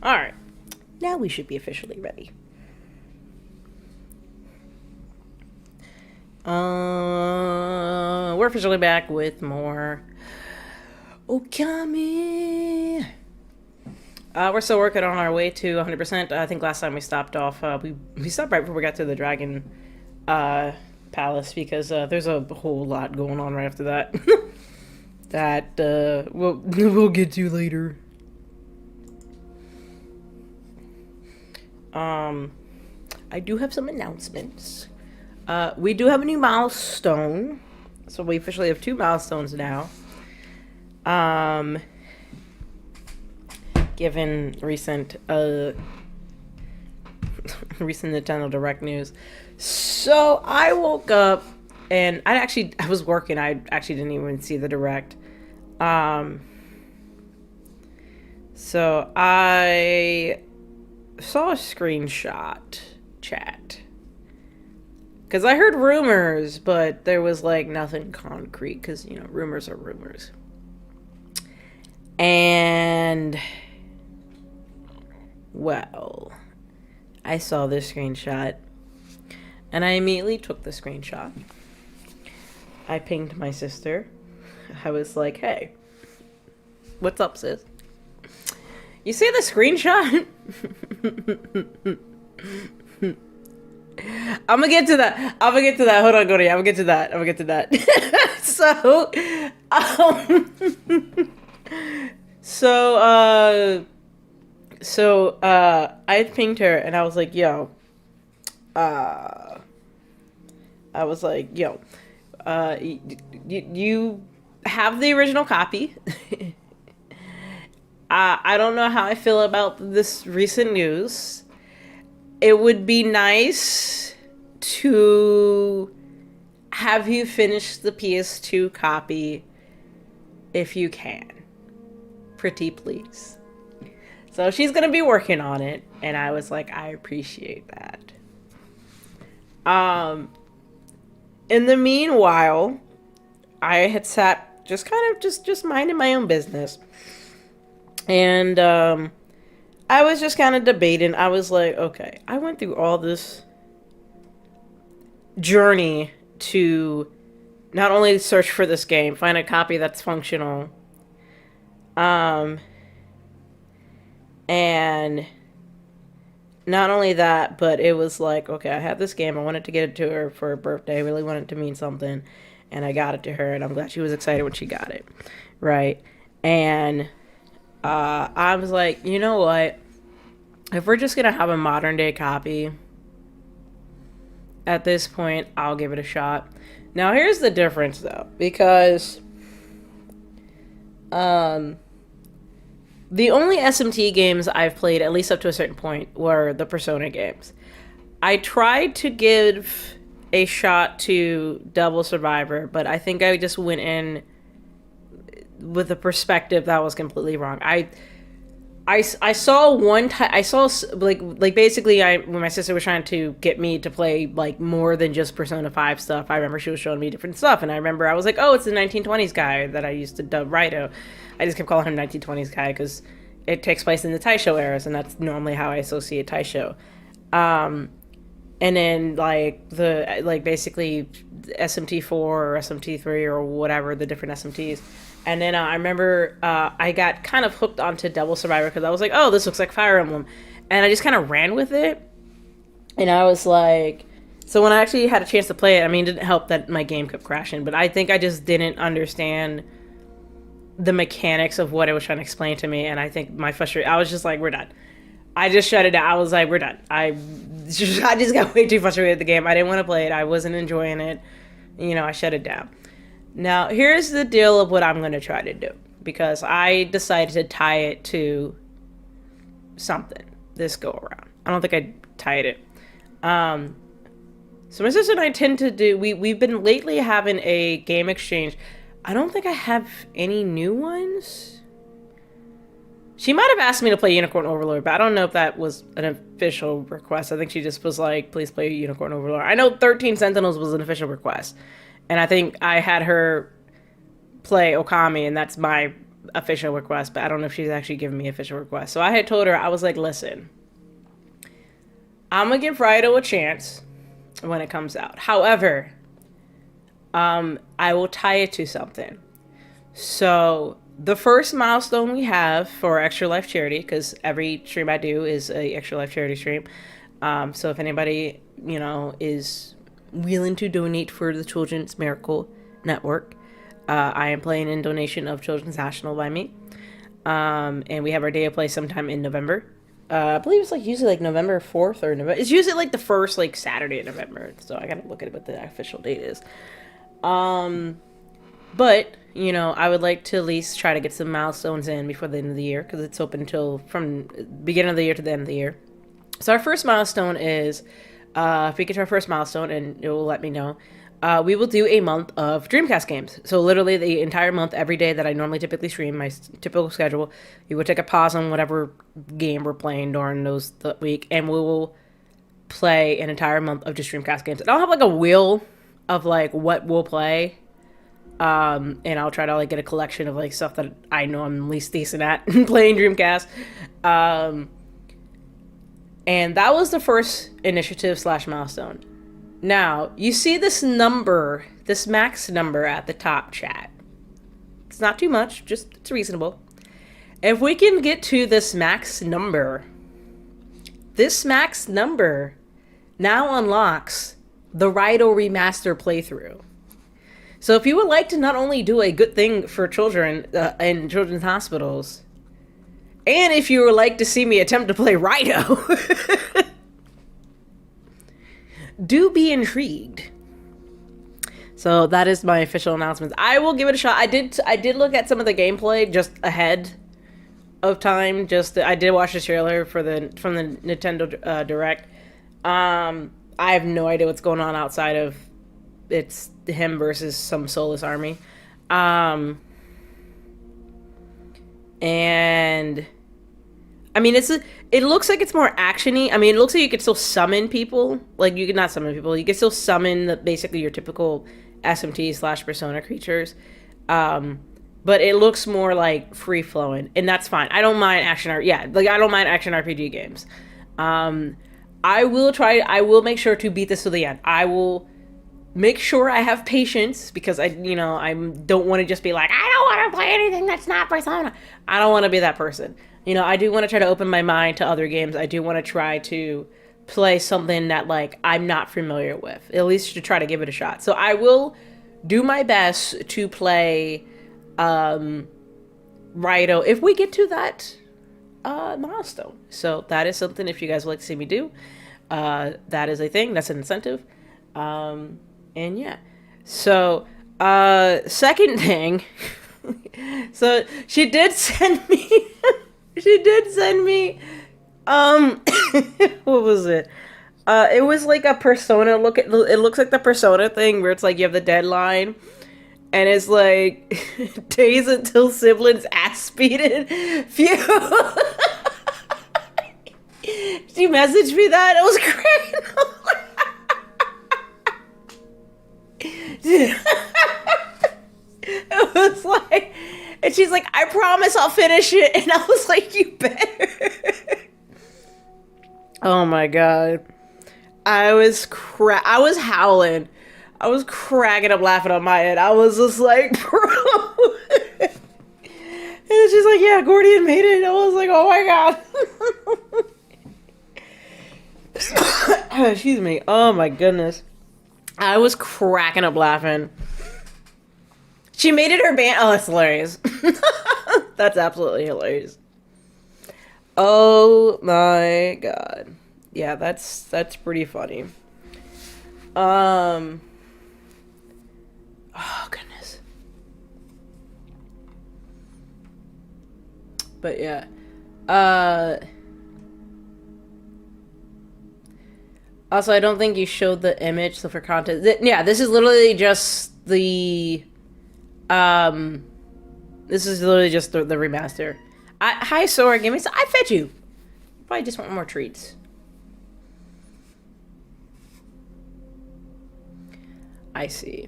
Alright. Now we should be officially ready. We're officially back with more Okami. We're still working on our way to 100%. I think last time we stopped off, we stopped right before we got to the Dragon Palace because there's a whole lot going on right after that. That we'll get to later. I do have some announcements. We do have a new milestone. So we officially have 2 milestones now. Given recent recent Nintendo Direct news. So I woke up and I was working. I actually didn't even see the Direct. So I saw a screenshot chat. Because I heard rumors, but there was like nothing concrete because, you know, rumors are rumors. And, well, I saw this screenshot and I immediately took the screenshot. I pinged my sister. I was like, hey, what's up, sis? You see the screenshot? I'm gonna get to that. Hold on, Cody. I'm gonna get to that. I pinged her and I was like, yo, you have the original copy. I don't know how I feel about this recent news. It would be nice to have you finish the PS2 copy if you can. Pretty please. So she's gonna be working on it, and I was like, I appreciate that. In the meanwhile, I had sat just kind of just minding my own business. And I was just kind of debating. I was like, okay, I went through all this journey to not only search for this game, find a copy that's functional, and not only that, but it was like, okay, I had this game. I wanted to get it to her for her birthday. I really wanted it to mean something, and I got it to her, and I'm glad she was excited when she got it, right? And I was like, you know what? If we're just gonna have a modern day copy, at this point, I'll give it a shot. Now, here's the difference, though, because the only SMT games I've played, at least up to a certain point, were the Persona games. I tried to give a shot to Double Survivor, but I think I just went in with a perspective that was completely wrong. I saw one time, I saw like basically when my sister was trying to get me to play like more than just Persona 5 stuff, I remember she was showing me different stuff, and I remember I was like, oh, it's the 1920s guy that I used to dub Raito. I just kept calling him 1920s guy because it takes place in the Taisho eras, and that's normally how I associate Taisho. And then basically SMT4 or SMT3 or whatever, the different SMTs. And then I remember I got kind of hooked onto Devil Survivor because I was like, oh, this looks like Fire Emblem. And I just kind of ran with it. And I was like, so when I actually had a chance to play it, I mean, it didn't help that my game kept crashing, but I think I just didn't understand the mechanics of what it was trying to explain to me. And I think my frustration, I was just like, we're done. I just shut it down. I was like, we're done. I just got way too frustrated with the game. I didn't want to play it. I wasn't enjoying it. You know, I shut it down. Now, here's the deal of what I'm going to try to do. Because I decided to tie it to something this go around. I don't think I tied it. So my sister and I tend to do... We've been lately having a game exchange. I don't think I have any new ones. She might have asked me to play Unicorn Overlord, but I don't know if that was an official request. I think she just was like, please play Unicorn Overlord. I know 13 Sentinels was an official request. And I think I had her play Okami, and that's my official request, but I don't know if she's actually given me official request. So I had told her, I was like, listen, I'm gonna give Rido a chance when it comes out. However, I will tie it to something. So the first milestone we have for Extra Life charity, because every stream I do is a Extra Life charity stream. So if anybody, is willing to donate for the Children's Miracle Network, I am playing in donation of Children's National by me. And we have our day of play sometime in November. I believe it's usually November 4th or November. It's usually the first Saturday in November. So I gotta look at what the official date is. But, I would like to at least try to get some milestones in before the end of the year, because it's open until from beginning of the year to the end of the year. So our first milestone is, if we get to our first milestone, and it will let me know, we will do a month of Dreamcast games. So literally the entire month, every day that I normally typically stream, my typical schedule, we will take a pause on whatever game we're playing during the week, and we will play an entire month of just Dreamcast games. And I'll have a wheel of what we'll play. And I'll try to get a collection of stuff that I know I'm least decent at playing Dreamcast. And that was the first initiative / milestone. Now, you see this number, this max number at the top, chat. It's not too much, just it's reasonable. If we can get to this max number now unlocks the Rido Remaster playthrough. So if you would like to not only do a good thing for children in children's hospitals, and if you would like to see me attempt to play Rido, do be intrigued. So that is my official announcement. I will give it a shot. I did look at some of the gameplay just ahead of time. I did watch the trailer from the Nintendo Direct. I have no idea what's going on outside of it's him versus some soulless army. And I mean, it looks like it's more actiony. I mean, it looks like you could still summon people. You could not summon people. You could still summon basically your typical SMT / Persona creatures. But it looks more free flowing, and that's fine. I don't mind action art. Yeah, I don't mind action RPG games. I will make sure to beat this to the end. I will make sure I have patience, because I don't want to just be I don't want to play anything that's not Persona. I don't want to be that person. I do want to try to open my mind to other games. I do want to try to play something that I'm not familiar with, at least to try to give it a shot. So I will do my best to play Rido if we get to that milestone. So that is something, if you guys would like to see me do, that is a thing. That's an incentive. And yeah, so second thing, so she did send me what was it? It was a Persona it looks like the Persona thing where it's you have the deadline, and it's days until siblings ass speeded. Phew. She messaged me that. It was great. It was and she's I promise I'll finish it, and I was you better. Oh my god, I was howling. I was cracking up laughing on my end. I was just bro. And she's yeah, Gordian made it. I was oh my god. Excuse me. Oh my goodness. I was cracking up laughing. She made it her band. Oh, that's hilarious. That's absolutely hilarious. Oh my god. Yeah, that's pretty funny. Oh goodness. But yeah. Also, I don't think you showed the image, so for content, yeah, this is literally just the, this is literally just the remaster. Hi, Sora, give me some, I fed you. Probably just want more treats. I see.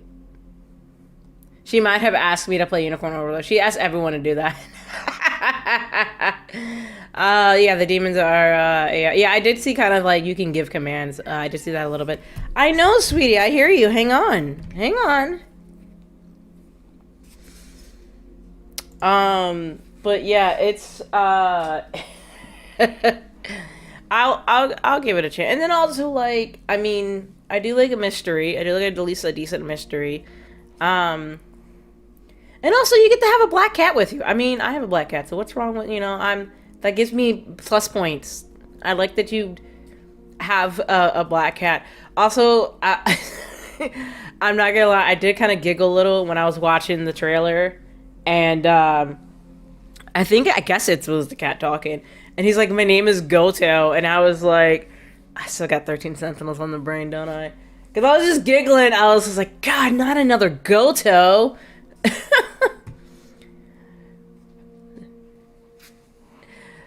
She might have asked me to play Unicorn Overlord. She asked everyone to do that. Yeah, the demons are, yeah, I did see kind of like you can give commands. I did see that a little bit. I know, sweetie, I hear you. Hang on. Hang on. But yeah, it's, I'll give it a chance. And then also, like, I mean, I do like a mystery. I do like at least a decent mystery. And also, you get to have a black cat with you. I mean, I have a black cat, so what's wrong with, you know, that gives me plus points. I like that you have a black cat. Also, I'm not gonna lie, I did kind of giggle a little when I was watching the trailer. And, I guess it was the cat talking. And he's like, my name is Goto. And I was like, I still got 13 Sentinels on the brain, don't I? Because I was just giggling. I was just like, God, not another Goto.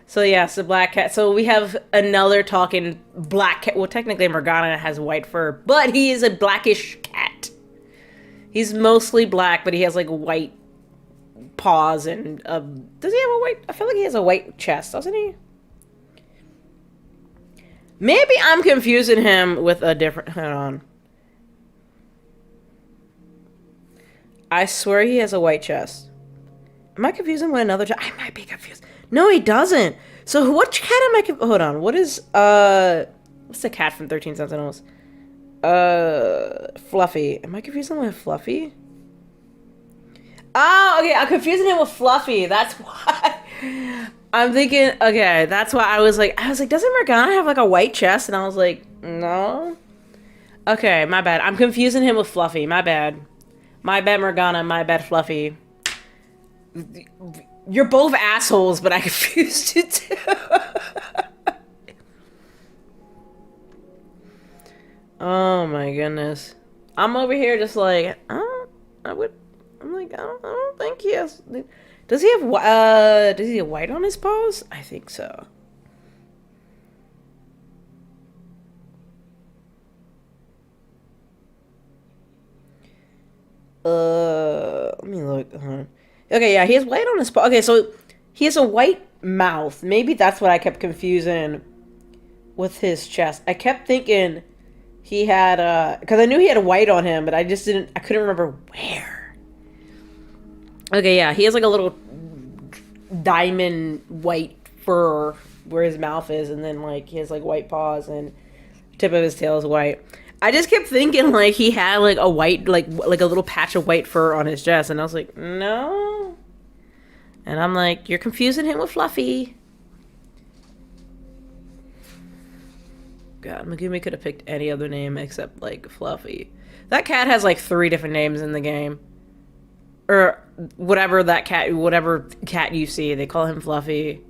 So yes, the black cat. So we have another talking black cat. Well, technically Morgana has white fur, but he is a blackish cat. He's mostly black, but he has like white paws and does he have a white? I feel like he has a white chest, doesn't he? Maybe I'm confusing him with a different. Hold on. I swear he has a white chest. Am I confusing with another? I might be confused. No, he doesn't. So what cat am I? Hold on. What is what's the cat from 13 Sentinels? Fluffy. Am I confusing him with Fluffy? Oh, okay. I'm confusing him with Fluffy. That's why. I'm thinking. Okay, that's why I was like, doesn't Morgana have like a white chest? And I was like, no. Okay, my bad. I'm confusing him with Fluffy. My bad. My bad, Morgana. My bad, Fluffy. You're both assholes, but I confused you too. Oh my goodness. I'm over here just like, I'm like, I don't think he has. Does he have white on his paws? I think so. Let me look. Okay, yeah, he has white on his paw. Okay, so he has a white mouth. Maybe that's what I kept confusing with his chest. I kept thinking he had because I knew he had a white on him, but I couldn't remember where. Okay, yeah, he has like a little diamond white fur where his mouth is, and then like he has like white paws and tip of his tail is white. I just kept thinking like he had like a white like a little patch of white fur on his chest, and I was like, no. And I'm like, you're confusing him with Fluffy. God, Megumi could have picked any other name except like Fluffy. That cat has like 3 different names in the game. Or whatever cat you see, they call him Fluffy.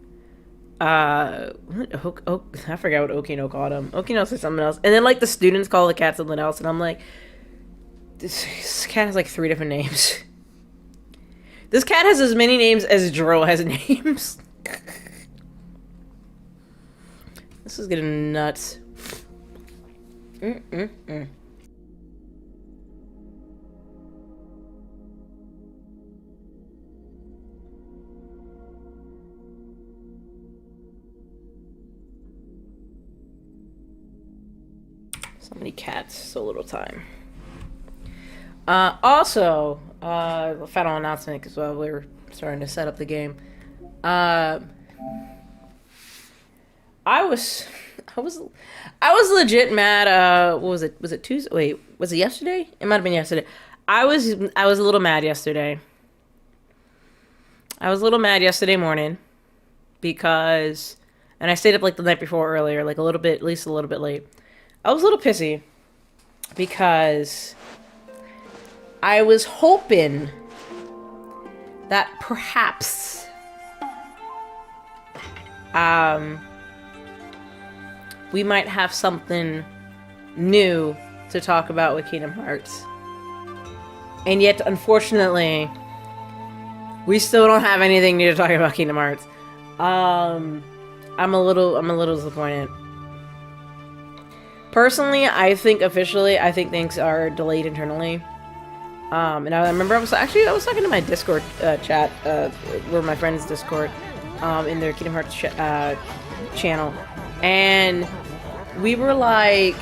I forgot what Okino called him. Okino said something else. And then like the students call the cat something else, and I'm like, this cat has like 3 different names. This cat has as many names as Dro has names. This is getting nuts. So many cats, so little time. Also, final announcement, because while we were starting to set up the game, I was legit mad. What was it? Was it Tuesday? Wait, was it yesterday? It might have been yesterday. I was a little mad yesterday. I was a little mad yesterday morning because, and I stayed up like the night before earlier, like a little bit, at least a little bit late. I was a little pissy because I was hoping that perhaps we might have something new to talk about with Kingdom Hearts. And yet, unfortunately, we still don't have anything new to talk about Kingdom Hearts. I'm a little disappointed. Personally, I think things are delayed internally. And I remember I was talking to my Discord chat, or my friend's Discord, in their Kingdom Hearts channel, and we were like,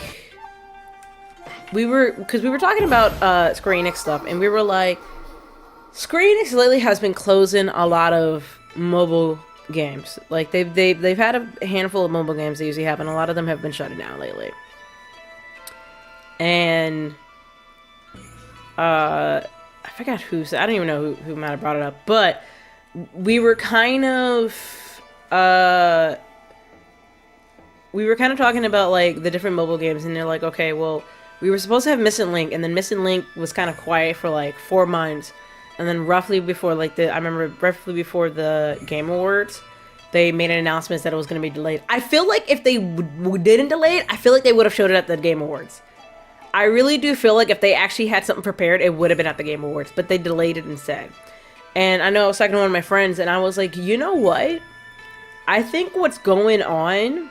because we were talking about Square Enix stuff, and we were like, Square Enix lately has been closing a lot of mobile games. Like they've had a handful of mobile games they usually have, and a lot of them have been shutting down lately. And I forgot who said, I don't even know who might have brought it up, but we were kind of talking about like the different mobile games, and they're like, okay, well, we were supposed to have Missing Link, and then Missing Link was kind of quiet for like 4 months, and then roughly before the Game Awards, they made an announcement that it was going to be delayed. I feel like if they didn't delay it, I feel like they would have showed it at the Game Awards. I really do feel like if they actually had something prepared, it would have been at the Game Awards, but they delayed it instead. And I know I was talking to one of my friends, and I was like, you know what? I think what's going on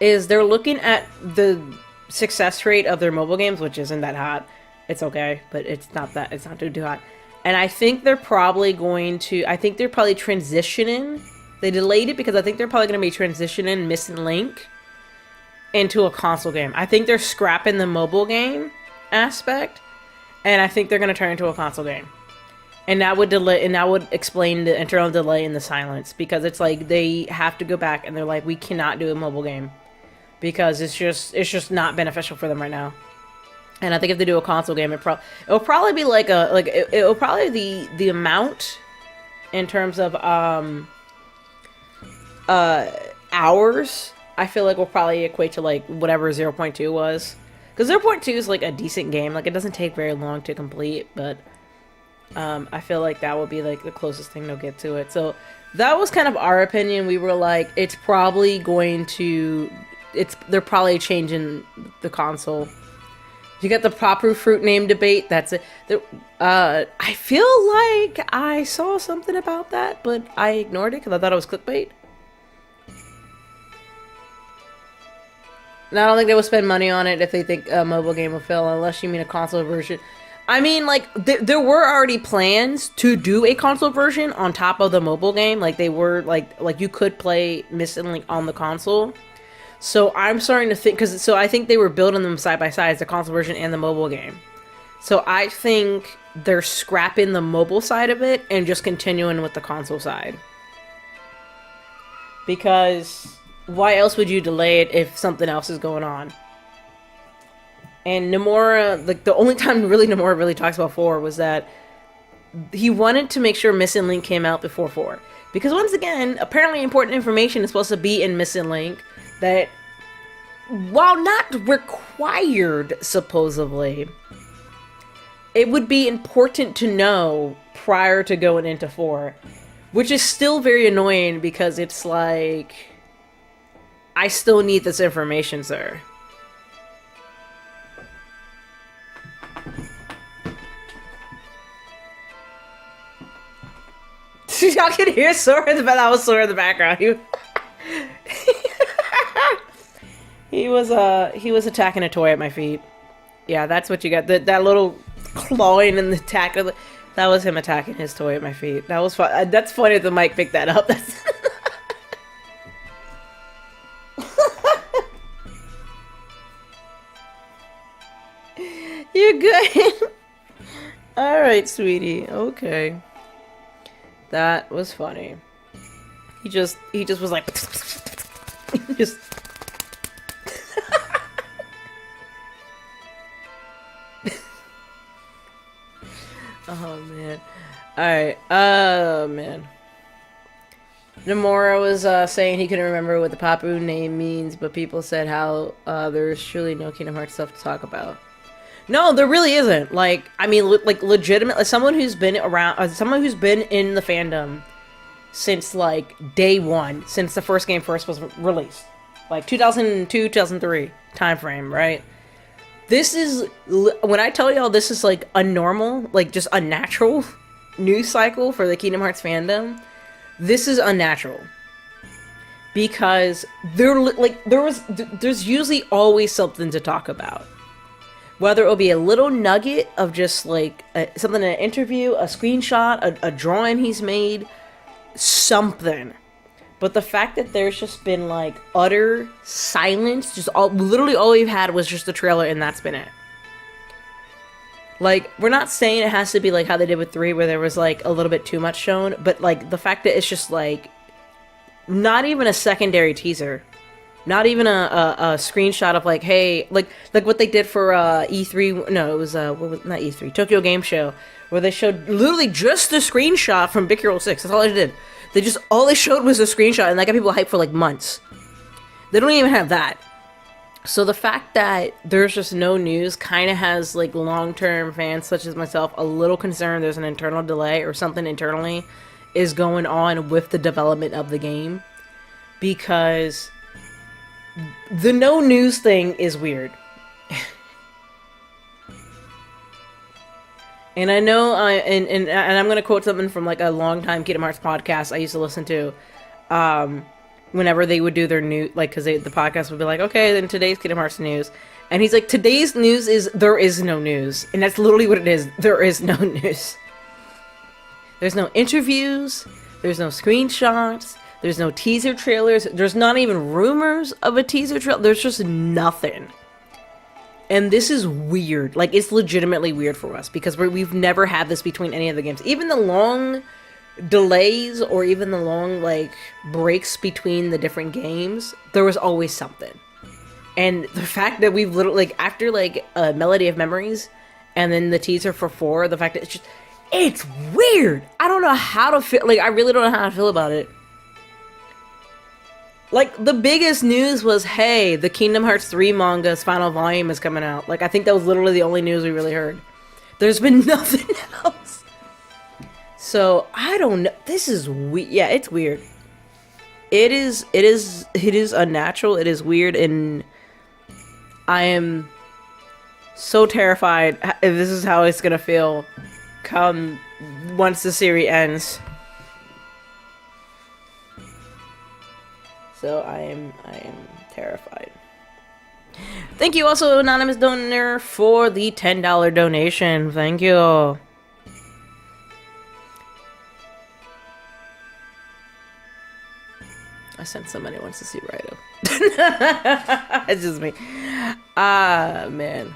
is they're looking at the success rate of their mobile games, which isn't that hot. It's okay, but it's not too hot. And I think they're probably transitioning. They delayed it because I think they're probably going to be transitioning Missing Link into a console game. I think they're scrapping the mobile game aspect, and I think they're going to turn into a console game. And that would explain the internal delay in the silence, because it's like they have to go back and they're like, we cannot do a mobile game because it's just not beneficial for them right now. And I think if they do a console game, it'll probably be it'll probably the amount in terms of hours, I feel like will probably equate to like whatever 0.2 was, because 0.2 is like a decent game. Like it doesn't take very long to complete, but I feel like that would be like the closest thing they'll get to it. So that was kind of our opinion. We were like, they're probably changing the console. You got the Papu Fruit name debate. That's it. I feel like I saw something about that, but I ignored it because I thought it was clickbait. And I don't think they would spend money on it if they think a mobile game will fail, unless you mean a console version. I mean, like, there were already plans to do a console version on top of the mobile game. Like, they were, like you could play Missing Link on the console. So I'm starting to think, so I think they were building them side by side, the console version and the mobile game. So I think they're scrapping the mobile side of it and just continuing with the console side. Because why else would you delay it if something else is going on? And Nomura, like the only time Nomura really talks about 4 was that he wanted to make sure Missing Link came out before 4. Because once again, apparently important information is supposed to be in Missing Link that, while not required, supposedly, it would be important to know prior to going into 4. Which is still very annoying because it's like, I still need this information, sir. Y'all can hear Sora in the background. That was Sora in the background. He was attacking a toy at my feet. Yeah, that's what you got. That little clawing and the attack. That was him attacking his toy at my feet. That was fun. That's funny that the mic picked that up. That's You're good. Alright, sweetie. Okay. That was funny. He just was like just oh man. Alright, man. Nomura was saying he couldn't remember what the Papu name means, but people said how there's truly no Kingdom Hearts stuff to talk about. No, there really isn't. Like, I mean, like, legitimately, someone who's been around, someone who's been in the fandom since, like, day one, since the first game first was released. Like, 2002, 2003 time frame, right? This is, when I tell y'all this is, like, a normal, like, just a natural news cycle for the Kingdom Hearts fandom, this is unnatural. Because there's usually always something to talk about. Whether it'll be a little nugget of just like something in an interview, a screenshot, a drawing he's made, something. But the fact that there's just been like utter silence, literally all we've had was just the trailer and that's been it. Like, we're not saying it has to be like how they did with 3 where there was like a little bit too much shown, but like the fact that it's just like not even a secondary teaser. Not even a screenshot of like, hey, like what they did for E3. No, it was not E3, Tokyo Game Show, where they showed literally just the screenshot from Big Hero 6. That's all they did. All they showed was a screenshot, and that got people hyped for like months. They don't even have that. So the fact that there's just no news kind of has like long-term fans such as myself a little concerned there's an internal delay or something internally is going on with the development of the game, because the no news thing is weird. And I know, and I'm going to quote something from like a long-time Kingdom Hearts podcast I used to listen to, whenever they would do their new, like, because the podcast would be like, okay, then today's Kingdom Hearts news. And he's like, today's news is, there is no news. And that's literally what it is. There is no news. There's no interviews. There's no screenshots. There's no teaser trailers. There's not even rumors of a teaser trailer. There's just nothing. And this is weird. Like, it's legitimately weird for us because we've never had this between any of the games. Even the long delays or even the long, like, breaks between the different games, there was always something. And the fact that we've literally, like, after, like, a Melody of Memories and then the teaser for 4, the fact that it's just, it's weird. I don't know how to feel. Like, I really don't know how to feel about it. Like, the biggest news was, hey, the Kingdom Hearts 3 manga's final volume is coming out. Like, I think that was literally the only news we really heard. There's been nothing else. So, I don't know. This is weird. Yeah, it's weird. It is unnatural. It is weird, and I am so terrified if this is how it's gonna feel come once the series ends. So I am terrified. Thank you also, anonymous donor, for the $10 donation. Thank you. I sent somebody who wants to see Raito. It's just me. Man.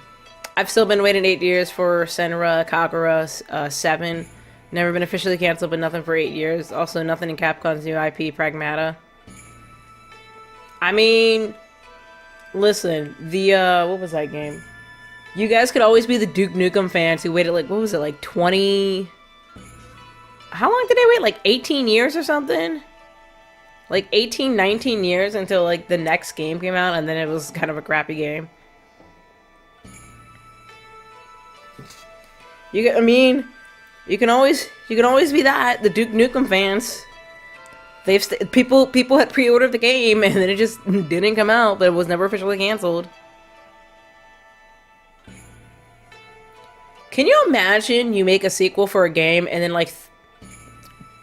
I've still been waiting 8 years for Senra Kagura 7. Never been officially canceled, but nothing for 8 years. Also, nothing in Capcom's new IP, Pragmata. I mean, listen, what was that game? You guys could always be the Duke Nukem fans who waited, like, what was it, like 20... How long did they wait? Like 18 years or something? Like 18, 19 years until, like, the next game came out, and then it was kind of a crappy game. I mean, you can always be that, the Duke Nukem fans. People had pre-ordered the game and then it just didn't come out, but it was never officially canceled. Can you imagine you make a sequel for a game and then like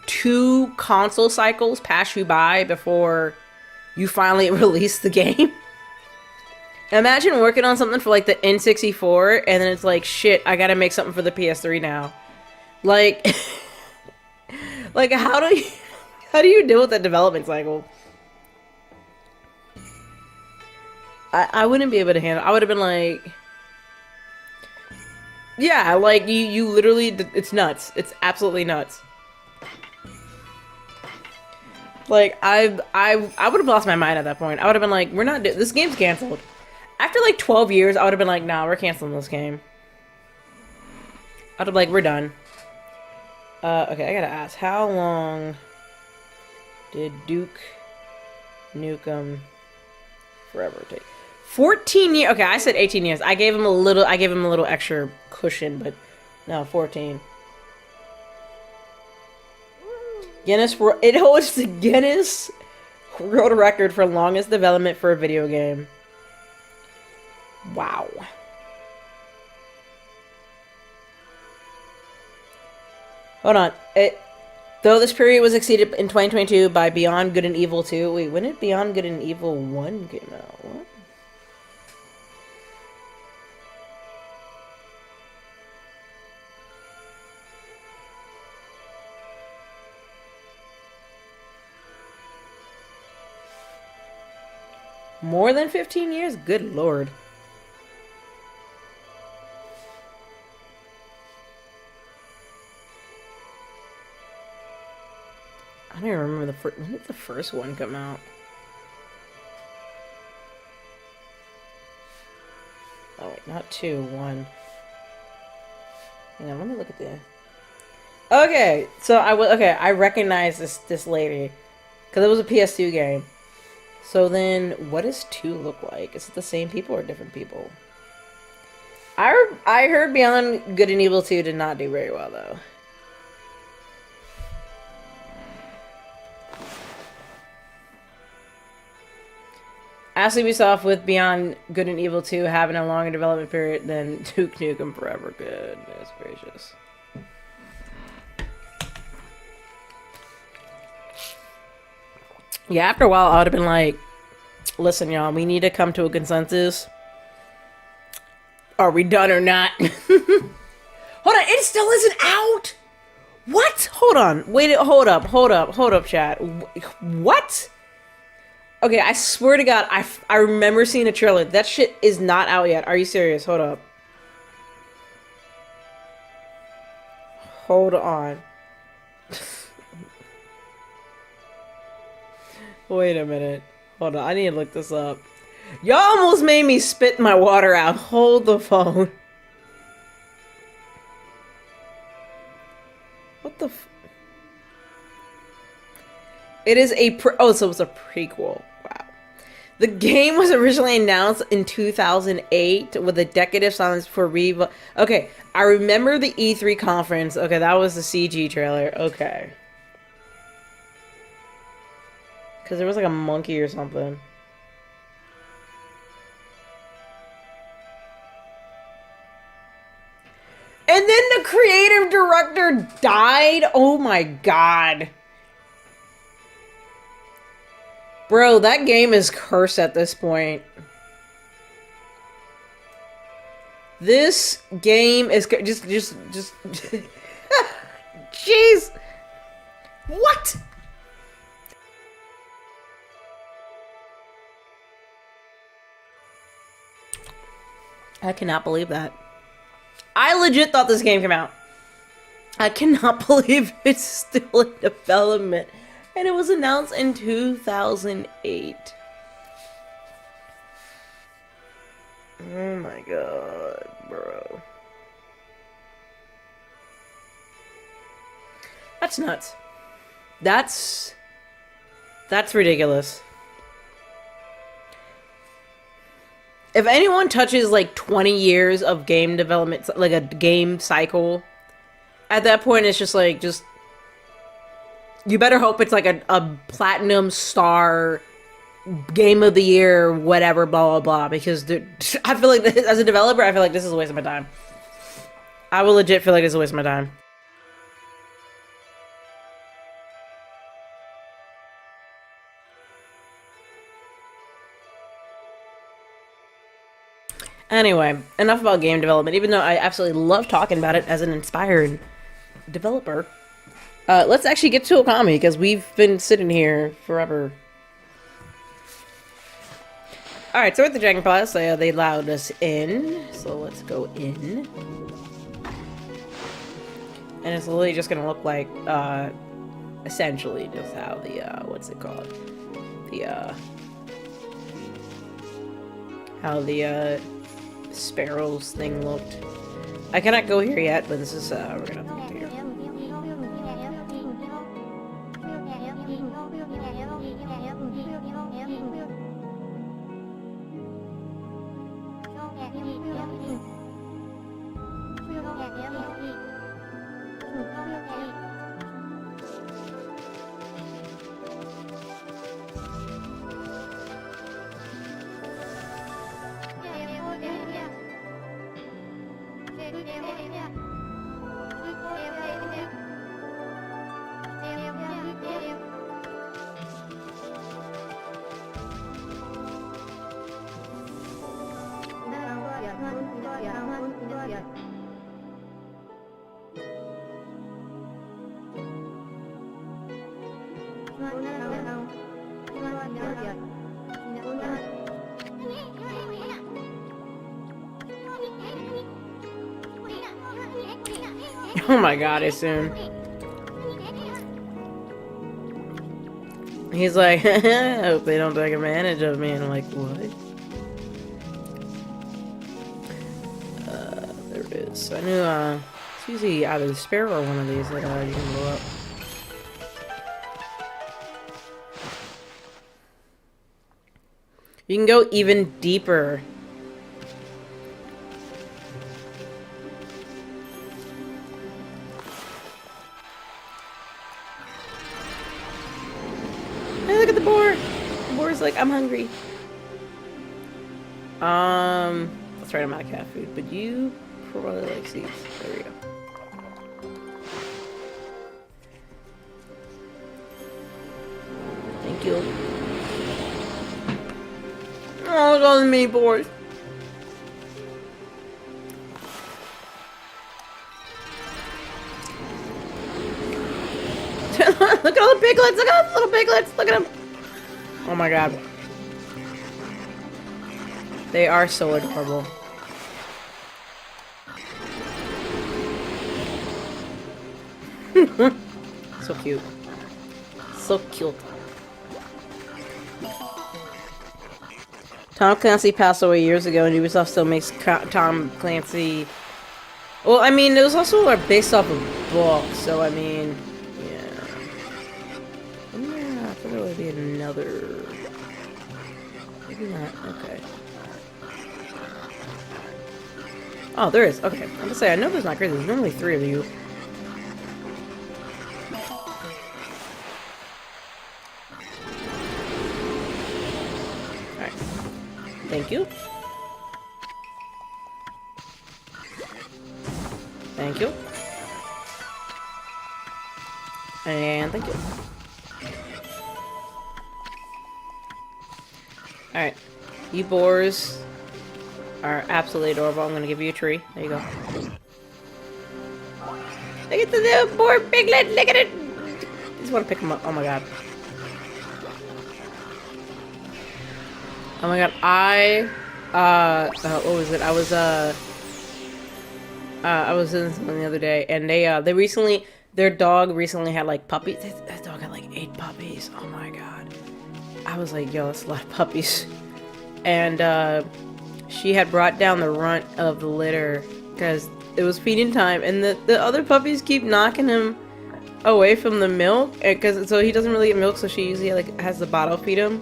2 console cycles pass you by before you finally release the game? Imagine working on something for like the N64 and then it's like, shit, I gotta make something for the PS3 now. Like, like how do you deal with that development cycle? I wouldn't be able to handle. I would have been like, yeah, like you literally, it's nuts. It's absolutely nuts. Like I would have lost my mind at that point. I would have been like, we're not. This game's canceled. After like 12 years, I would have been like, nah, we're canceling this game. I'd have been like, we're done. Okay, I gotta ask, how long did Duke Nukem Forever take? 14 years. Okay, I said 18 years. I gave him a little extra cushion, but no, 14. It holds the Guinness World Record for longest development for a video game. Wow. Hold on. Though this period was exceeded in 2022 by Beyond Good and Evil 2. Wait, when did Beyond Good and Evil 1 came out? What? More than 15 years? Good lord. I don't even remember the first. When did the first one come out? Oh wait, not 2, 1. Hang on, let me look at the. Okay, so I recognize this lady because it was a PS2 game. So then, what does 2 look like? Is it the same people or different people? I heard Beyond Good and Evil 2 did not do very well though. Ask Ubisoft with Beyond Good and Evil 2 having a longer development period than Duke Nukem Forever. Goodness gracious. Yeah, after a while, I would have been like, listen, y'all, we need to come to a consensus. Are we done or not? Hold on, it still isn't out? What? Hold on. Wait, hold up, chat. What? Okay, I swear to God, I remember seeing a trailer. That shit is not out yet. Are you serious? Hold up. Hold on. Wait a minute. Hold on, I need to look this up. Y'all almost made me spit my water out. Hold the phone. What the f- It is a oh, so it's a prequel. Wow. The game was originally announced in 2008 with a decade of silence for Reva. Okay, I remember the E3 conference. Okay, that was the CG trailer. Okay. Because there was like a monkey or something. And then the creative director died? Oh my god. Bro, that game is cursed at this point. This game is just jeez. What? I cannot believe that. I legit thought this game came out. I cannot believe it's still in development. And it was announced in 2008. Oh my god, bro. That's nuts. That's ridiculous. If anyone touches like 20 years of game development, like a game cycle, at that point it's just like, you better hope it's like a platinum star game of the year, whatever, blah, blah, blah. Because I feel like, as a developer, I feel like this is a waste of my time. I will legit feel like this is a waste of my time. Anyway, enough about game development, even though I absolutely love talking about it as an inspired developer. Let's actually get to Okami, because we've been sitting here forever. Alright, so we're at the Dragon Palace. They allowed us in, so let's go in. And it's literally just gonna look like, essentially just how the, what's it called? The, how the, Sparrows thing looked. I cannot go here yet, but this is, we're gonna have to get here. Oh my god, it's soon. He's like, I hope they don't take advantage of me. And I'm like, what? There it is. I knew, it's usually either the spare or one of these that you can blow up. You can go even deeper. Hey, look at the boar! The boar's like, I'm hungry. That's right, I'm out of cat food, but you probably like seeds. There we go. Thank you. Oh, look at all the mini boars. Look at all the piglets! Look at all the little piglets! Look at them! Oh my god. They are so adorable. So cute. So cute. Tom Clancy passed away years ago, and Ubisoft still makes Tom Clancy... Well, I mean, it was also based off of books, so I mean... Yeah, I thought there would be another... Maybe not. Okay. Oh, there is. Okay. I'm gonna say, I know there's not crazy. There's normally 3 of you. Alright. Thank you. Thank you. And thank you. Alright. You boars are absolutely adorable. I'm gonna give you a tree. There you go. Look at the little boar piglet! Look at it! I just want to pick him up. Oh my god. Oh my god. What was it? I was in something the other day, and they recently, their dog recently had like puppies. That dog had like 8 puppies. Oh my god. I was like, yo, that's a lot of puppies. And she had brought down the runt of the litter because it was feeding time, and the other puppies keep knocking him away from the milk, so he doesn't really get milk. So she usually like has the bottle feed him,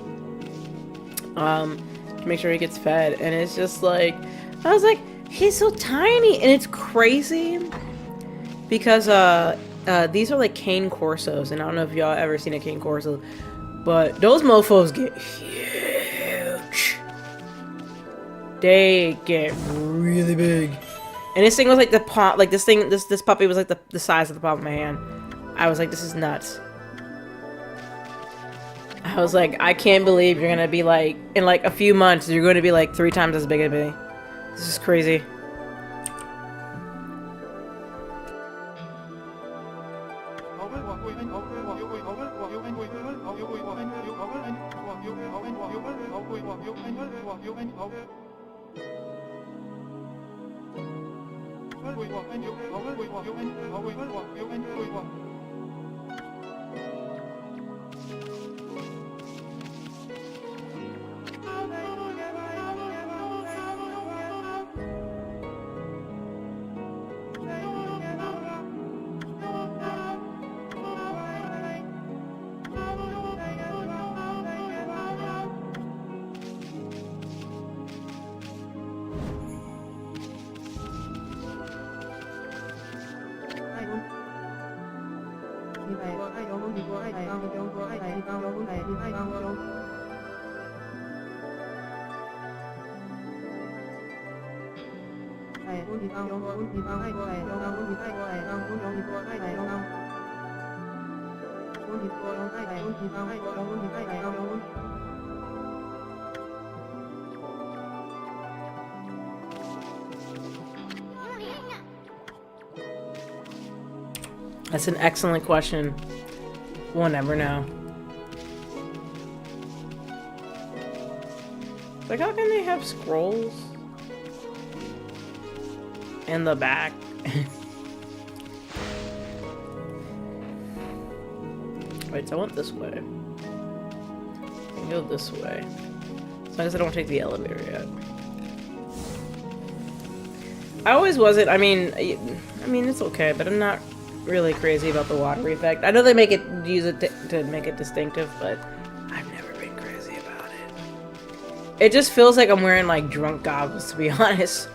to make sure he gets fed. And it's just like, I was like, he's so tiny, and it's crazy because these are like cane corsos, and I don't know if y'all ever seen a cane corso, but those mofos get huge. They get really big. And this thing was like the palm, like this puppy was like the size of the palm of my hand. I was like, this is nuts. I was like, I can't believe you're gonna be like, in like a few months, you're going to be like 3 times as big as me. This is crazy. That's an excellent question. We'll never know. Like, how can they have scrolls in the back? Wait, so I went this way. I can go this way. As long as I don't take the elevator yet. I always wasn't, I mean, it's okay, but I'm not really crazy about the water effect. I know they make it, use it to make it distinctive, but I've never been crazy about it. It just feels like I'm wearing, like, drunk goggles, to be honest.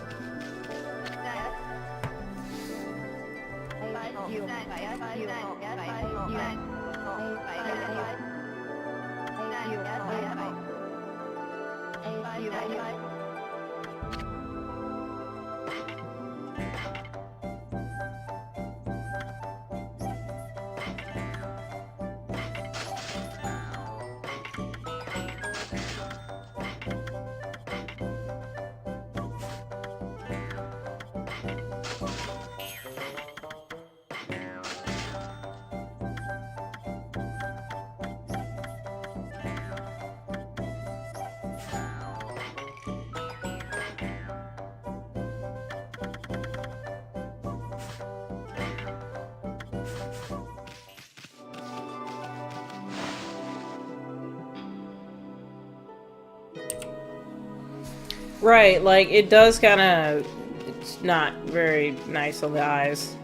Right, like, it does kind of... It's not very nice on the eyes.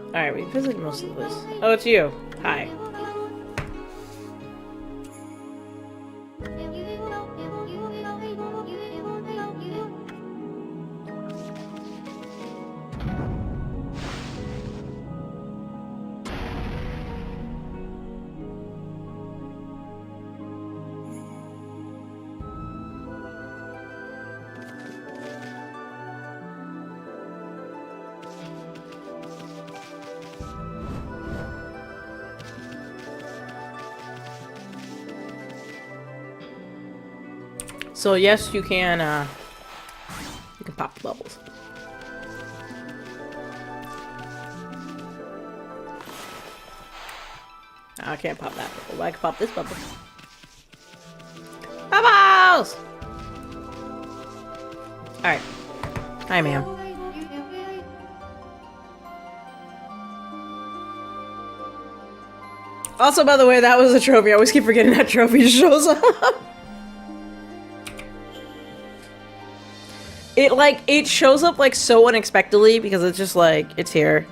Alright, we visited most of this. Oh, it's you. Hi. So yes, you can pop the bubbles. I can't pop that bubble, but I can pop this bubble. Bubbles! Alright. Hi, ma'am. Also, by the way, that was a trophy. I always keep forgetting that trophy shows up. It shows up, like, so unexpectedly because it's just, like, it's here.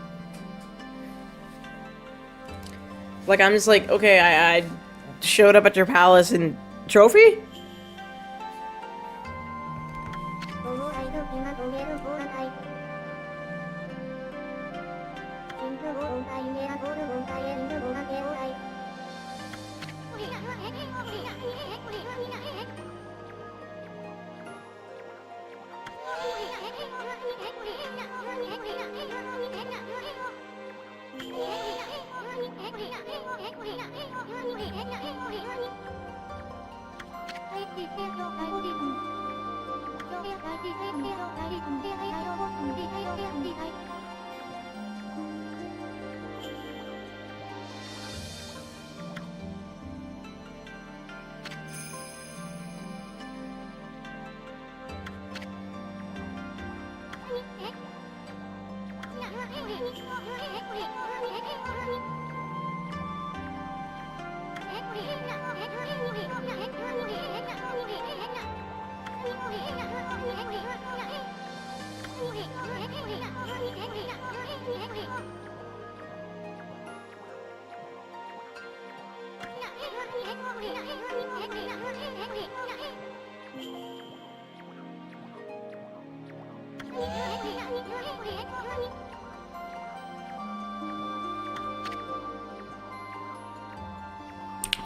Like, I'm just like, okay, I showed up at your palace and... Trophy?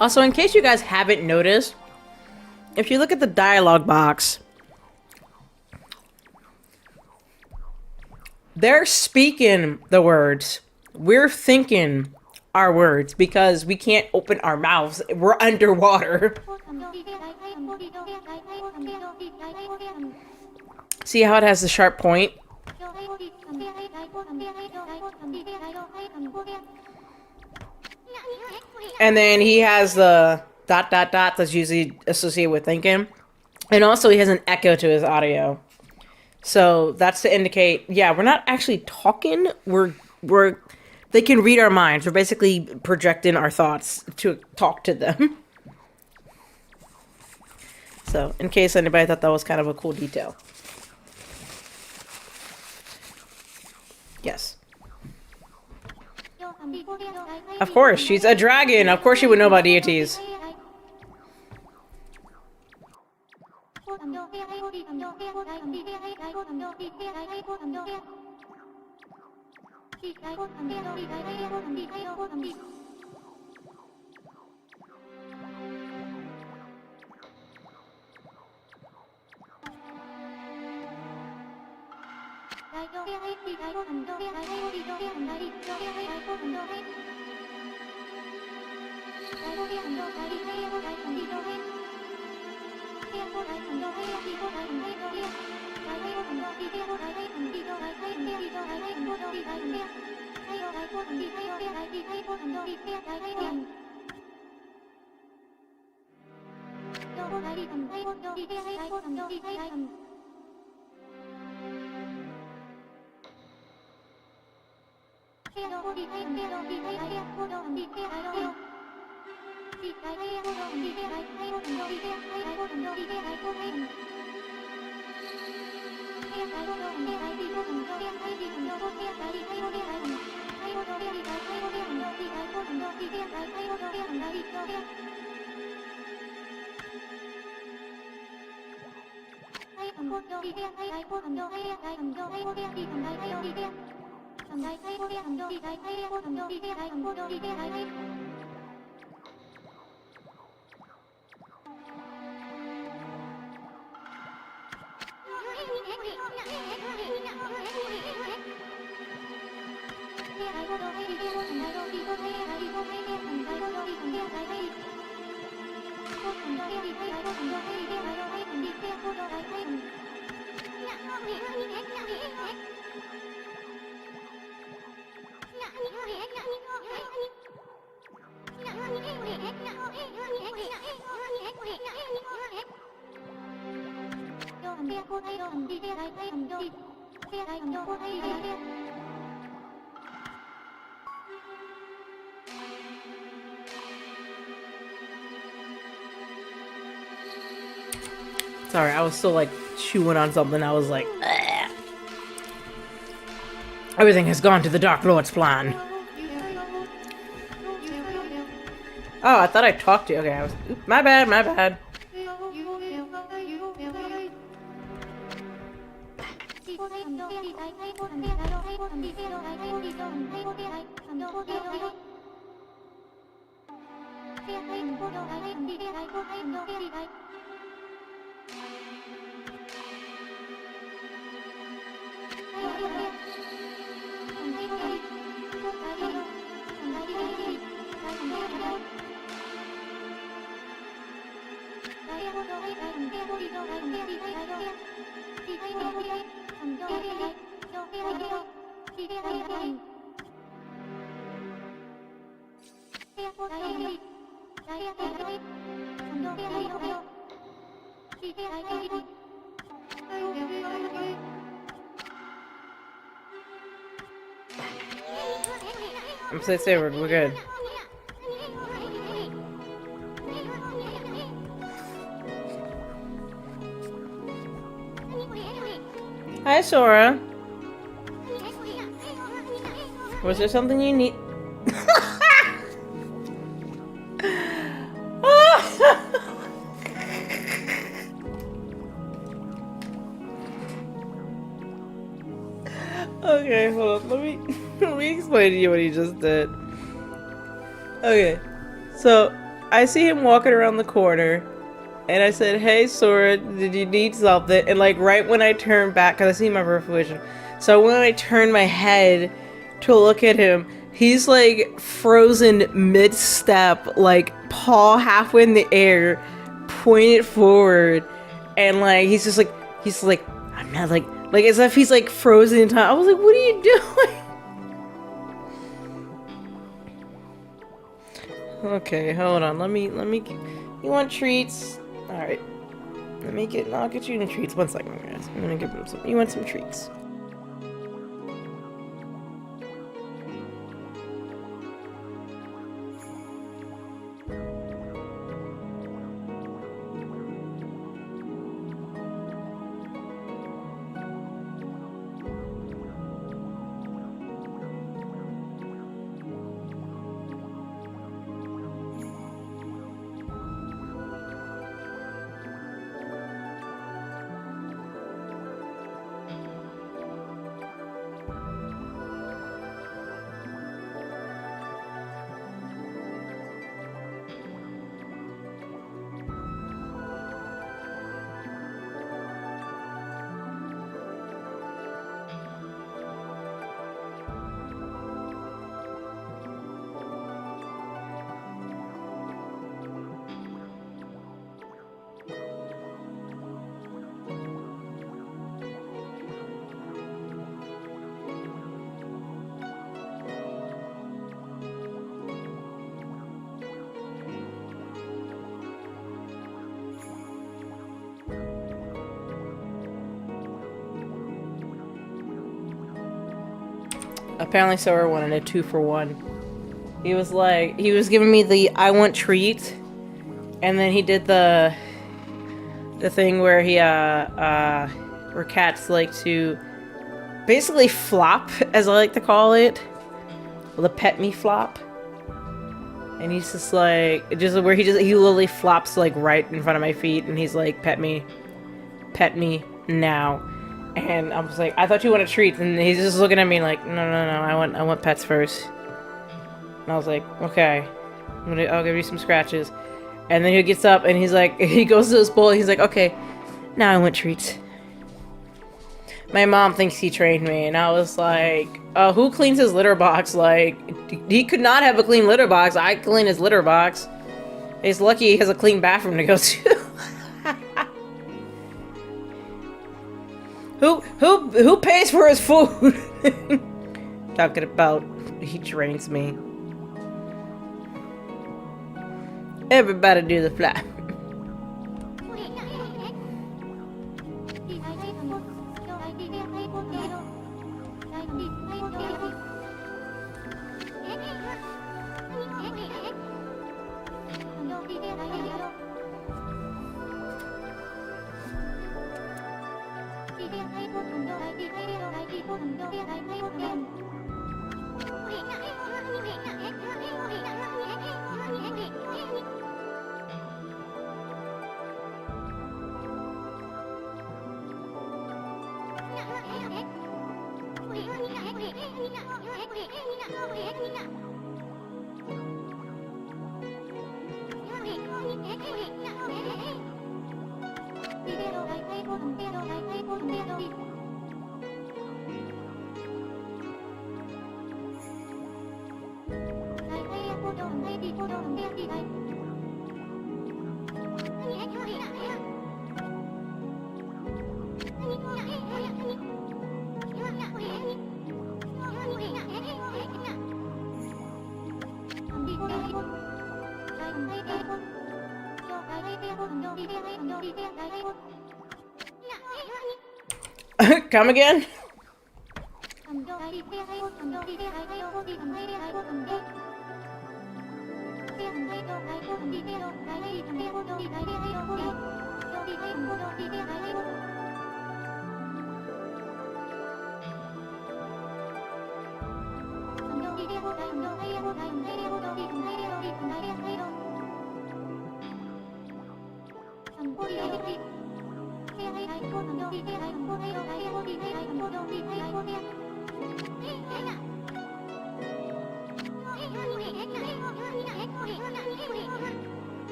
Also, in case you guys haven't noticed, if you look at the dialogue box, they're speaking the words. We're thinking our words because we can't open our mouths. We're underwater. See how it has the sharp point? And then he has the ... that's usually associated with thinking. And also he has an echo to his audio. So that's to indicate, yeah, we're not actually talking. We're They can read our minds. We're basically projecting our thoughts to talk to them. So, in case anybody thought that was kind of a cool detail. Yes. Of course, she's a dragon. Of course she would know about deities. Sorry, I was still like chewing on something. I was like, ugh. Everything has gone to the Dark Lord's plan. Oh, I thought I talked to you. Okay, I was. Oops, my bad, my bad. I'm so say we're good. Hi, Sora. Was there something you need? Okay, hold on. Let me explain to you what he just did. Okay, so I see him walking around the corner, and I said, "Hey, Sora, did you need something?" And like right when I turned back, cause I see my peripheral vision, so when I turned my head to look at him, he's like frozen mid-step, like paw halfway in the air, pointed forward, and like he's like I'm not like as if he's like frozen in time. I was like, "What are you doing?" Okay, hold on. Let me. You want treats? All right. I'll get you any treats. 1 second, guys. I'm gonna give him some. You want some treats? Apparently Sora wanted a 2-for-1. He was like, he was giving me the I want treat, and then he did the thing where he where cats like to basically flop, as I like to call it, the pet me flop. And he's just like, just where he literally flops like right in front of my feet, and he's like, pet me now. And I'm just like, I thought you wanted treats, and he's just looking at me like, no, I want pets first. And I was like, okay, I'll give you some scratches. And then he gets up and he's like, he goes to his bowl, and he's like, okay, now I want treats. My mom thinks he trained me, and I was like, who cleans his litter box? Like, he could not have a clean litter box. I clean his litter box. He's lucky he has a clean bathroom to go to. Who pays for his food? Talking about he trains me. Everybody do the fly. Come again?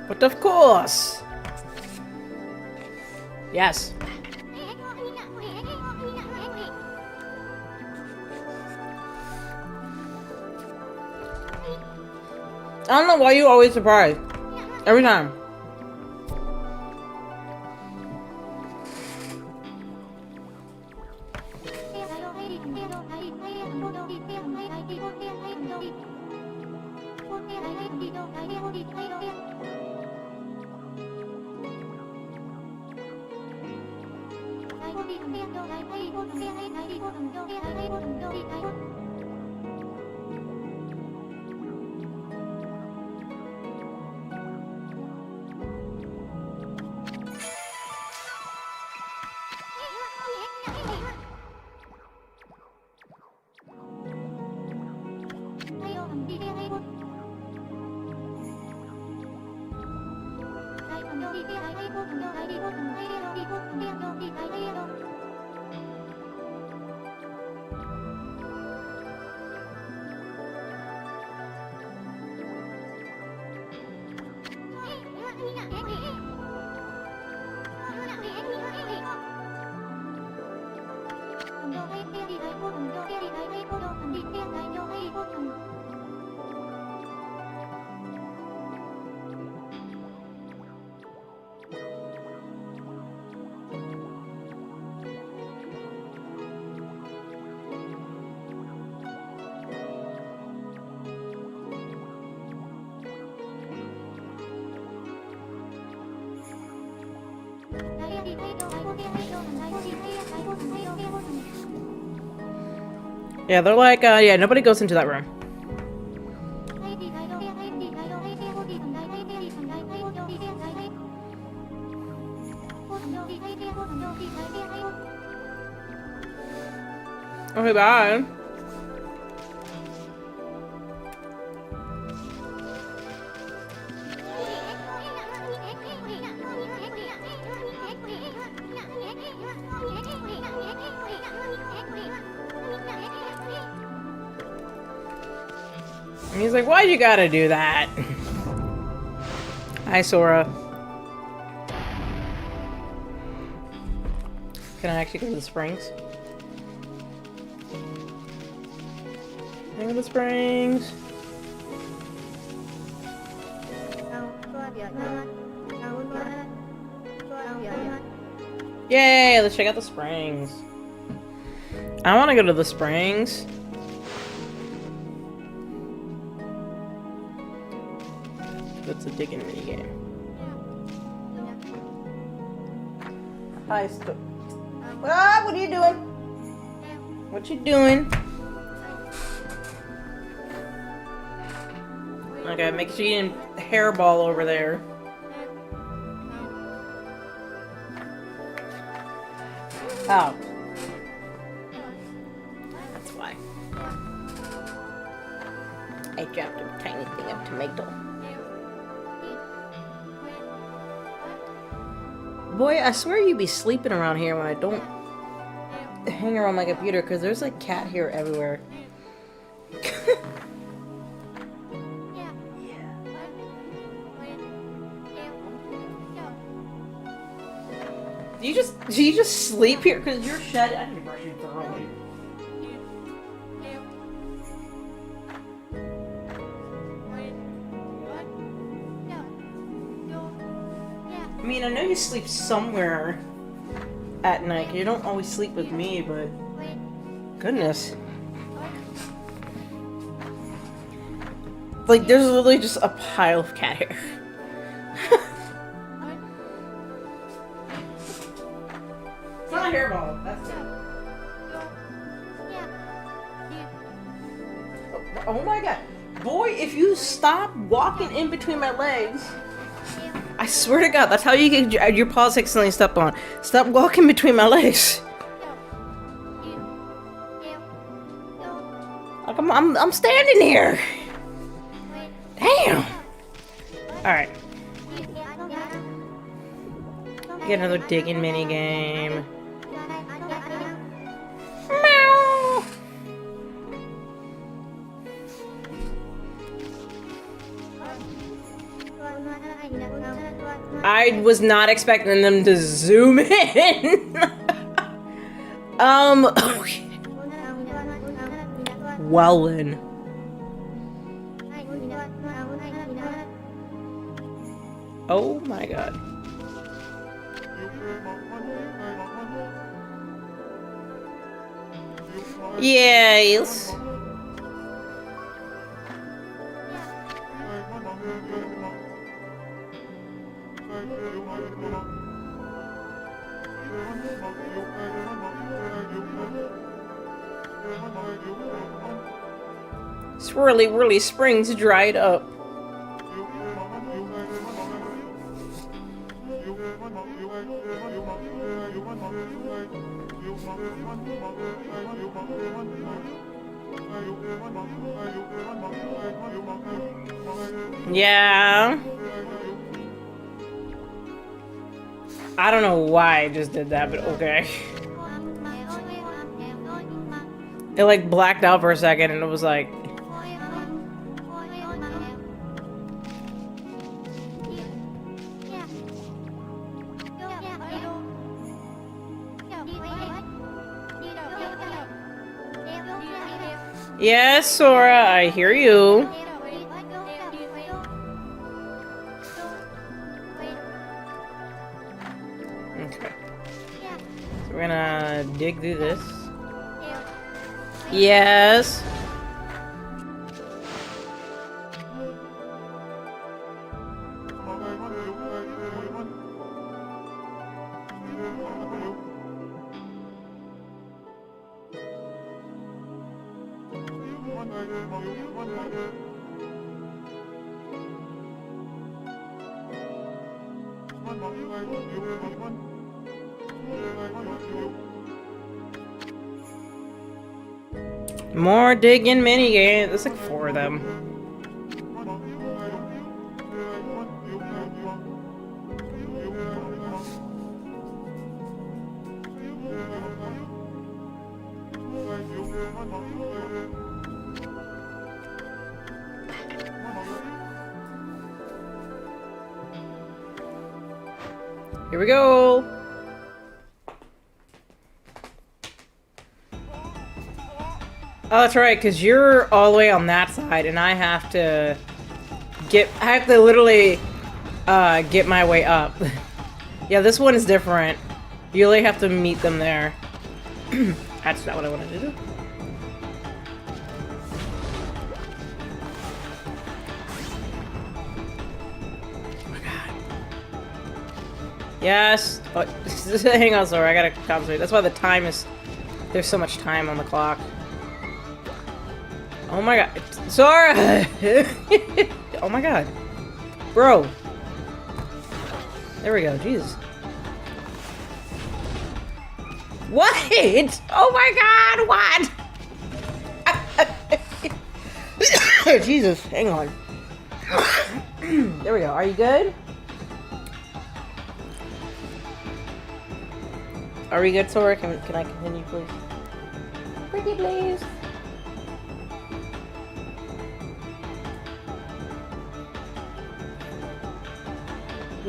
But of course! Yes. I don't know why you always surprised. Every time. Yeah, they're like, yeah, nobody goes into that room. Okay, bye. And he's like, why'd you gotta do that? Hi, Sora. Can I actually go to the springs? Go to the springs. Yay, let's check out the springs. I want to go to the springs. That's a digging minigame. Hi, what are you doing? What you doing? Okay, make sure you didn't hairball over there. Oh. That's why. I dropped a tiny thing of tomato. Boy, I swear you'd be sleeping around here when I don't hang around my computer, because there's like cat hair everywhere. Do you just sleep here? Because you're shed. I need to brush you thoroughly. I mean, I know you sleep somewhere at night. You don't always sleep with me, but goodness. Like, there's literally just a pile of cat hair. It's not a hairball. That's it. Oh my god. Boy, if you stop walking in between my legs, I swear to god, that's how you get your paws accidentally stepped on. Stop walking between my legs. Like I'm standing here. Damn. Alright. Get another digging mini game. Meow. I was not expecting them to zoom in. Okay. Well then. Oh my god. Yes. Swirly springs dried up. Yeah. I don't know why I just did that, but okay. It like blacked out for a second and it was like... Yes, Sora, I hear you. Okay. So we're gonna dig through this. Yes. More digging minigames. There's like 4 of them. Here we go. Oh, that's right, because you're all the way on that side, and I have to literally get my way up. Yeah, this one is different. You really have to meet them there. That's not what I wanted to do. Oh my god. Yes. Oh, hang on, sorry, I gotta concentrate. That's why the time is... There's so much time on the clock. Oh my god. Sora! Oh my god. Bro. There we go. Jesus. What? Oh my god, what? Jesus, hang on. There we go. Are you good? Are we good, Sora? Can I continue, please? Pretty please.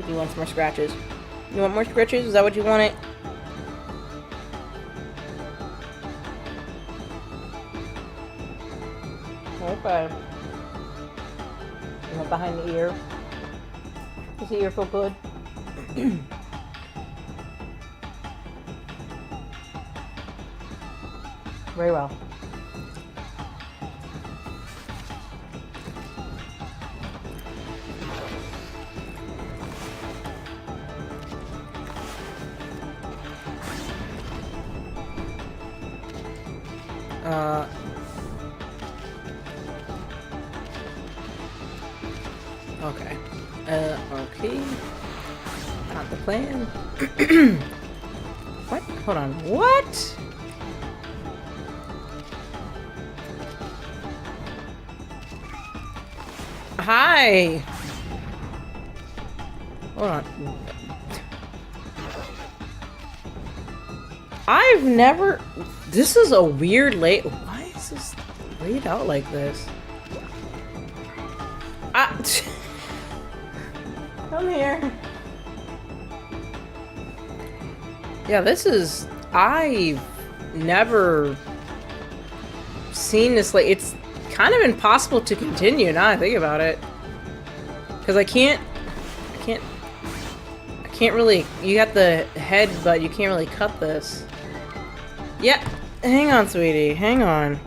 You want some more scratches? You want more scratches? Is that what you wanted? Okay. You want behind the ear? Does the ear feel good? Very well. Okay. Okay. Not the plan. What? Hold on. What? Hi! Hold on. I've never... This is a weird lay... Why is this laid out like this? Come here. Yeah, this is... I've never seen this like... It's kind of impossible to continue now I think about it. Because I can't really... You got the head, but you can't really cut this. Yeah, hang on, sweetie. Hang on.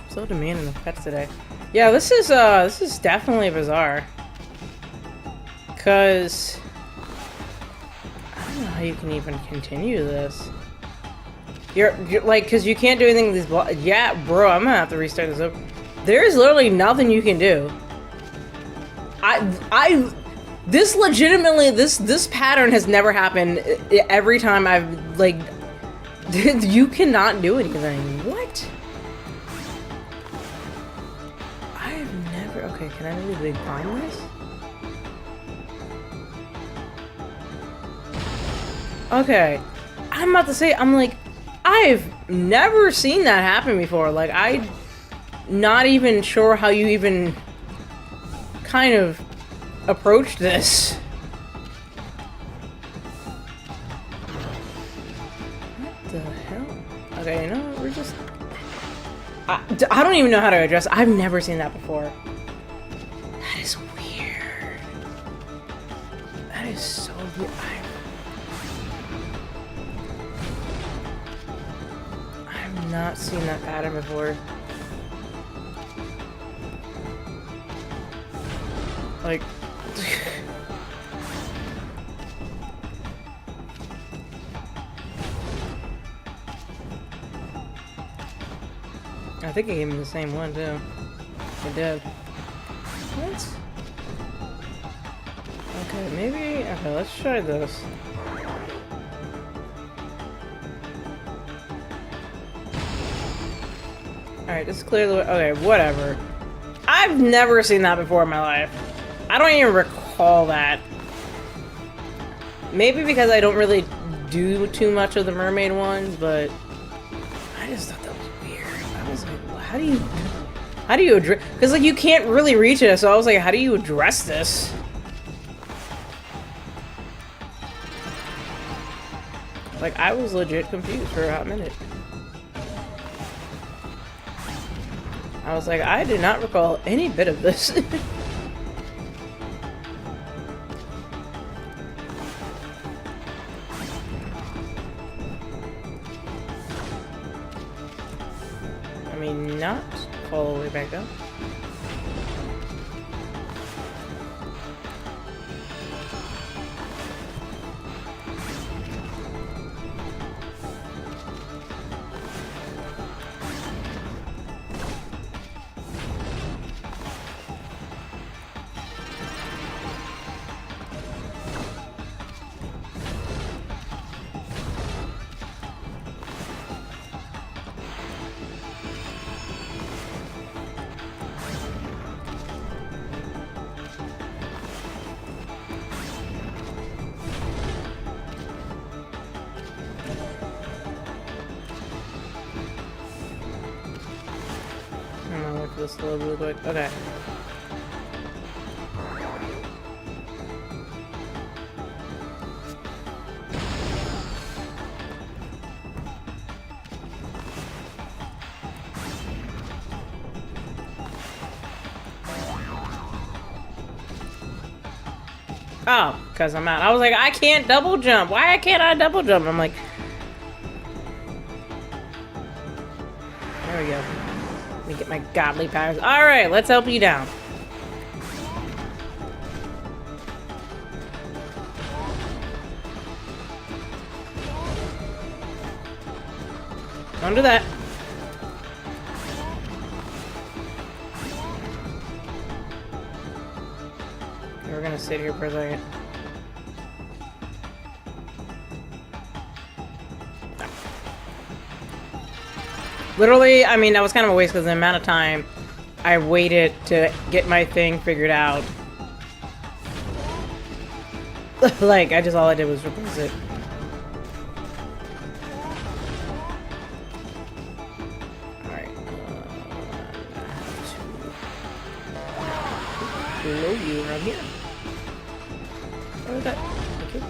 So demanding of pets today. Yeah, this is definitely bizarre. Cause I don't know how you can even continue this. You're like, cause you can't do anything with these yeah, bro, I'm gonna have to restart this up. There's literally nothing you can do. This legitimately, this pattern has never happened. Every time I've like, you cannot do anything. What? Okay, can I really climb this? Okay. I'm about to say, I'm like, I've never seen that happen before. Like, I'm not even sure how you even kind of approach this. the hell? Okay, you know what? We're just... I don't even know how to address it. I've never seen that before. That is weird. That is so weird. I've not seen that pattern before. Like... I think I gave him the same one, too. I did. What? Okay, maybe... Okay, let's try this. Alright, this is clearly... Okay, whatever. I've never seen that before in my life. I don't even recall that. Maybe because I don't really do too much of the mermaid ones, but... I just thought that was weird. I was like, well, how do you address... Because, like, you can't really reach it, so I was like, how do you address this? Like, I was legit confused for a hot minute. I was like, I do not recall any bit of this. I mean, not fall all the way back up. This a little quick. Okay. Oh, because I'm out. I was like, I can't double jump. Why can't I double jump? I'm like, there we go. Let me get my godly powers. Alright, let's help you down. Don't do that. We're gonna sit here for a second. Literally, I mean, that was kind of a waste because the amount of time I waited to get my thing figured out. Like, all I did was replace it. Alright. Blow you around here. What was that? Okay.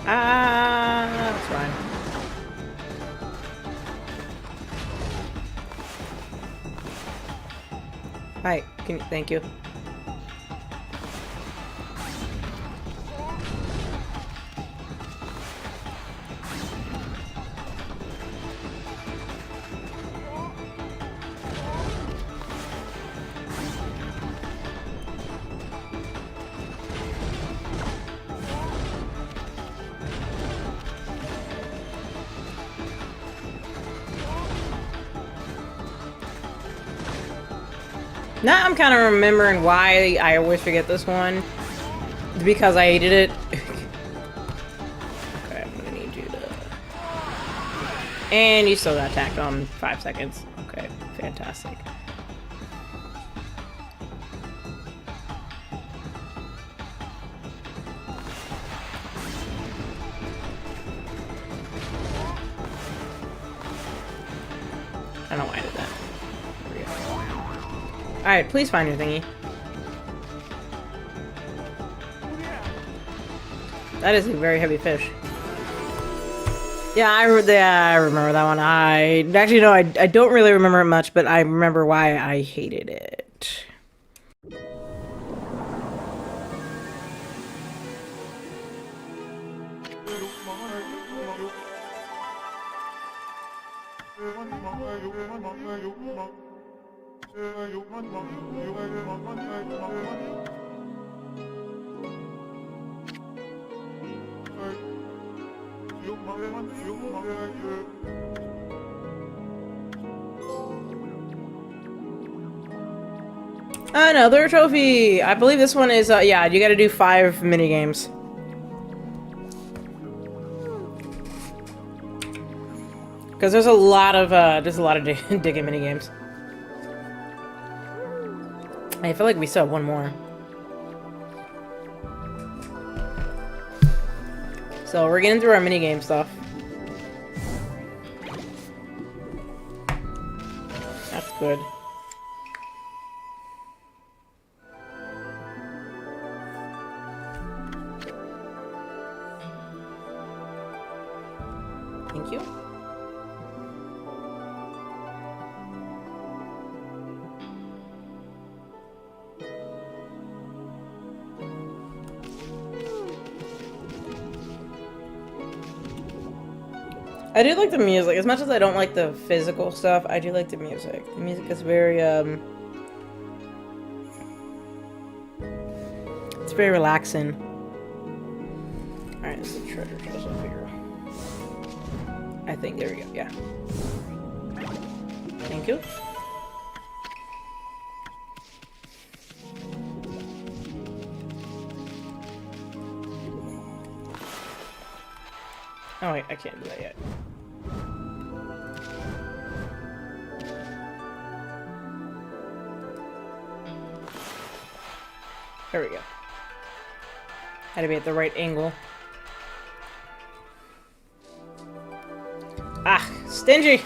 That's fine. Hi, thank you. Now I'm kind of remembering why I always forget this one. Because I hated it. Okay, I'm gonna need you to... And you still got attacked on 5 seconds. Okay, fantastic. I don't know why I did that. There we go. Alright, please find your thingy. That is a very heavy fish. Yeah, I remember that one. I actually no, I don't really remember it much, but I remember why I hated it. Another trophy! I believe this one is, yeah, you gotta do 5 minigames. Because there's a lot of digging minigames. I feel like we still have one more. So we're getting through our minigame stuff. That's good. Thank you. I do like the music. As much as I don't like the physical stuff, I do like the music. The music is very, it's very relaxing. Alright, this is a treasure chest up here. I think, there we go, yeah. Thank you. Oh wait, I can't do that yet. There we go. Had to be at the right angle. Ah, stingy!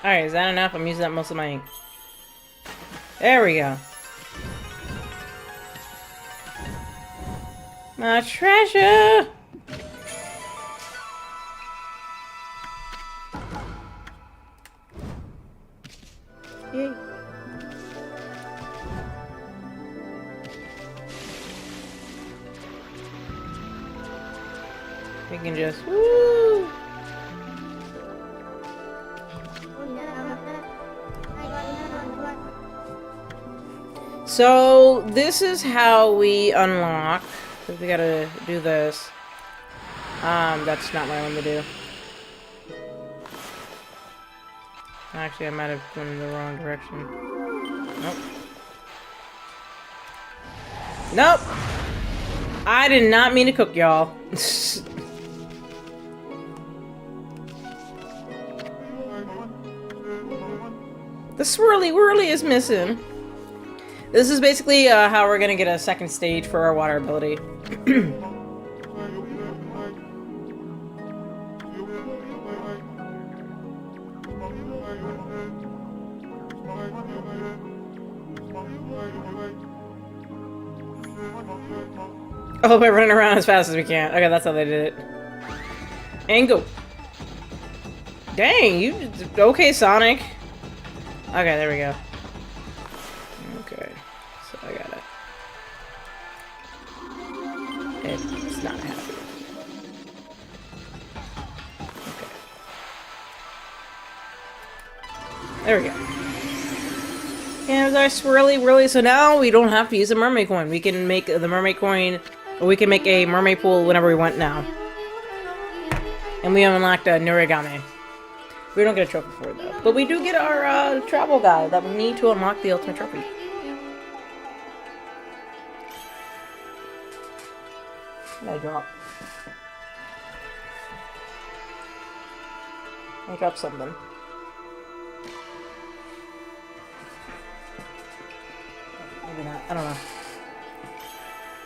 Alright, is that enough? I'm using up most of my ink. There we go. My treasure! Yay. We can just woo. So this is how we unlock. We gotta do this. That's not what I wanted to do. Actually, I might have gone in the wrong direction. Nope. Nope! I did not mean to cook y'all. The swirly whirly is missing. This is basically how we're gonna get a second stage for our water ability. Oh, by running around as fast as we can. Okay, that's how they did it. And go. Dang, you... Okay, Sonic. Okay, there we go. Okay, so I got it. It's not happy. Okay. There we go. And our swirly whirly, so now we don't have to use a mermaid coin. We can make the mermaid coin, or we can make a mermaid pool whenever we want now. And we unlocked a Nurigame. We don't get a trophy for it though. But we do get our travel guide that we need to unlock the ultimate trophy. I drop. I dropped something. Maybe not. I don't know.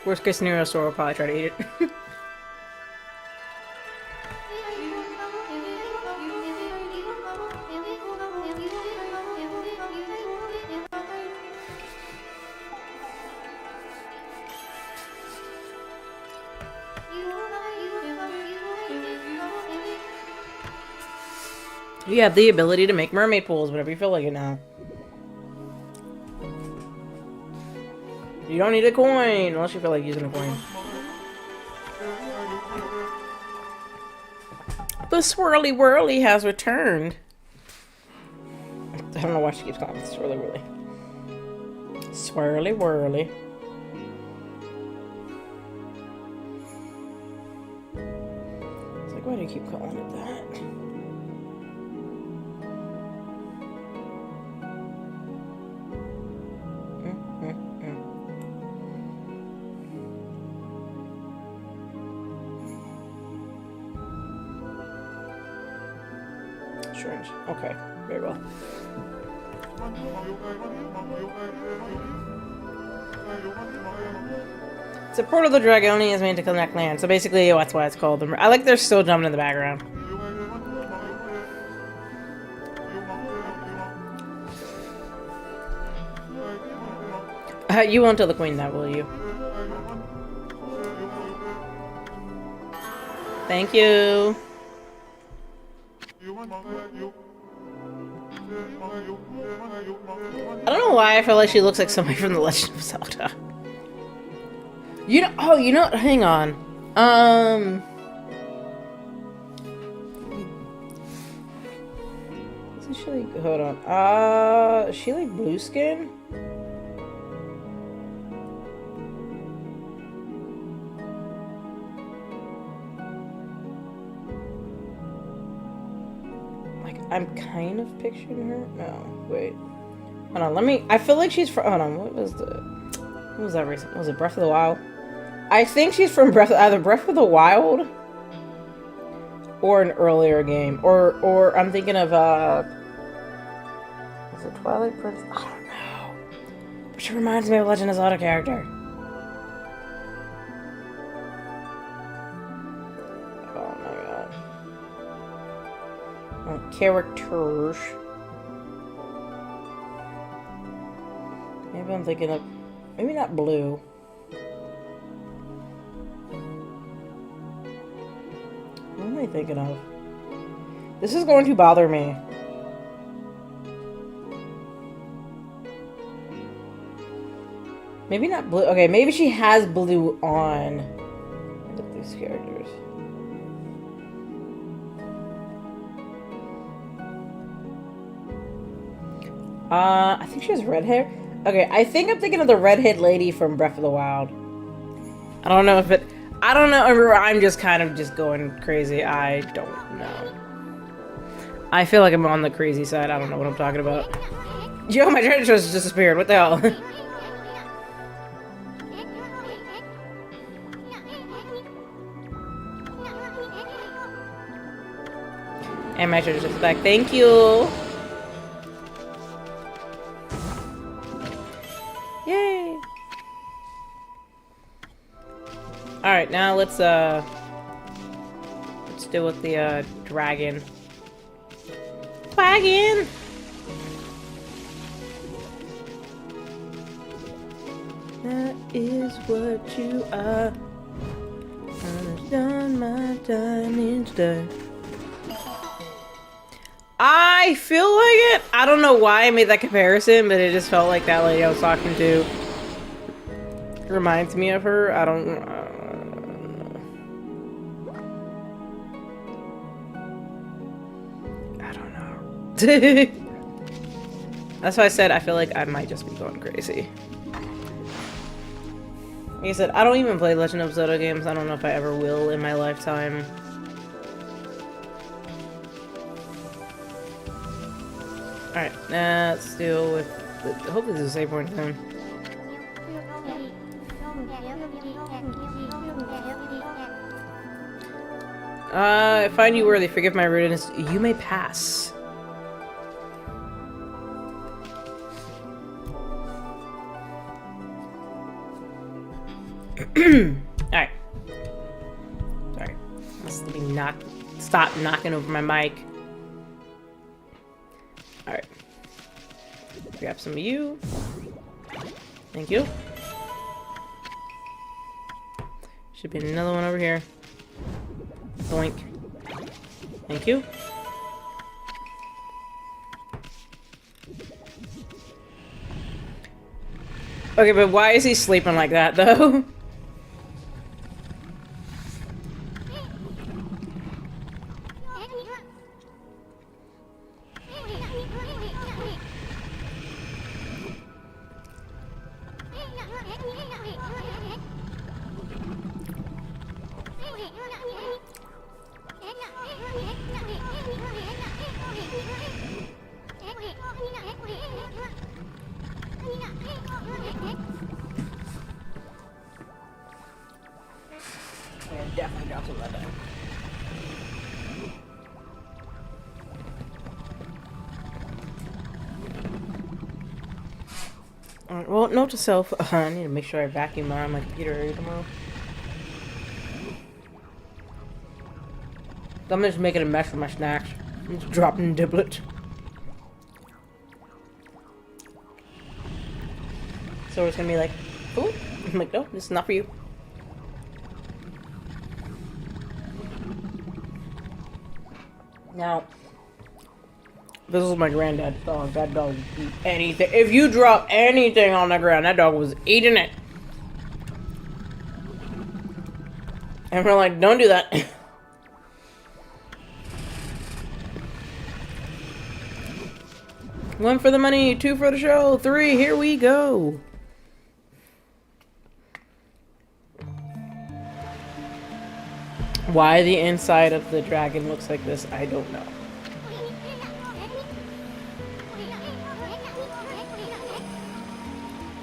Worst case scenario, Sora will probably try to eat it. You have the ability to make mermaid pools whenever you feel like it now. You don't need a coin unless you feel like using a coin. The swirly whirly has returned. I don't know why she keeps calling it swirly whirly. Swirly whirly. It's like, why do you keep calling it that? Strange. Okay, very well. It's a portal to Dragoni is made to connect land. So basically, that's why it's called. I like they're still jumping in the background. You won't tell the queen that, will you? Thank you. I don't know why I feel like she looks like somebody from The Legend of Zelda. You know, oh, you know, hang on. Is she like, hold on. Is she like blue skin? Like, I'm kind of picturing her. No, wait. Hold on, let me, I feel like she's from, hold on, what was that recent? Was it Breath of the Wild? I think she's from either Breath of the Wild or an earlier game. Or I'm thinking of, is it Twilight Princess? I don't know. But she reminds me of a Legend of Zelda character. Oh my god. Characters. Maybe I'm thinking of, maybe not blue. What am I thinking of? This is going to bother me. Maybe not blue. Okay, maybe she has blue on. Look at these characters. I think she has red hair. Okay, I think I'm thinking of the redhead lady from Breath of the Wild. I don't know if it... I don't know, or I'm just kind of just going crazy. I don't know. I feel like I'm on the crazy side. I don't know what I'm talking about. Yo, my treasure chest just disappeared. What the hell? And my treasure chest is back. Thank you. Yay. Alright, now let's deal with the dragon. Dragon! That is what you are. I've done my time instead. I feel like it. I don't know why I made that comparison, but it just felt like that lady I was talking to reminds me of her. I don't know. That's why I said I feel like I might just be going crazy. Like I said, I don't even play Legend of Zelda games. I don't know if I ever will in my lifetime. Alright, let's deal with... hopefully there's a save point soon. I find you worthy. Forgive my rudeness. You may pass. Alright. Sorry. Must be stop knocking over my mic. Alright. Grab some of you. Thank you. Should be another one over here. Doink. Thank you. Okay, but why is he sleeping like that, though? Yeah, definitely dropped him that time. Alright, well, note to self, I need to make sure I vacuum around my computer tomorrow. I'm just making a mess with my snacks. I'm just dropping diblet. So it's gonna be like, food? I'm like, no, this is not for you. Now, this is my granddad's dog. That dog would eat anything. If you drop anything on the ground, that dog was eating it. And we're like, don't do that. One for the money, two for the show, three, here we go. Why the inside of the dragon looks like this, I don't know.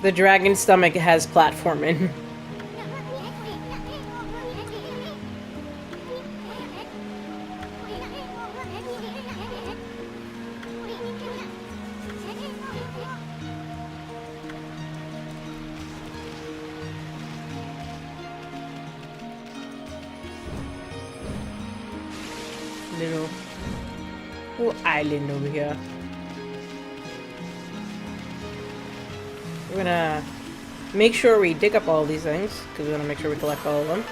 The dragon's stomach has platforming. Little island over here. We're gonna make sure we dig up all these things, because we want to make sure we collect all of them.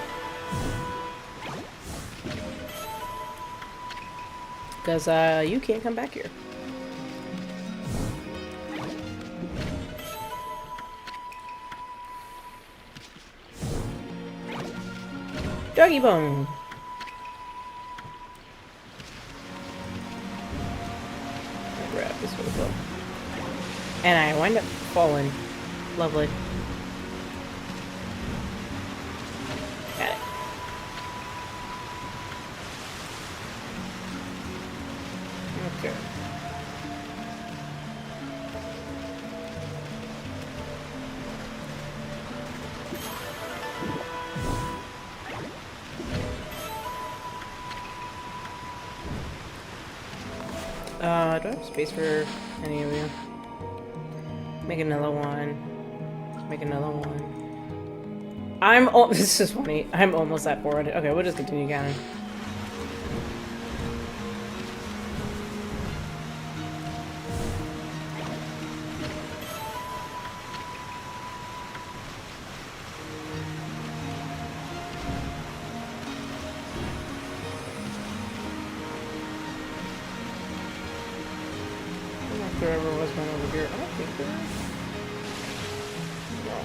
Because you can't come back here. Doggy bone. Grab this one. And I wind up falling. Lovely. Got it. Okay. Do I have space for any of you? Make another one. Make another one. This is funny. I'm almost at 400. Okay, we'll just continue counting. There ever was one over here. I don't think there is. No.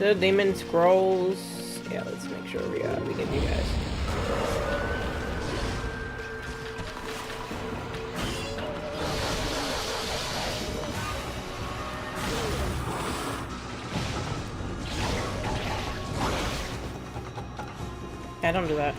Yeah. The demon scrolls. Yeah, let's make sure we get you guys. Yeah, don't do that.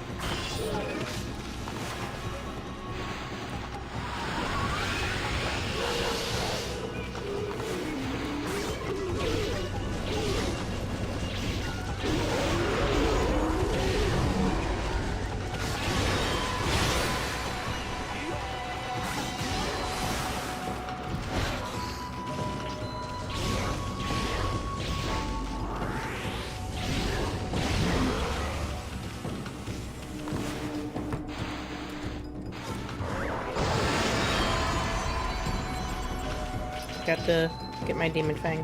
Got to get my demon fang.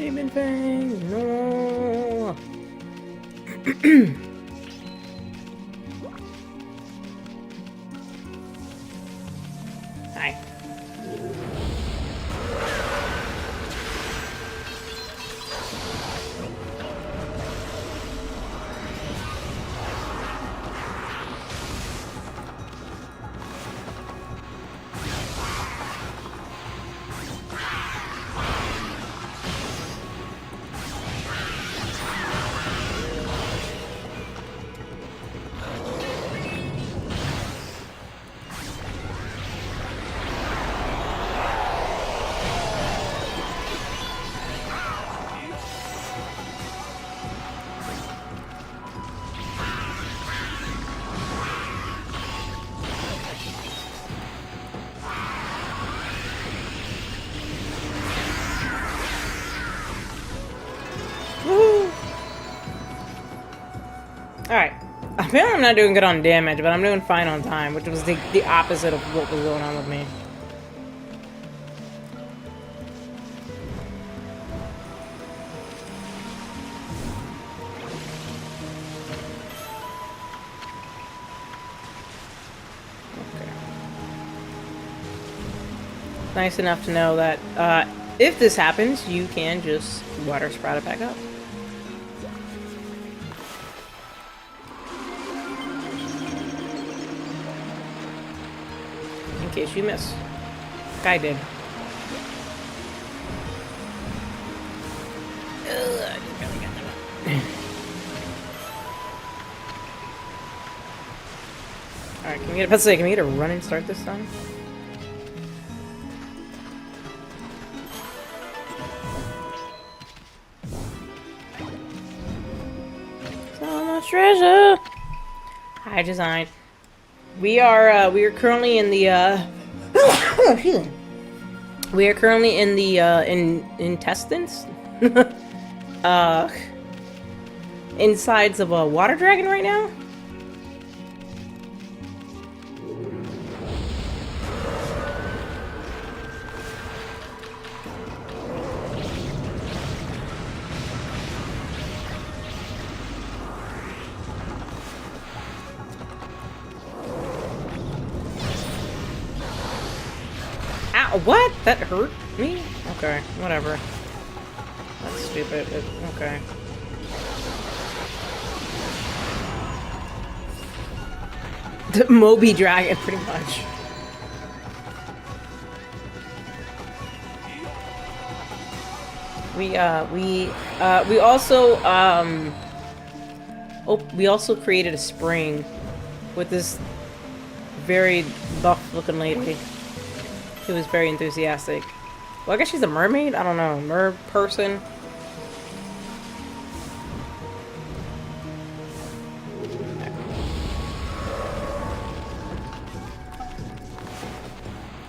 Demon Fang! No! Hi. Alright. Apparently I'm not doing good on damage, but I'm doing fine on time, which was the opposite of what was going on with me. Okay. Nice enough to know that if this happens, you can just water sprout it back up. In case you miss. I did. Alright, can we get a run and start this time? So much treasure! High design. We are currently in the we are currently in the intestines insides of a water dragon right now. What? That hurt me? Okay, whatever. That's stupid, but okay. The Moby Dragon, pretty much. We also created a spring with this very buff-looking lady. She was very enthusiastic. Well, I guess she's a mermaid? I don't know. Mer person?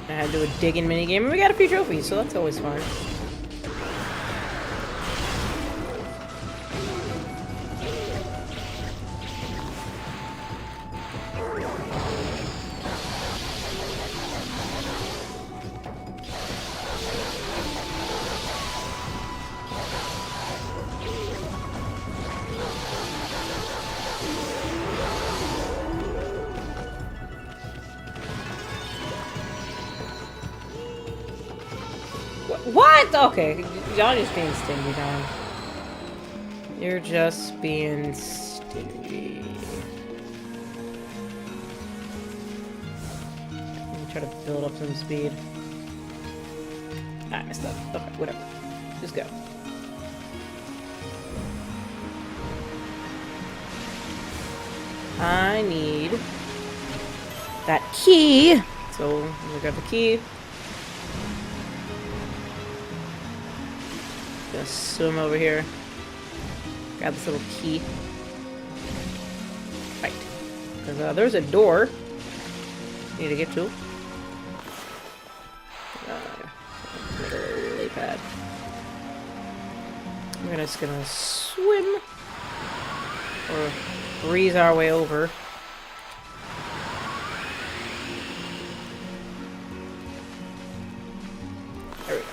I had to do a digging minigame, and we got a few trophies, so that's always fun. What? Okay, y'all just being stingy, Don. You're just being stingy. Let me try to build up some speed. I messed up. Okay, whatever. Just go. I need that key. So, I'm gonna grab the key. Gonna swim over here. Grab this little key. Right. Because there's a door. Need to get to. Make a little lily pad. We're just gonna swim. Or breeze our way over. There we go.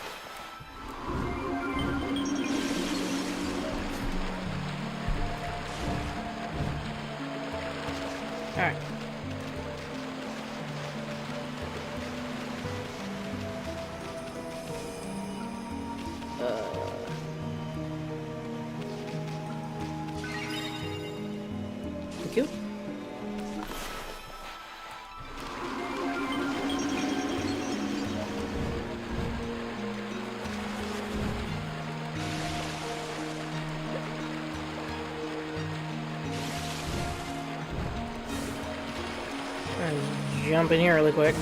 jump in here really quick.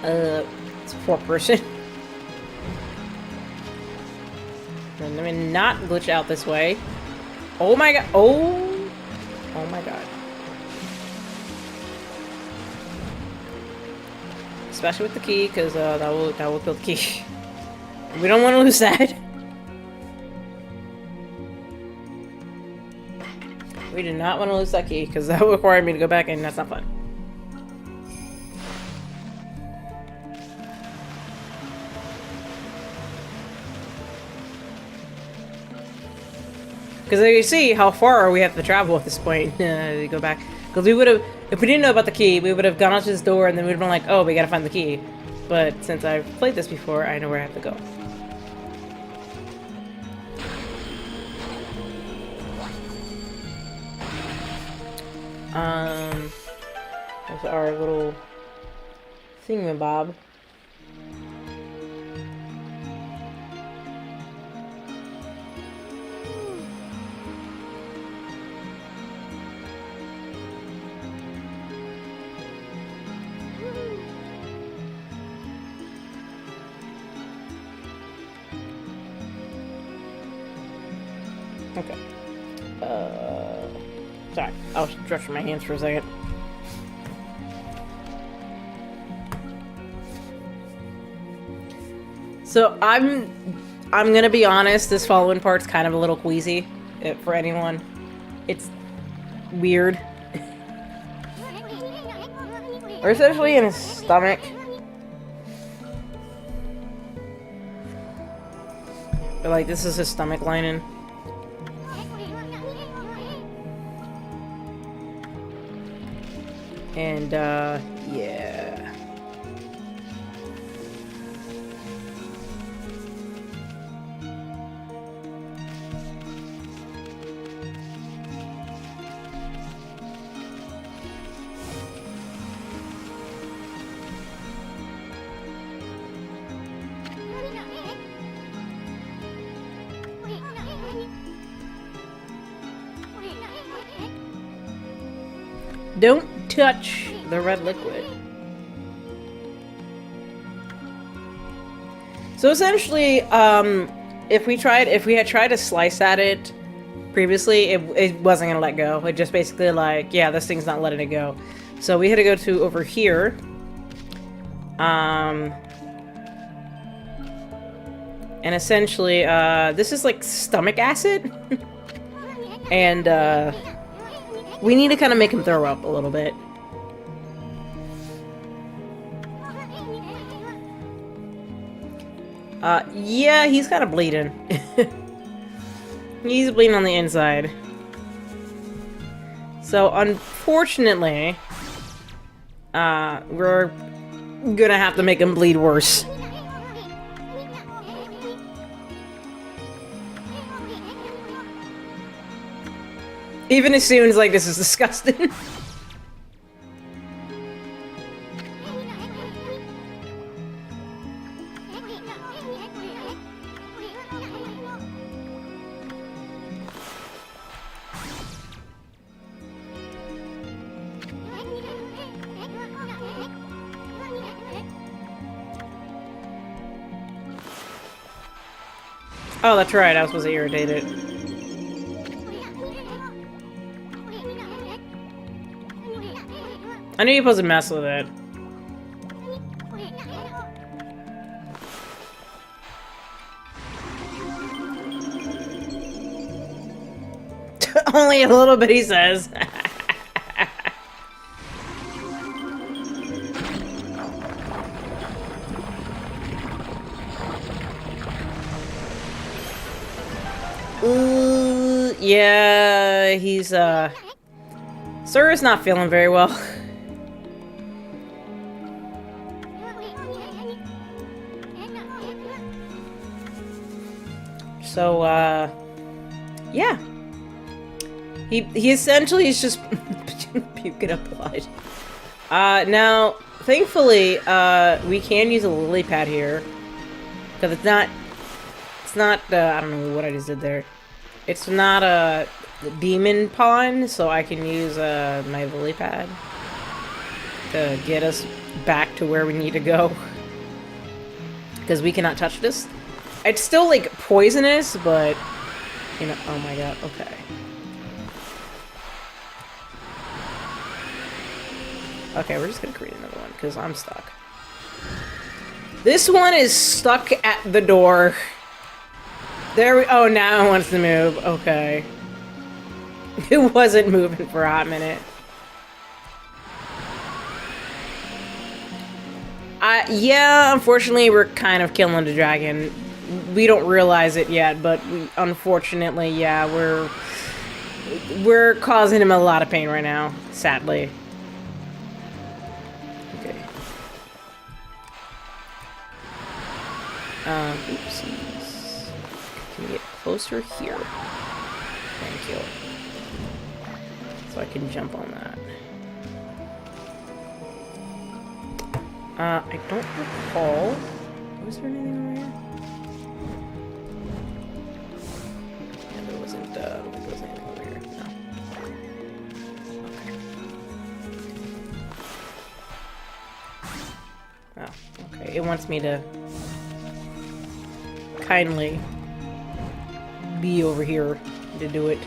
It's a 4-person. And let me not glitch out this way. Oh my god. Oh. Oh my god. Especially with the key, because that will kill the key. We don't want to lose that. We do not want to lose that key, because that will require me to go back, and that's not fun. Because you see how far we have to travel at this point to go back. Because we would have, if we didn't know about the key, we would have gone out to this door and then we'd have been like, oh, we gotta find the key. But since I've played this before, I know where I have to go. There's our little thingamabob. Okay. Sorry. I was stretching my hands for a second. So I'm gonna be honest, this following part's kind of a little queasy for anyone. It's weird. Or essentially in his stomach. But like, this is his stomach lining. And, yeah. Don't touch the red liquid. So essentially, if we had tried to slice at it previously, it wasn't gonna let go. It just basically like, yeah, this thing's not letting it go. So we had to go to over here. And essentially, this is like stomach acid. And, we need to kind of make him throw up a little bit. Yeah, he's kind of bleeding. He's bleeding on the inside. So, unfortunately, we're gonna have to make him bleed worse. Even as soon as, like, this is disgusting. Oh, that's right, I was supposed to irritate it. I knew you were supposed to mess with it. Only a little bit, he says. Ooh, yeah, he's, Sir is not feeling very well. So, yeah. He essentially is just puking up blood. Now, thankfully, we can use a lily pad here. Because it's not, I don't know what I just did there. It's not, the demon pawn so I can use my lily pad to get us back to where we need to go. Because we cannot touch this. It's still like poisonous, but you know, oh my god, okay. Okay, we're just gonna create another one because I'm stuck. This one is stuck at the door. There we, oh, now it wants to move. Okay. It wasn't moving for a hot minute. Yeah, unfortunately, we're kind of killing the dragon. We don't realize it yet, but unfortunately, yeah, we're causing him a lot of pain right now, sadly. Okay. Oopsies. Can we get closer here? Thank you. So I can jump on that. I don't recall. Was there anything over here? Yeah, there wasn't anything over here. No. Okay. Oh, okay. It wants me to kindly be over here to do it.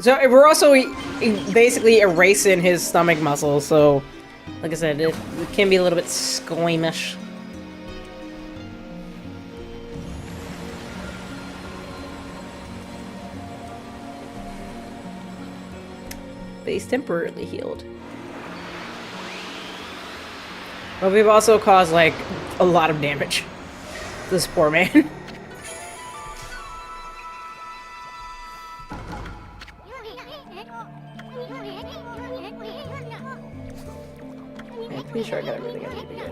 So we're also basically erasing his stomach muscle, so like I said, it can be a little bit squeamish. But he's temporarily healed. But we've also caused, like, a lot of damage to this poor man. I'm pretty sure I got everything I need to get.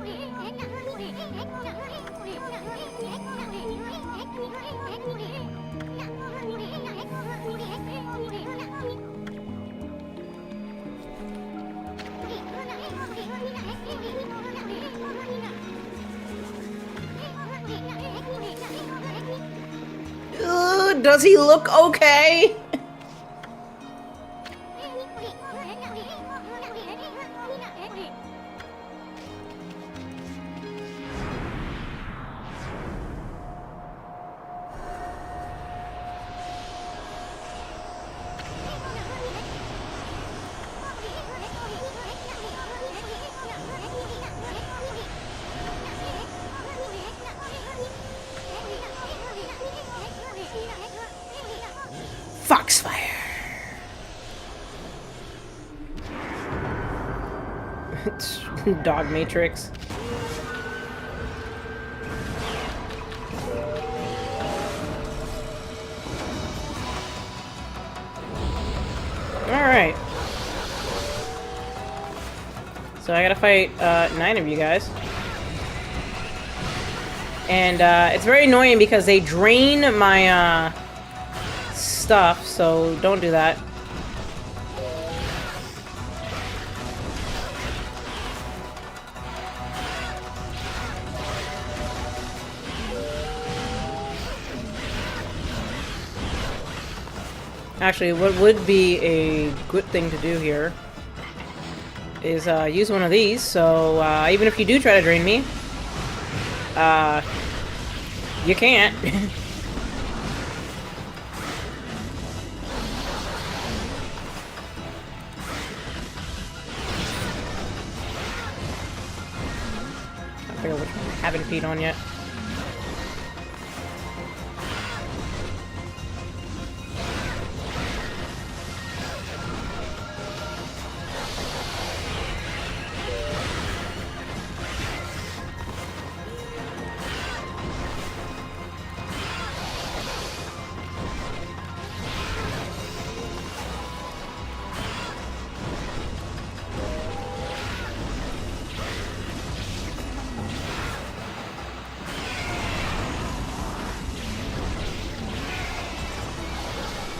Does he look okay? Foxfire. Dog Matrix. Alright. So I gotta fight 9 of you guys. And it's very annoying because they drain my stuff, so don't do that. Actually, what would be a good thing to do here is use one of these, so even if you do try to drain me, you can't. I forget which one I haven't peed on yet.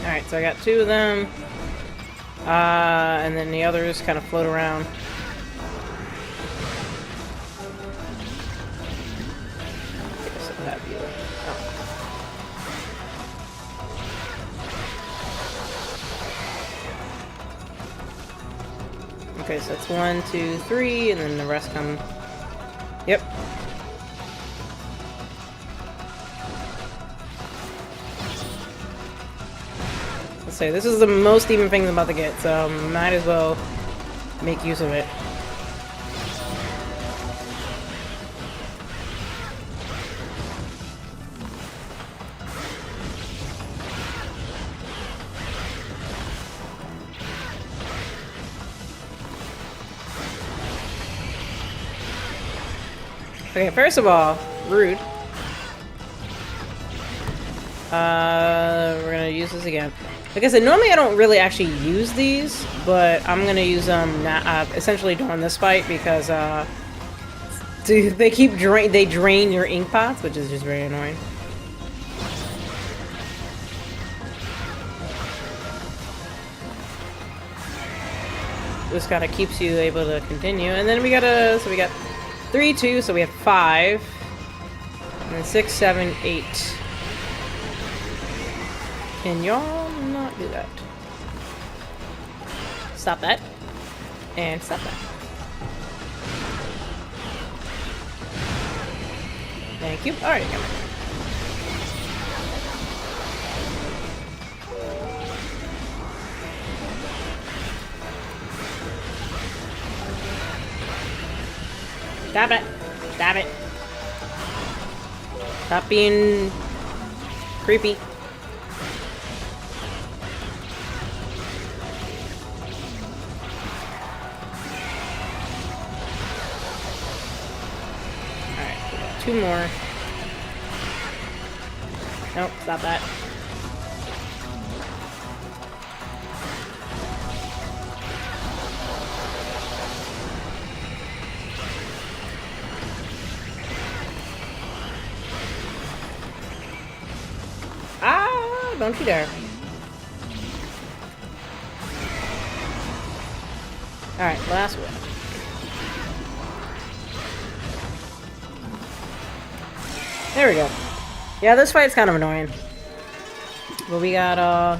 Alright, so I got 2 of them. And then the others kind of float around. I guess I'll have you. Oh. Okay, so that's 1, 2, 3, and then the rest come. Yep. Let's say this is the most even thing I'm about to get, so might as well make use of it. Okay, first of all, rude. We're gonna use this again. Like I said, normally I don't really actually use these, but I'm gonna use them essentially during this fight because they drain your ink pots, which is just very annoying. This kind of keeps you able to continue, and then we got 3, 2, so we have 5, and then 6, 7, 8. Can y'all not do that? Stop that. And stop that. Thank you. Alright, come on. Stop it. Stop it. Stop being creepy. Alright, we got 2 more. Nope, stop that. Don't you dare. Alright, last one. There we go. Yeah, this fight's kind of annoying. But we got all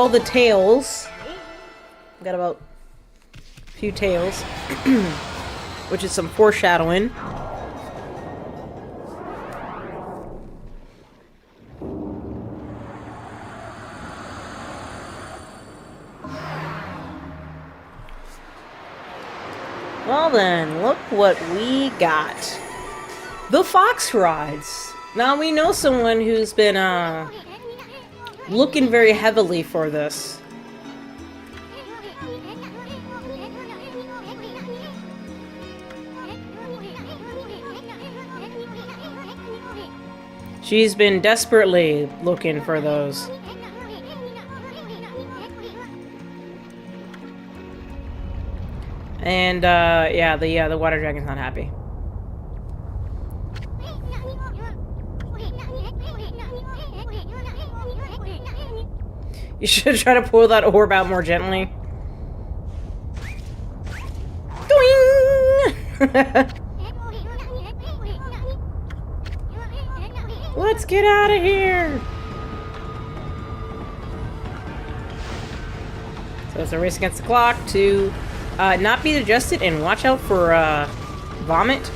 the tails. We got about a few tails. Which is some foreshadowing. Well then, look what we got. The Fox Rides. Now we know someone who's been looking very heavily for this. She's been desperately looking for those. And, yeah, the water dragon's not happy. You should try to pull that orb out more gently. Doing! Let's get out of here! So it's a race against the clock to not be adjusted and watch out for vomit.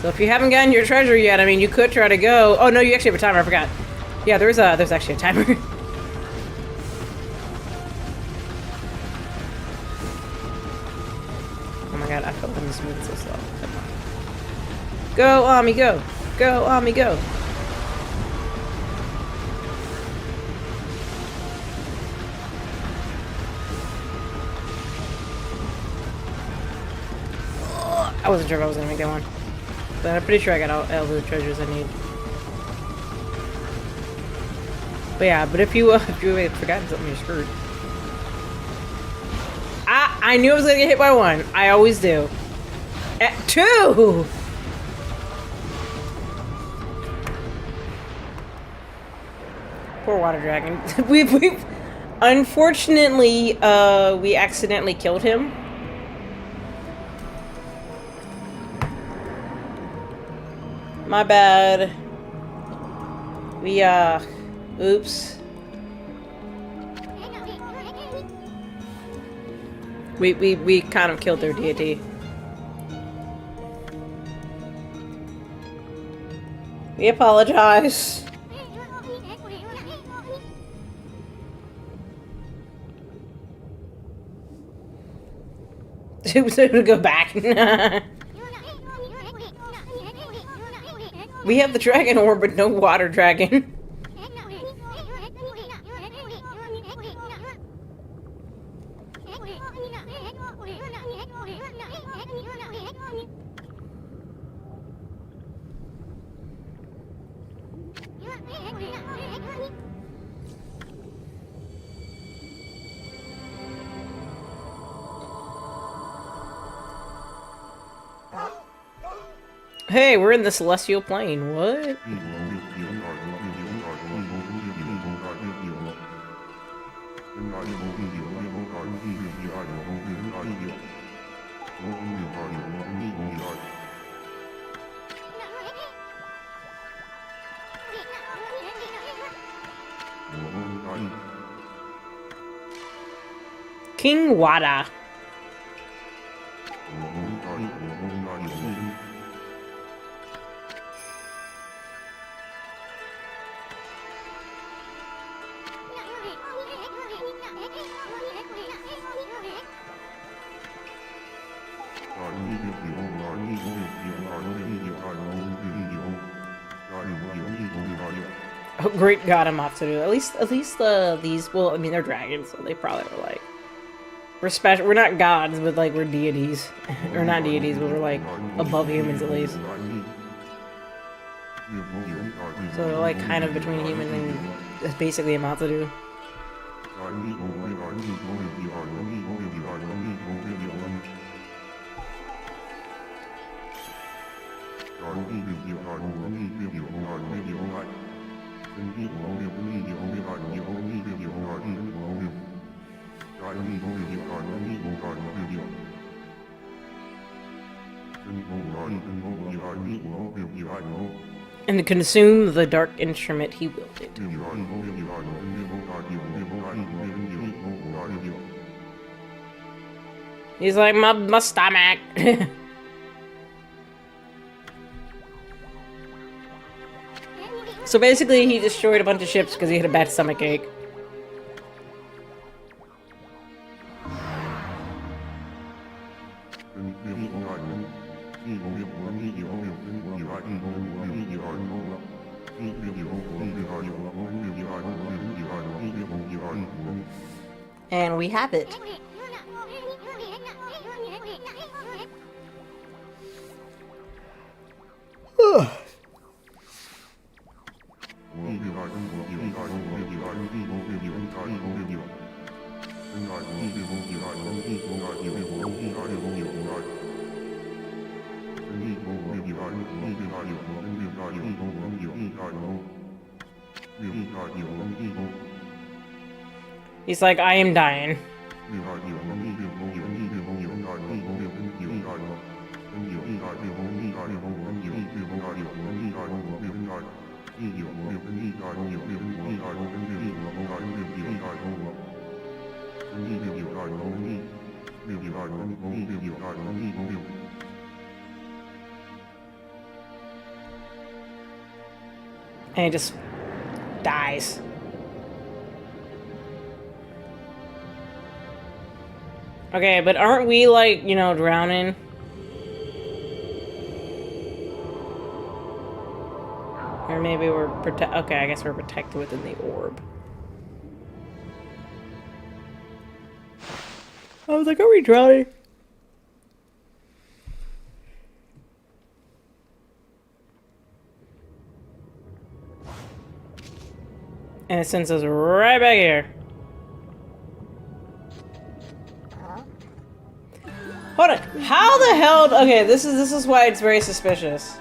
So if you haven't gotten your treasure yet, I mean, you could try to go. Oh no, you actually have a timer. I forgot. Yeah, there's actually a timer. Oh my god, I felt like this moving so slow. Come on. Go, Ami, go. Go, Ami, go. I wasn't sure if I was gonna make that one. But I'm pretty sure I got all the treasures I need. But yeah, but if you had forgotten something, you're screwed. I knew I was gonna get hit by one. I always do. Two! Poor water dragon. we've unfortunately, we accidentally killed him. My bad. We, oops. We kind of killed their deity. We apologize. To go back. We have the dragon orb, but no water dragon. Hey, we're in the celestial plane. What? King Wada. Oh, great God, Amatsuru. At least these. Well, I mean, they're dragons, so they probably were like, we're special. We're not gods, but like we're deities, or not deities, but we're like above humans at least. So they're like kind of between human and basically Amatsuru. And to consume the dark instrument he wielded. He's like, my stomach. So basically, he destroyed a bunch of ships because he had a bad stomach ache. And we have it. He's like, I am dying. And he just dies. Okay, but aren't we, like, you know, drowning? Or maybe we're okay, I guess we're protected within the orb. I was like, are we drowning? And it sends us right back here. Hold on. How the hell? Okay, this is why it's very suspicious.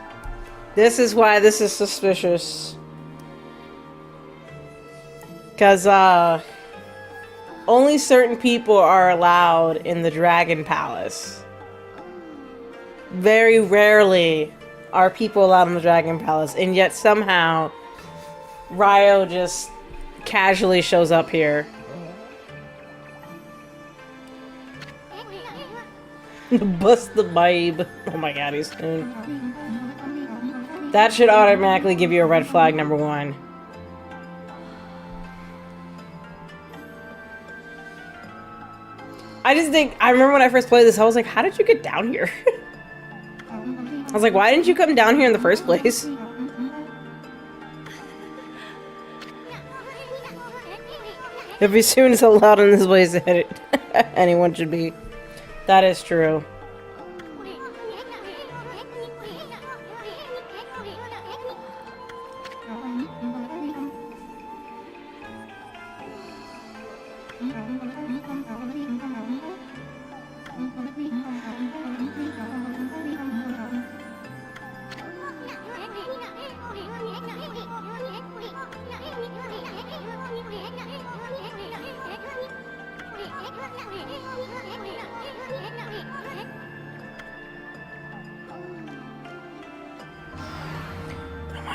This is why this is suspicious. Cause only certain people are allowed in the Dragon Palace. Very rarely are people allowed in the Dragon Palace, and yet somehow Ryo just casually shows up here. Bust the babe. Oh my god, he's tuned. That should automatically give you a red flag, number one. I just think, I remember when I first played this, I was like, how did you get down here? I was like, why didn't you come down here in the first place? If as soon as allowed in this place that anyone should be. That is true.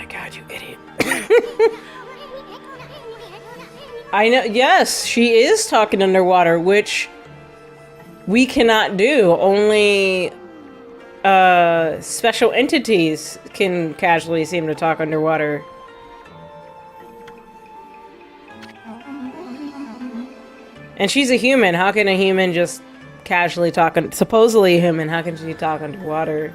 God, you idiot. I know, yes, she is talking underwater, which we cannot do. Only special entities can casually seem to talk underwater. And she's a human. How can a human just casually talk? Supposedly a human, how can she talk underwater?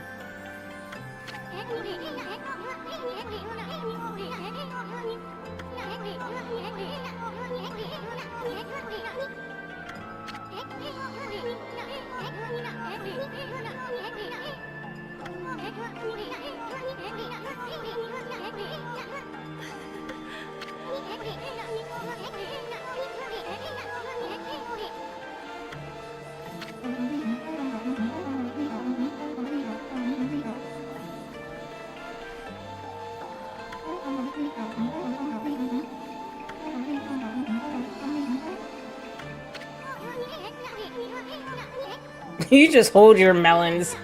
You just hold your melons.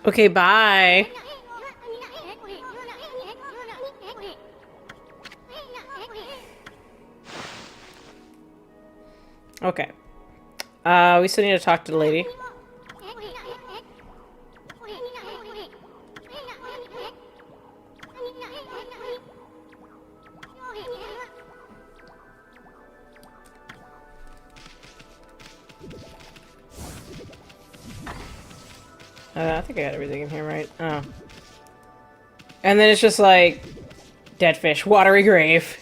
Okay, bye. Okay. We still need to talk to the lady. I think I got everything in here, right? Oh. And then it's just like, dead fish, watery grave.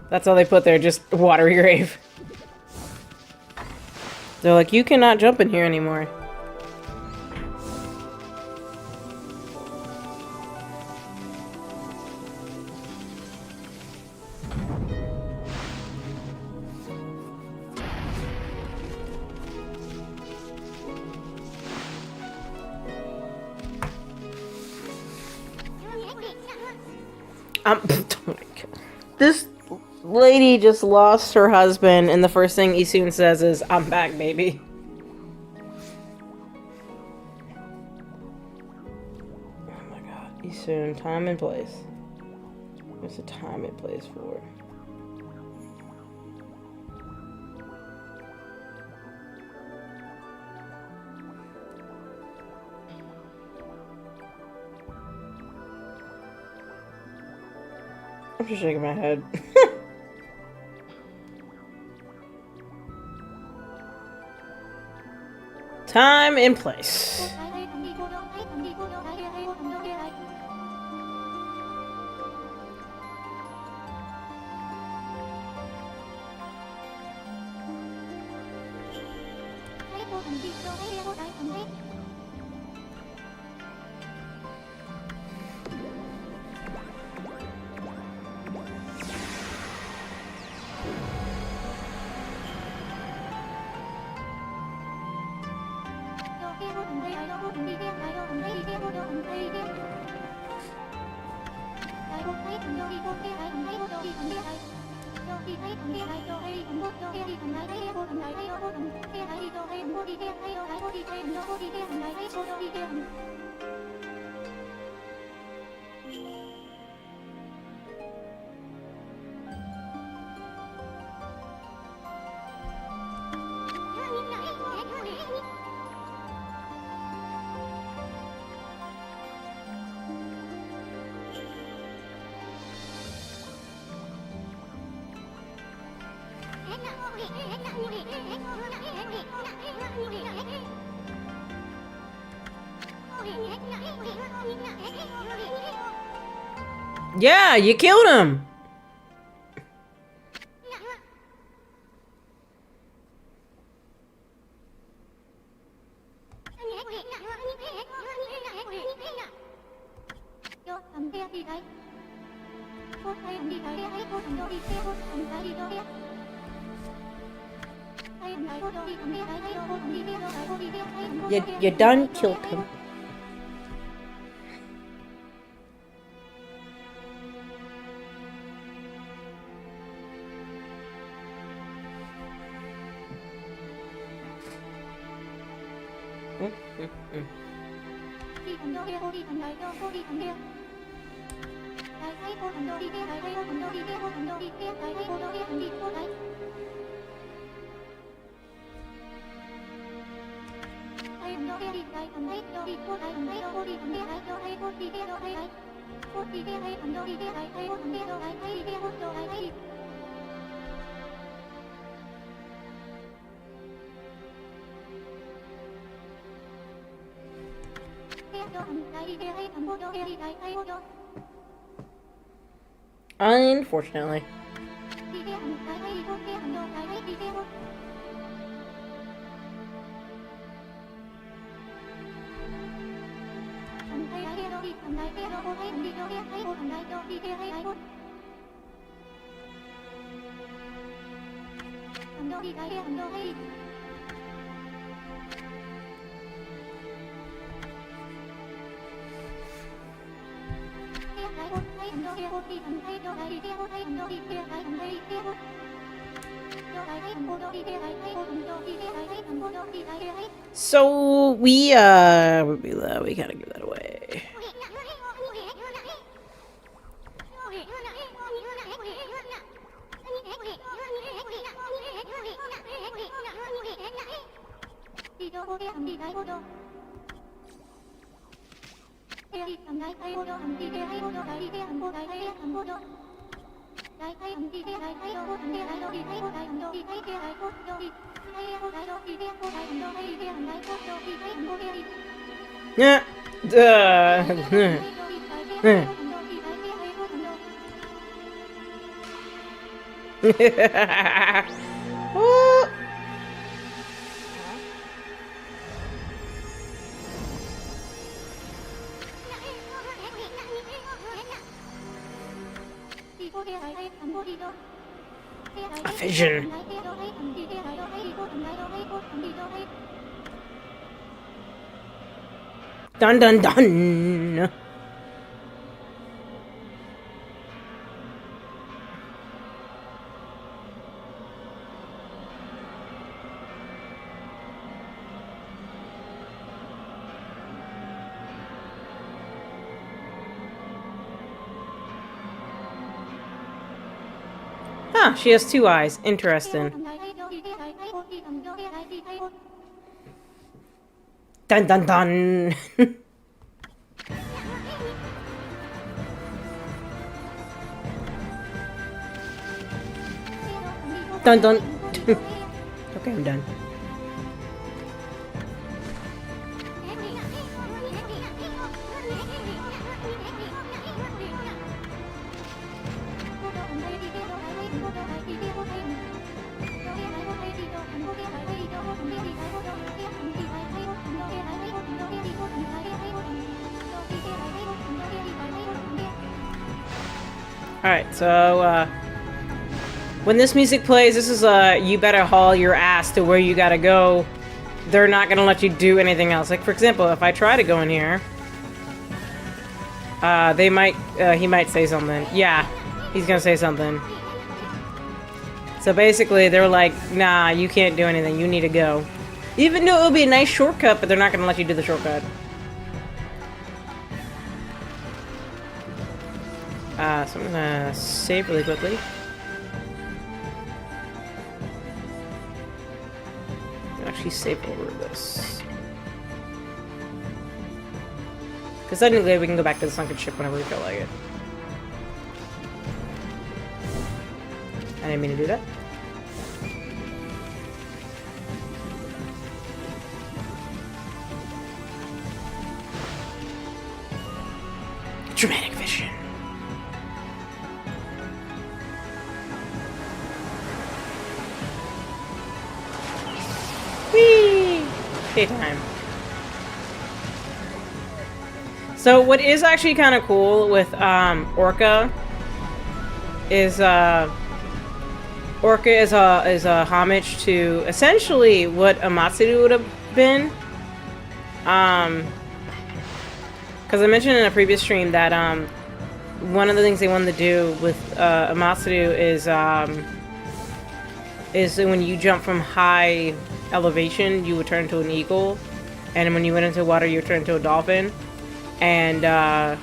That's all they put there, just watery grave. They're like, you cannot jump in here anymore. This lady just lost her husband, and the first thing Isun says is, "I'm back, baby." Eastern time and place. What's the time and place for? I'm just shaking my head. Time and place. Yeah, you killed him. You done killed him. Unfortunately. So we gotta give that away. Yeah. A vision. Dun dun dun. Huh, she has 2 eyes. Interesting. Dun dun dun! Dun dun! Okay, I'm done. Alright, so, when this music plays, this is, you better haul your ass to where you gotta go. They're not gonna let you do anything else. Like, for example, if I try to go in here, he might say something. Yeah, he's gonna say something. So basically, they're like, nah, you can't do anything, you need to go. Even though it'll be a nice shortcut, but they're not gonna let you do the shortcut. So I'm gonna save really quickly. Actually save over this. Because technically we can go back to the sunken ship whenever we feel like it. I didn't mean to do that. Dramatic vision. Whee! Daytime. So what is actually kind of cool with Orca is Orca is a homage to essentially what Amatsu would have been. Because I mentioned in a previous stream that one of the things they wanted to do with Amatsu is when you jump from high elevation, you would turn into an eagle, and when you went into water, you would turn into a dolphin, and there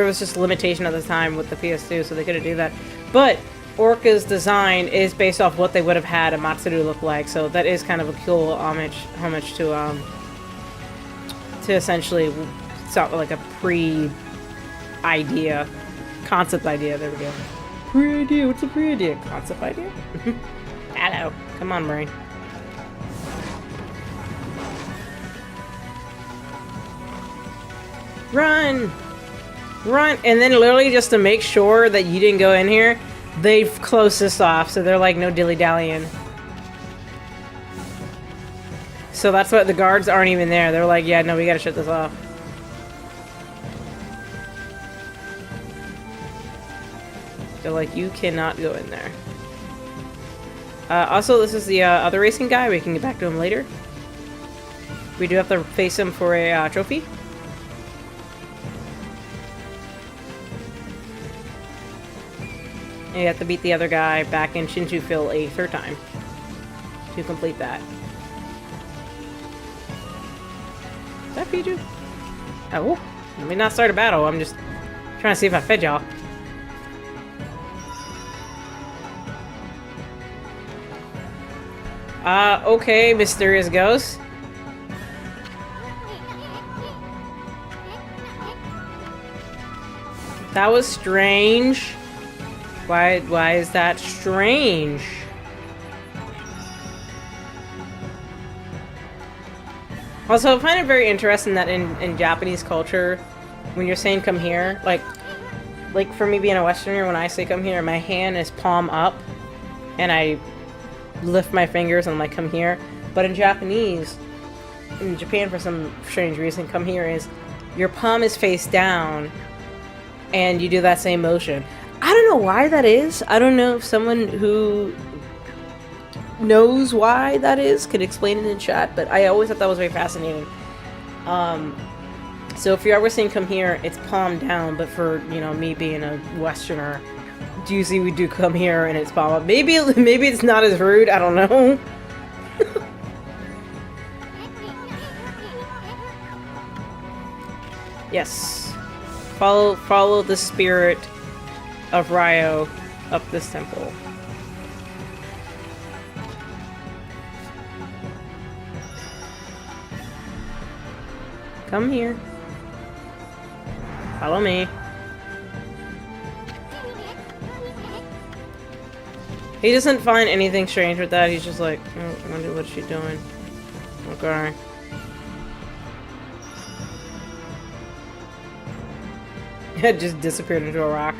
was just limitation at the time with the PS2, so they couldn't do that. But Orca's design is based off what they would have had Amatsu look like, so that is kind of a cool homage to essentially sort of like a pre-idea, concept idea. There we go. Pre-idea. What's a pre-idea? Concept idea? Hello. Come on, brain. Run! Run! And then literally just to make sure that you didn't go in here, they've closed this off, so they're like, no dilly-dallying. So that's what the guards aren't even there. They're like, yeah, no, we gotta shut this off. They're like, you cannot go in there. Also, this is the other racing guy. We can get back to him later. We do have to face him for a trophy. And you have to beat the other guy back in Shinjuku a 3rd time to complete that. Is that Fiju? Oh, let me not start a battle. I'm just trying to see if I fed y'all. Okay, mysterious ghost. That was strange. Why is that strange? Also, I find it very interesting that in Japanese culture, when you're saying come here, like for me being a Westerner, when I say come here, my hand is palm up, and I lift my fingers and I'm like, come here. But in Japanese, in Japan for some strange reason, come here is your palm is face down, and you do that same motion. I don't know why that is. I don't know if someone who knows why that is could explain it in chat, but I always thought that was very fascinating. So if you're ever saying come here, it's palm down, but for, you know, me being a Westerner, usually we do come here and it's palm up. Maybe it's not as rude, I don't know. Yes. Follow the spirit of Ryo up this temple. Come here. Follow me. He doesn't find anything strange with that. He's just like, oh, I wonder what she's doing. Okay. It just disappeared into a rock.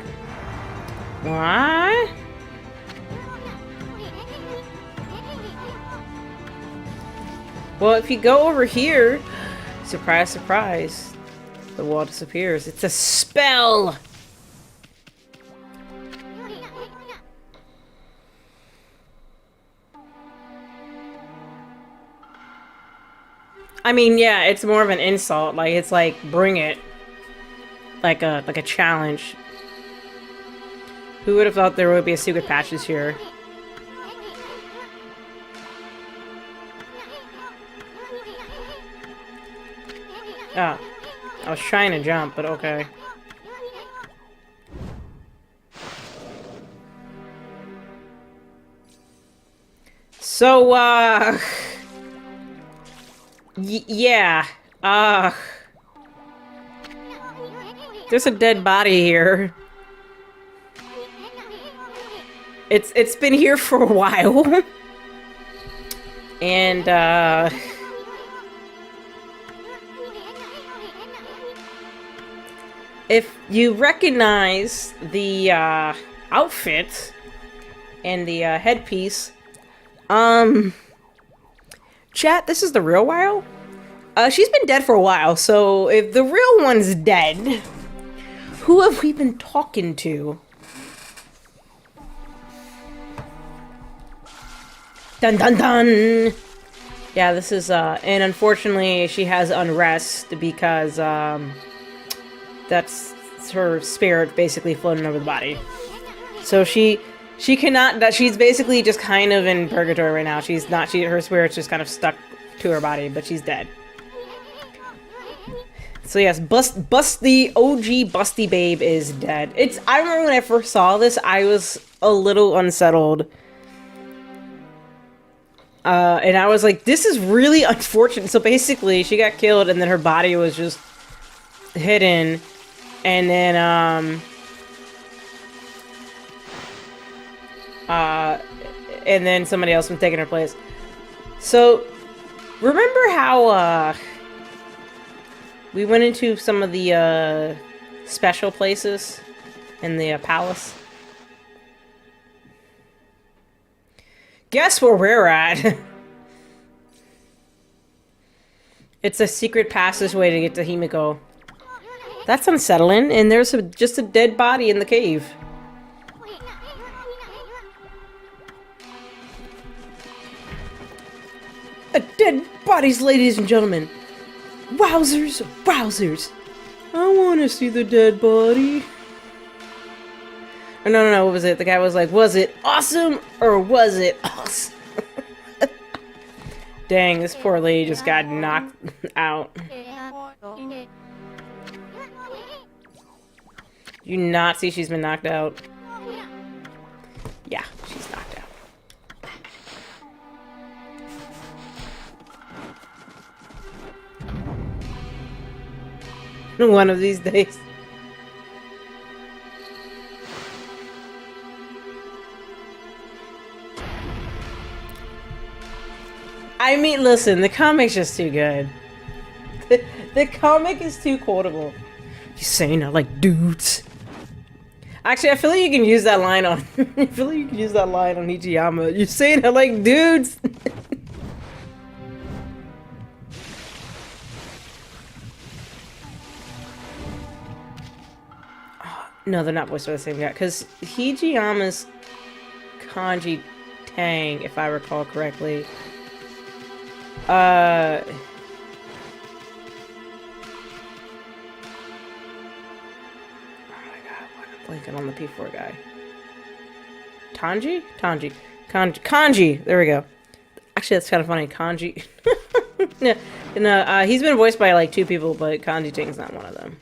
What? Well, if you go over here, surprise, surprise, the wall disappears. It's a spell! I mean, yeah, it's more of an insult. Like, it's like, bring it. Like a challenge. Who would have thought there would be a secret passage here? Ah, I was trying to jump, but okay. So, yeah, there's a dead body here. It's been here for a while. And, if you recognize the, outfit and the, headpiece, chat, this is the real Ryo? She's been dead for a while, so if the real one's dead, who have we been talking to? Dun dun dun! Yeah, this is, and unfortunately she has unrest because, that's her spirit basically floating over the body. So she cannot, she's basically just kind of in purgatory right now. She's not, her spirit's just kind of stuck to her body, but she's dead. So yes, Bust the OG Busty Babe is dead. I remember when I first saw this, I was a little unsettled. And I was like, this is really unfortunate. So basically, she got killed and then her body was just hidden. And then, and then somebody else was taking her place. So, remember how, we went into some of the, special places in the palace? Guess where we're at? It's a secret passageway to get to Himiko. That's unsettling, and there's just a dead body in the cave. A dead bodies, ladies and gentlemen. Wowzers, wowzers. I want to see the dead body. Or no, what was it? The guy was like, was it awesome or was it awesome? Dang, this poor lady just got knocked out. You not see she's been knocked out? Yeah, she's knocked out. One of these days. I mean, listen, the comic's just too good. The comic is too quotable. You saying I like dudes? Actually, I feel like you can use that line on. I feel like you can use that line on Ichiyama. You're saying I like dudes. No, they're not voiced by the same guy. Because Hijiyama's kanji Tang, if I recall correctly. Oh my god, I'm blanking on the P4 guy. Tanji? Kanji. There we go. Actually, that's kind of funny. Kanji. No, he's been voiced by like 2 people, but Kanji Tang's not one of them.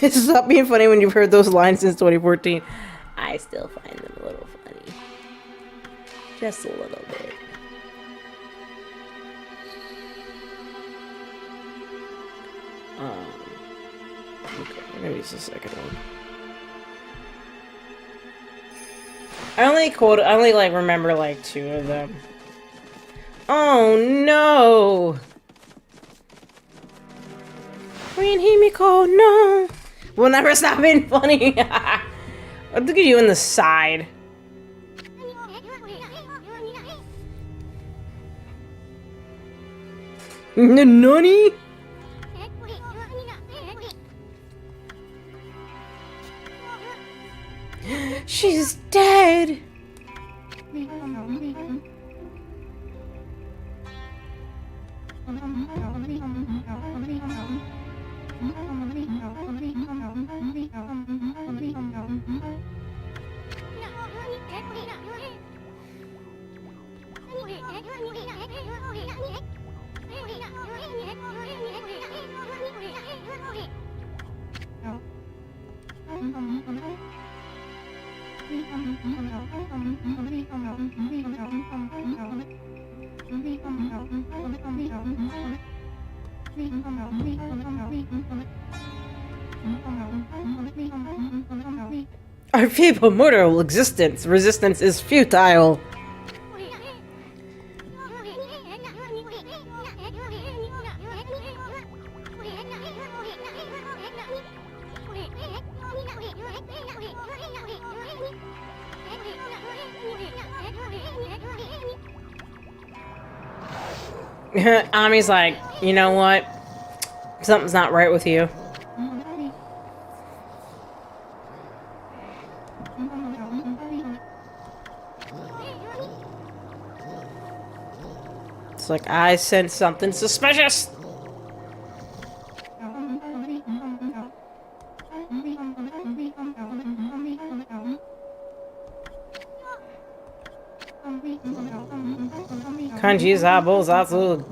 Stop being funny when you've heard those lines since 2014. I still find them a little funny. Just a little bit. Okay, maybe it's the second one. I only like remember like 2 of them. Oh no! Queen Himiko, no! We'll never stop being funny! Look at you in the side. Nani? She's dead! Our feeble mortal existence. Resistance is futile. Ami's like, you know what? Something's not right with you. It's like, I sense something suspicious. Kanji Zabo Zatsu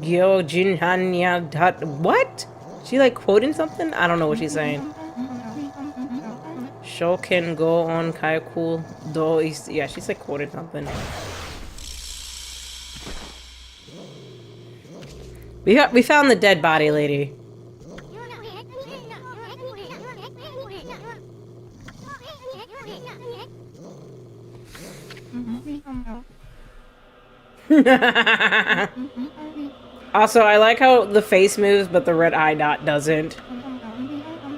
Gyojin Hanya Dot. What? She like quoting something? I don't know what she's saying. Shoken go on Kaiku do is. Yeah, she's like quoting something. We found the dead body lady. Also, I like how the face moves, but the red eye dot doesn't.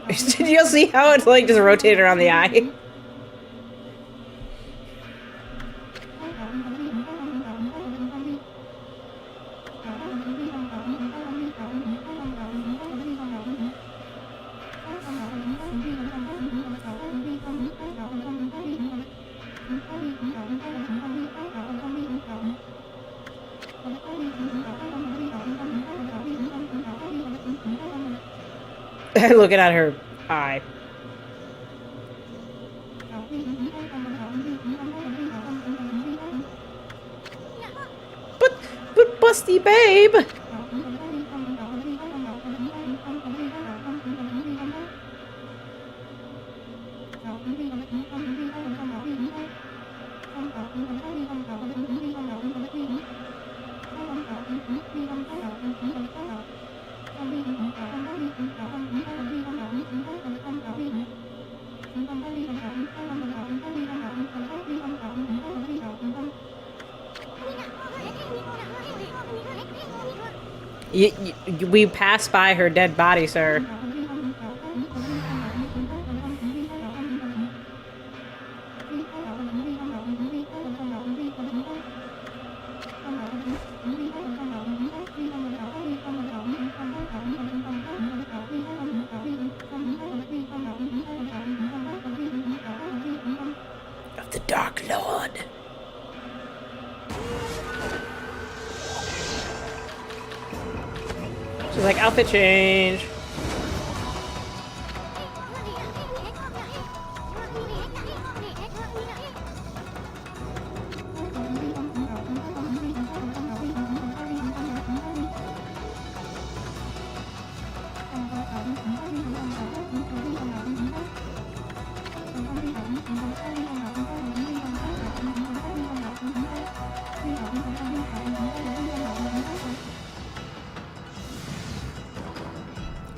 Did you see how it's like just rotated around the eye? Looking at her eye. But busty babe. We passed by her dead body, sir. Of the Dark Lord. She's like, outfit change.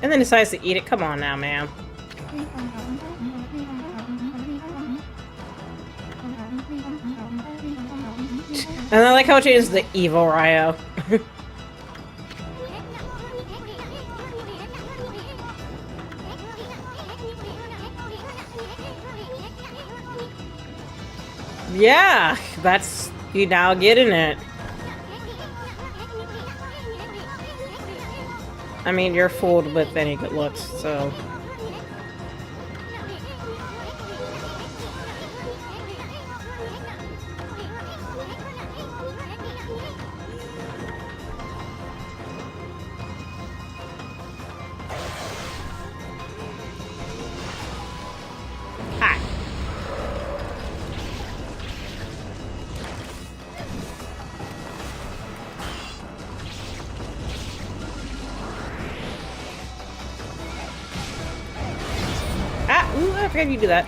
And then decides to eat it. Come on now, ma'am. And I like how it changes the evil Ryo. Yeah, that's... you now getting it. I mean, you're fooled with any good looks, so... Hi. Ah, ooh, I forgot you do that.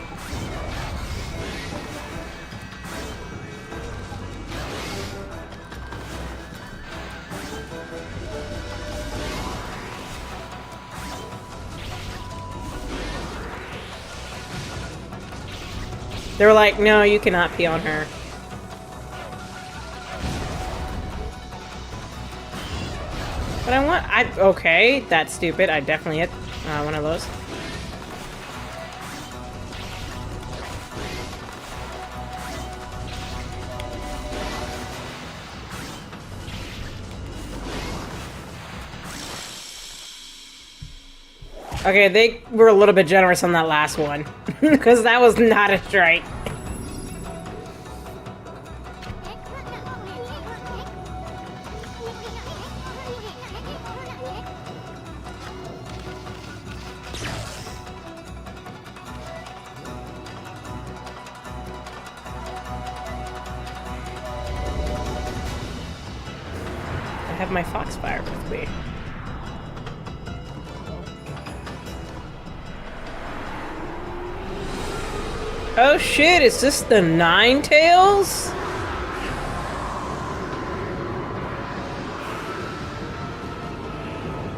They were like, no, you cannot pee on her. But okay, that's stupid. I definitely hit one of those. Okay, they were a little bit generous on that last one. Because that was not a strike. I have my Foxfire with me. Oh shit, is this the Ninetales?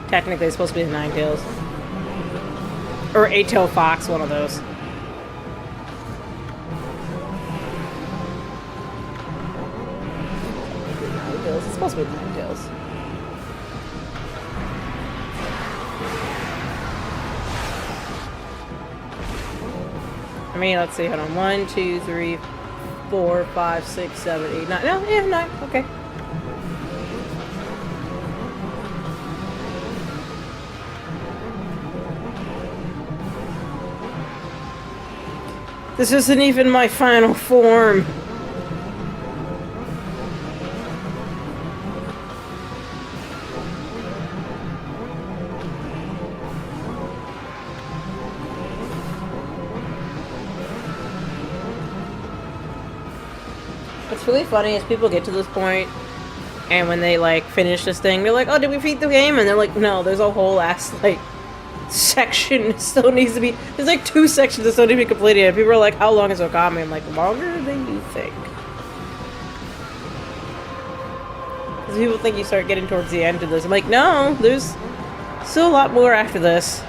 Technically, it's supposed to be the Ninetales. Or Eight-tailed Fox, one of those. Ninetales, it's supposed to be the Ninetales. I mean, let's see, hold on. 1, 2, 3, 4, 5, 6, 7, 8, 9. No, yeah, 9. Okay. This isn't even my final form. What's really funny is people get to this point, and when they like finish this thing, they're like, "Oh, did we beat the game?" And they're like, "No, there's a whole ass like section that still needs to be. There's like 2 sections that still need to be completed." And people are like, "How long is Okami?" I'm like, "Longer than you think." Because people think you start getting towards the end of this. I'm like, no, there's still a lot more after this.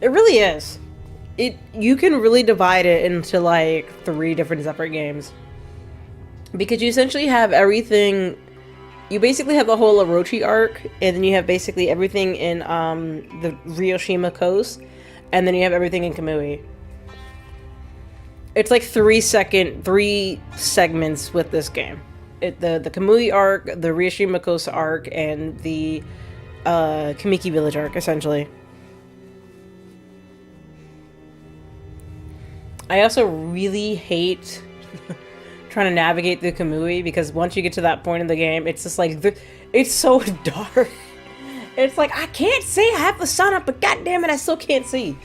It really is. You can really divide it into like 3 different separate games. Because you essentially have everything. You basically have the whole Orochi arc, and then you have basically everything in the Ryoshima coast, and then you have everything in Kamui. It's like 3 segments with this game. The Kamui arc, the Ryoshima coast arc, and the Kamiki village arc, essentially. I also really hate trying to navigate through Kamui, because once you get to that point in the game, it's just like, it's so dark. It's like, I can't see, I have the sun up, but goddammit, I still can't see.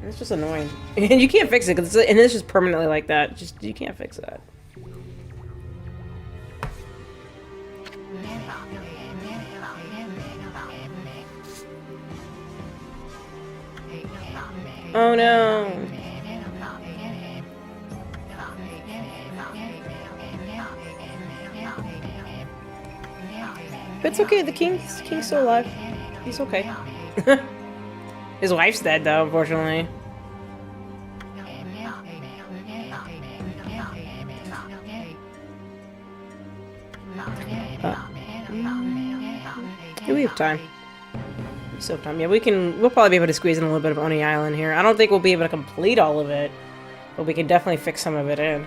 It's just annoying. And you can't fix it, and it's just permanently like that. Just, you can't fix that. Oh no. But it's okay, the king's still alive. He's okay. His wife's dead though, unfortunately. Yeah, we have time. We still have time. Yeah, we'll probably be able to squeeze in a little bit of Oni Island here. I don't think we'll be able to complete all of it, but we can definitely fix some of it in.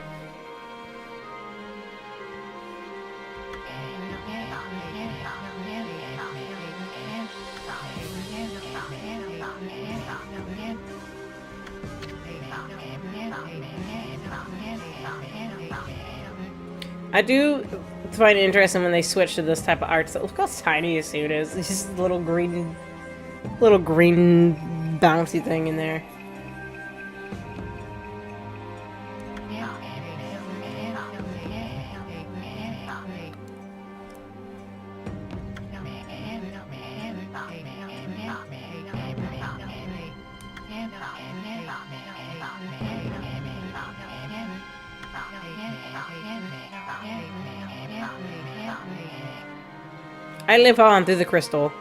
I do find it interesting when they switch to this type of art. So look how tiny his suit is. It's just a little green bouncy thing in there. I live on through the crystal.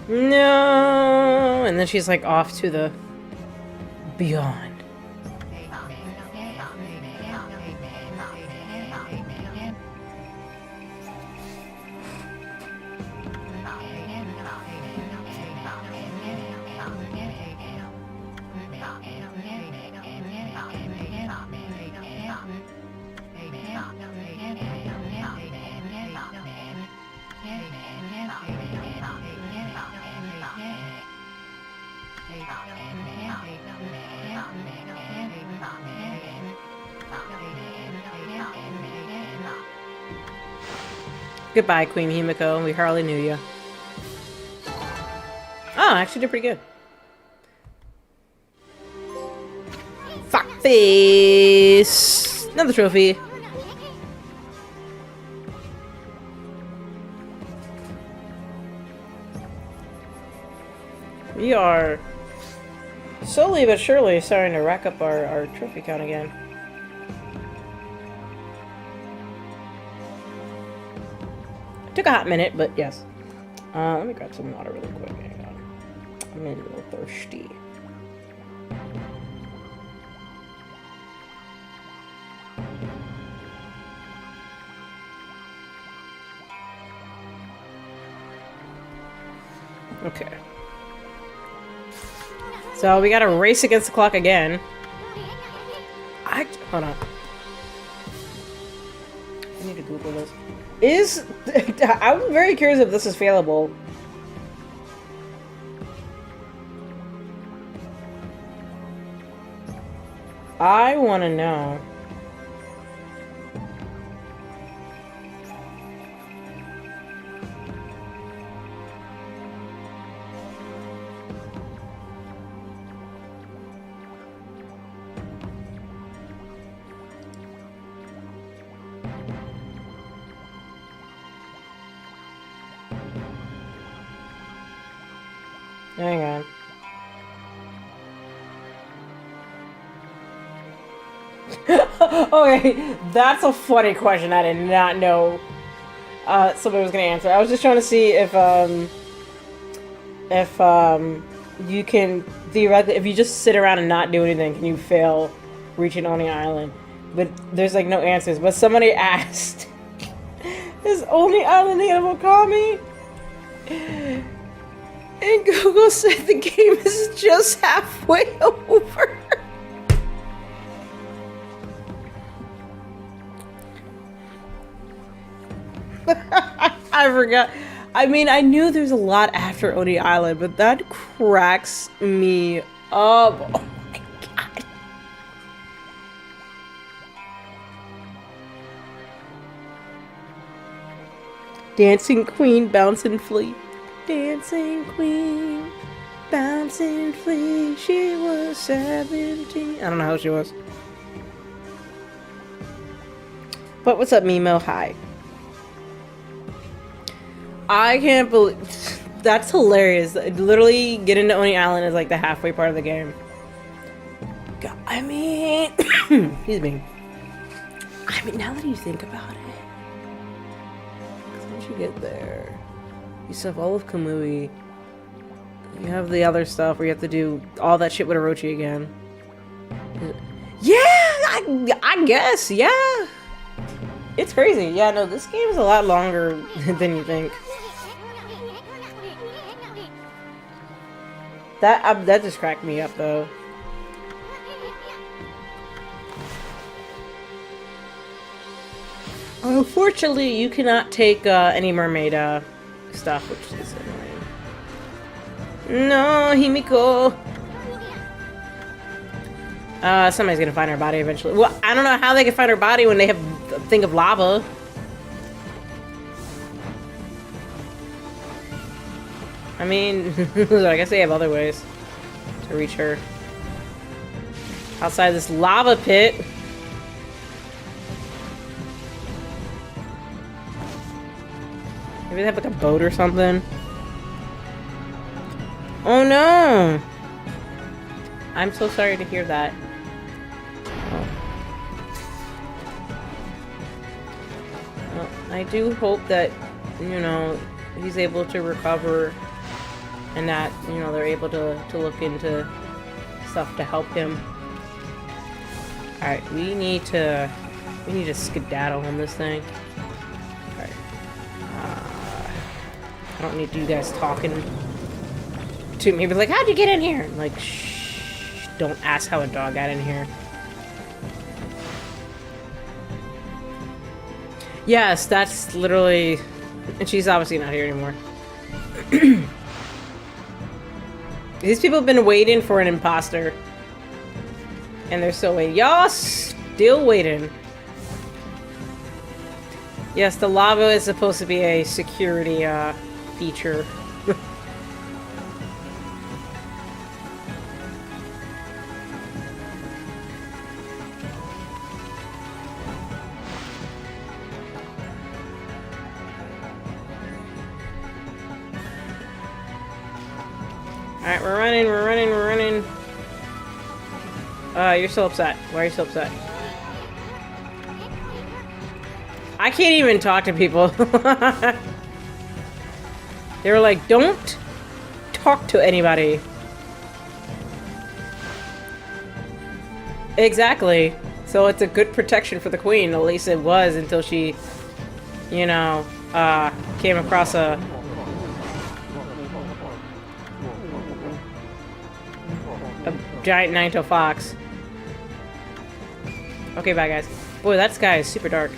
No, and then she's like off to the beyond. Goodbye, Queen Himiko. We hardly knew you. Oh, I actually did pretty good. Fuck face! Another trophy. We are slowly but surely starting to rack up our trophy count again. Took a hot minute, but yes. Let me grab some water really quick. Hang on. I'm a little thirsty. Okay. So we gotta race against the clock again. Hold on. I need to Google this. I'm very curious if this is failable. I want to know. Hang on. Okay, that's a funny question. I did not know somebody was gonna answer. I was just trying to see if if you can theoretically, if you just sit around and not do anything, can you fail reaching Oni Island? But there's like no answers. But somebody asked, is Oni Island native Okami? And Google said the game is just halfway over. I forgot. I mean, I knew there's a lot after Oni Island, but that cracks me up. Oh my god. Dancing Queen, bouncing flea. Dancing Queen, bouncing flea. She was 17. I don't know how she was. But what's up, Mimo? Hi. I can't believe that's hilarious. Literally, getting to Oni Island is like the halfway part of the game. God, I mean, excuse me. I mean, now that you think about it, once you get there, you still have all of Kamui. You have the other stuff where you have to do all that shit with Orochi again. Yeah, I guess, yeah. It's crazy. Yeah, no, this game is a lot longer than you think. That just cracked me up, though. Unfortunately, you cannot take any mermaid stuff, which is annoying. No, Himiko. Somebody's gonna find her body eventually. Well, I don't know how they can find her body when they have a thing of lava. I mean, I guess they have other ways to reach her. Outside this lava pit. Maybe they have like a boat or something. Oh no! I'm so sorry to hear that. Oh. Well, I do hope that, you know, he's able to recover and that, you know, they're able to look into stuff to help him. Alright, we need to skedaddle on this thing. Alright. I don't need you guys talking to me, but like, how'd you get in here? Like, shh, don't ask how a dog got in here. Yes, that's literally, and she's obviously not here anymore. These people have been waiting for an imposter. And they're still waiting. Y'all still waiting. Yes, the lava is supposed to be a security feature. Alright, we're running. You're so upset. Why are you so upset? I can't even talk to people. They were like, don't talk to anybody. Exactly. So it's a good protection for the queen. At least it was until she, you know, came across a giant nine-tailed fox. Okay, bye guys. Boy, that sky is super dark.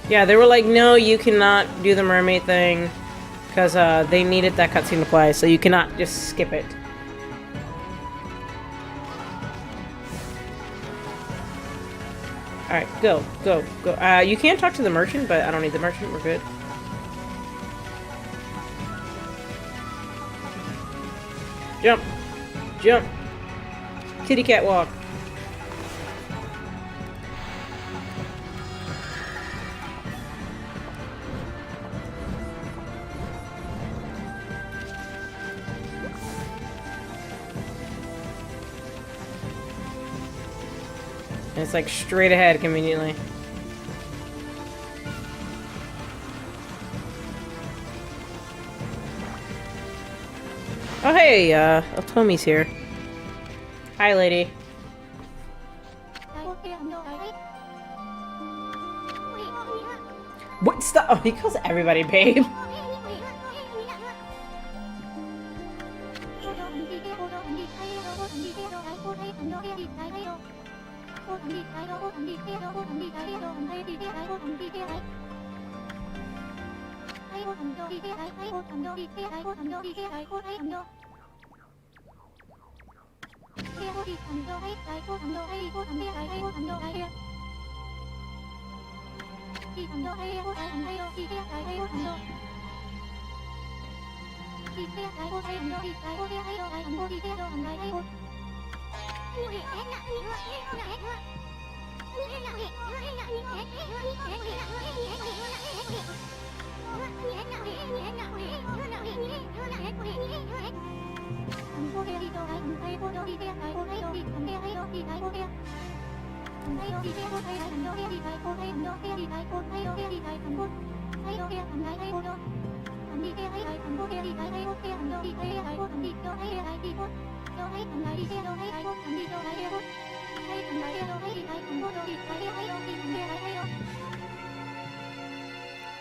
Yeah, they were like, no, you cannot do the mermaid thing because they needed that cutscene to play, so you cannot just skip it. Alright, go. You can talk to the merchant, but I don't need the merchant. We're good. Jump! Jump! Kitty cat walk. And it's like straight ahead conveniently. Oh, hey, Otomi's here. Hi, lady. What's the? Oh, he calls everybody babe.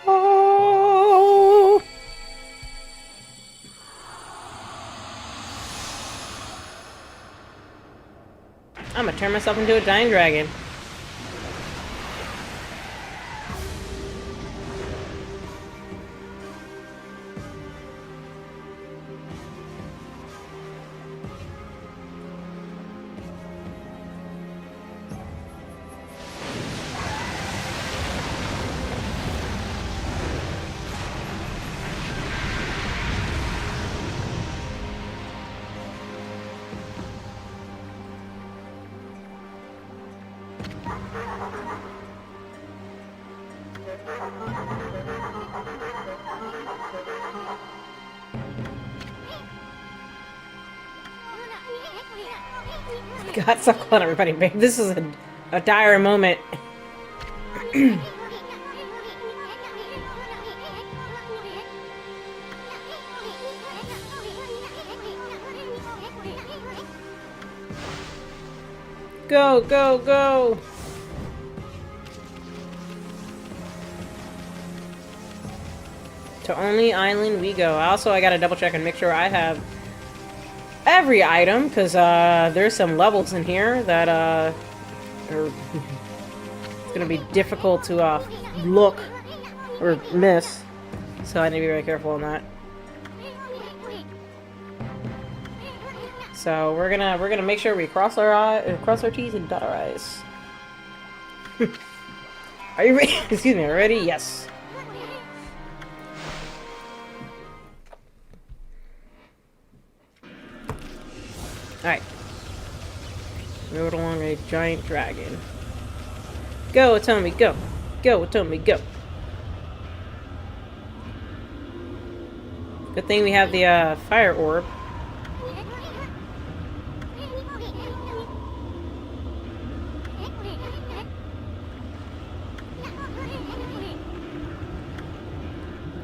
Oh. I'm gonna turn myself into a giant dragon. God, stop calling everybody babe. This is a dire moment. Go, go, go! To only island we go. Also, I gotta double check and make sure I have every item, because there's some levels in here that are it's gonna be difficult to look or miss. So I need to be very careful on that. So we're gonna make sure we cross our T's and dot our I's. Are you ready? Excuse me, ready? Yes. Alright. Rode along a giant dragon. Go, Okami, go! Go, Okami, go! Good thing we have the fire orb.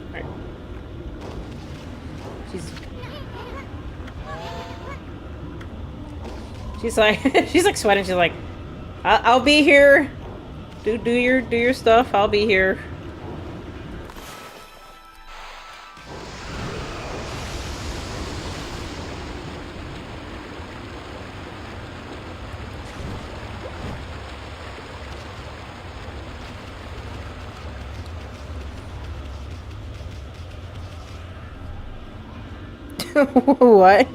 Alright. She's like, she's like sweating. She's like, I'll be here. Do your stuff. I'll be here. What?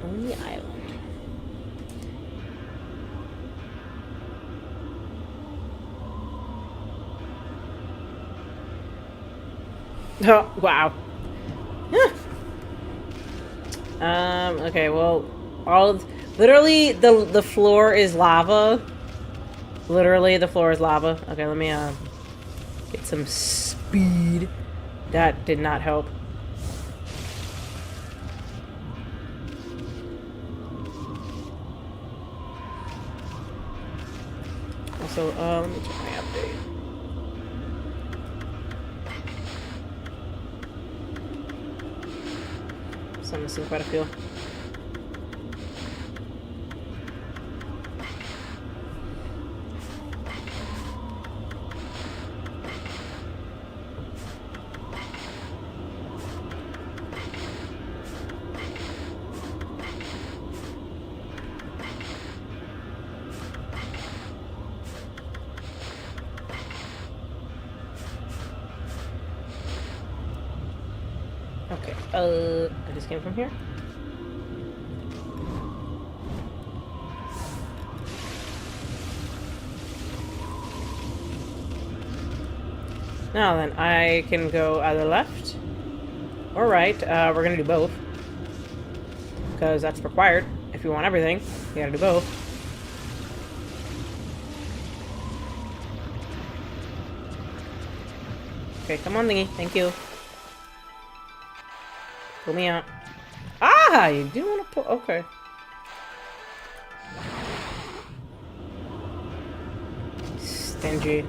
On the island. Oh, wow. Okay, well, literally, the floor is lava. Literally, the floor is lava. Okay, let me, get some speed. That did not help. Also, let me check my update. So I'm missing quite a few. Okay, I just came from here. Now then, I can go either left or right. We're gonna do both. Because that's required. If you want everything, you gotta do both. Okay, come on, thingy. Thank you. Pull me out. Ah! You do want to pull... Okay. Stingy.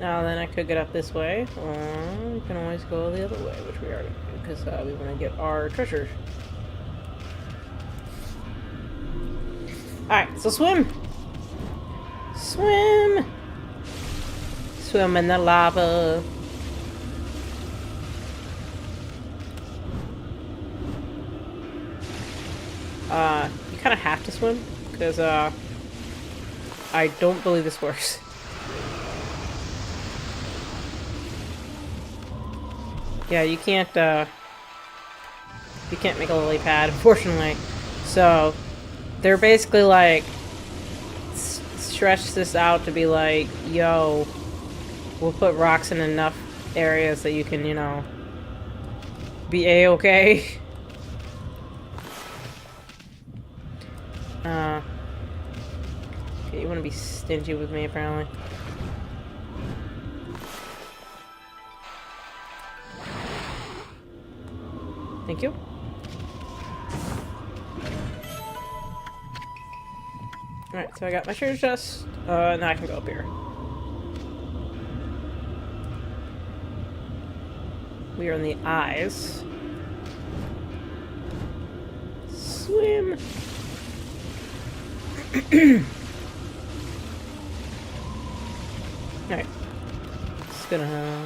Now then, I could get up this way, or we can always go the other way, which we are going to do, because we want to get our treasure. Alright, so swim! Swim! Swim in the lava. You kind of have to swim, because, I don't believe this works. Yeah, you can't make a lily pad, unfortunately. So, they're basically like, stretch this out to be like, yo, we'll put rocks in enough areas that you can, you know, be A-okay. Okay, you want to be stingy with me, apparently. Thank you. Alright, so I got my treasure chest. Now I can go up here. We are in the eyes. Swim! Alright. Just gonna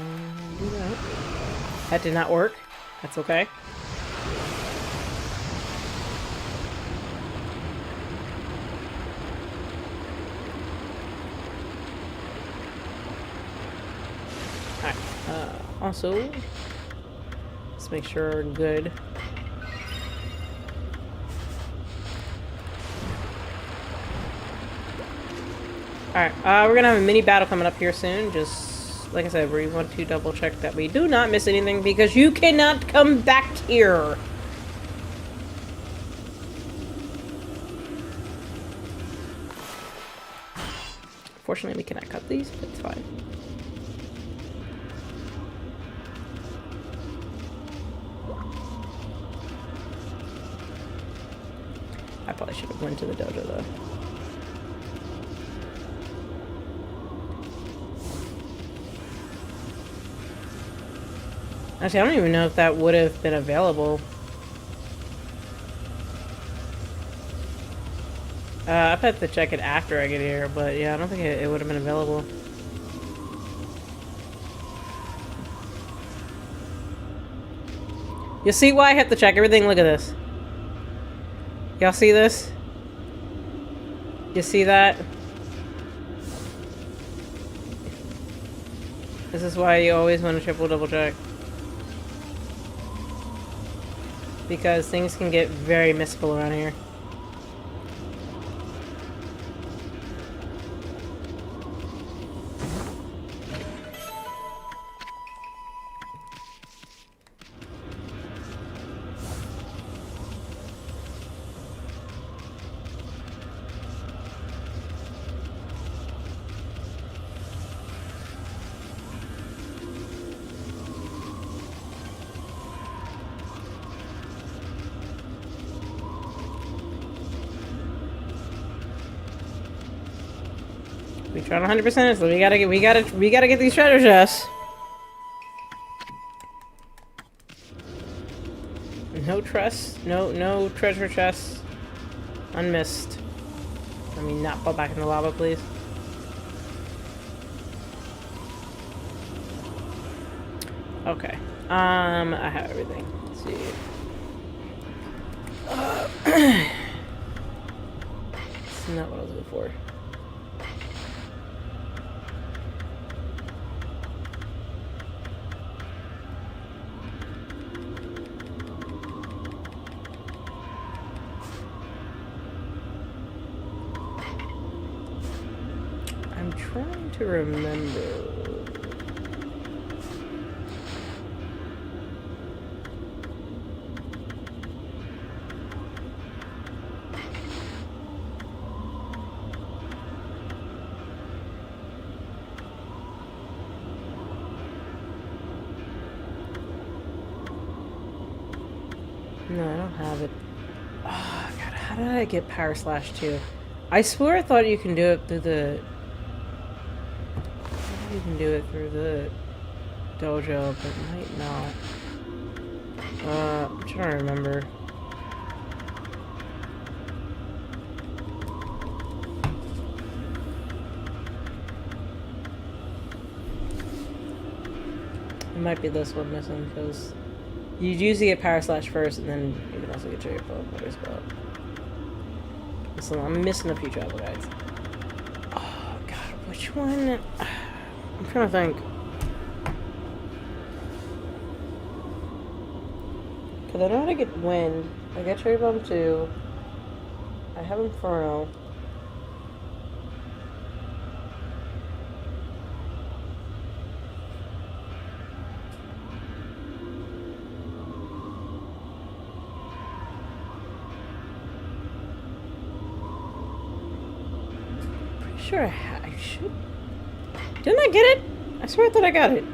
do that. That did not work. That's okay. Alright, also, let's make sure we're good. Alright, we're gonna have a mini battle coming up here soon. Just, like I said, we want to double check that we do not miss anything because you cannot come back here! Fortunately, we cannot cut these, but it's fine. I probably should have went to the dojo, though. Actually, I don't even know if that would have been available. I've had to check it after I get here, but yeah, I don't think it would have been available. You see why I have to check everything? Look at this. Y'all see this? You see that? This is why you always want to double check. Because things can get very mystical around here. trying 100%, so we gotta get these treasure chests. No treasure chests. Unmissed. Let me not fall back in the lava, please. Okay. I have everything. Let's see. That's not what I was looking for. I'm trying to remember. No, I don't have it. Oh, God, how did I get Power Slash 2? I swear I thought you can do it through the... You can do it through the dojo, but might not. I'm trying to remember. It might be this one missing, because you'd usually get Power Slash first, and then you can also get your other spell. So I'm missing a few travel guides. Oh, God, which one? I'm trying to think. Because I know how to get Wind. I get Cherry Bomb 2. I have Inferno. Pretty sure I should. Didn't I get it? I swear I thought I got it.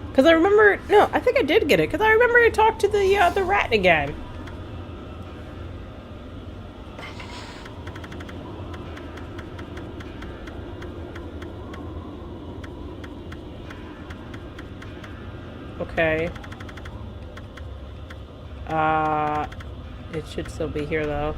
Because I remember... No, I think I did get it. Because I remember I talked to the rat again. Okay. It should still be here, though.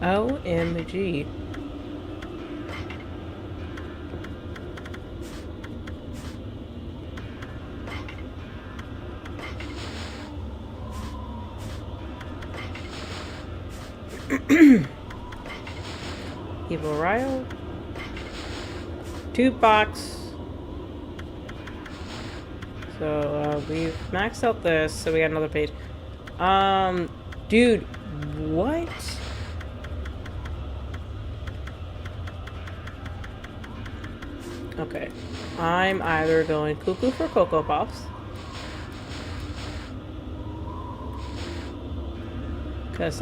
OMG. Evil Ryle. Tube box. So, we've maxed out this, so we got another page. Dude, what? Okay. I'm either going cuckoo for Cocoa Puffs. Because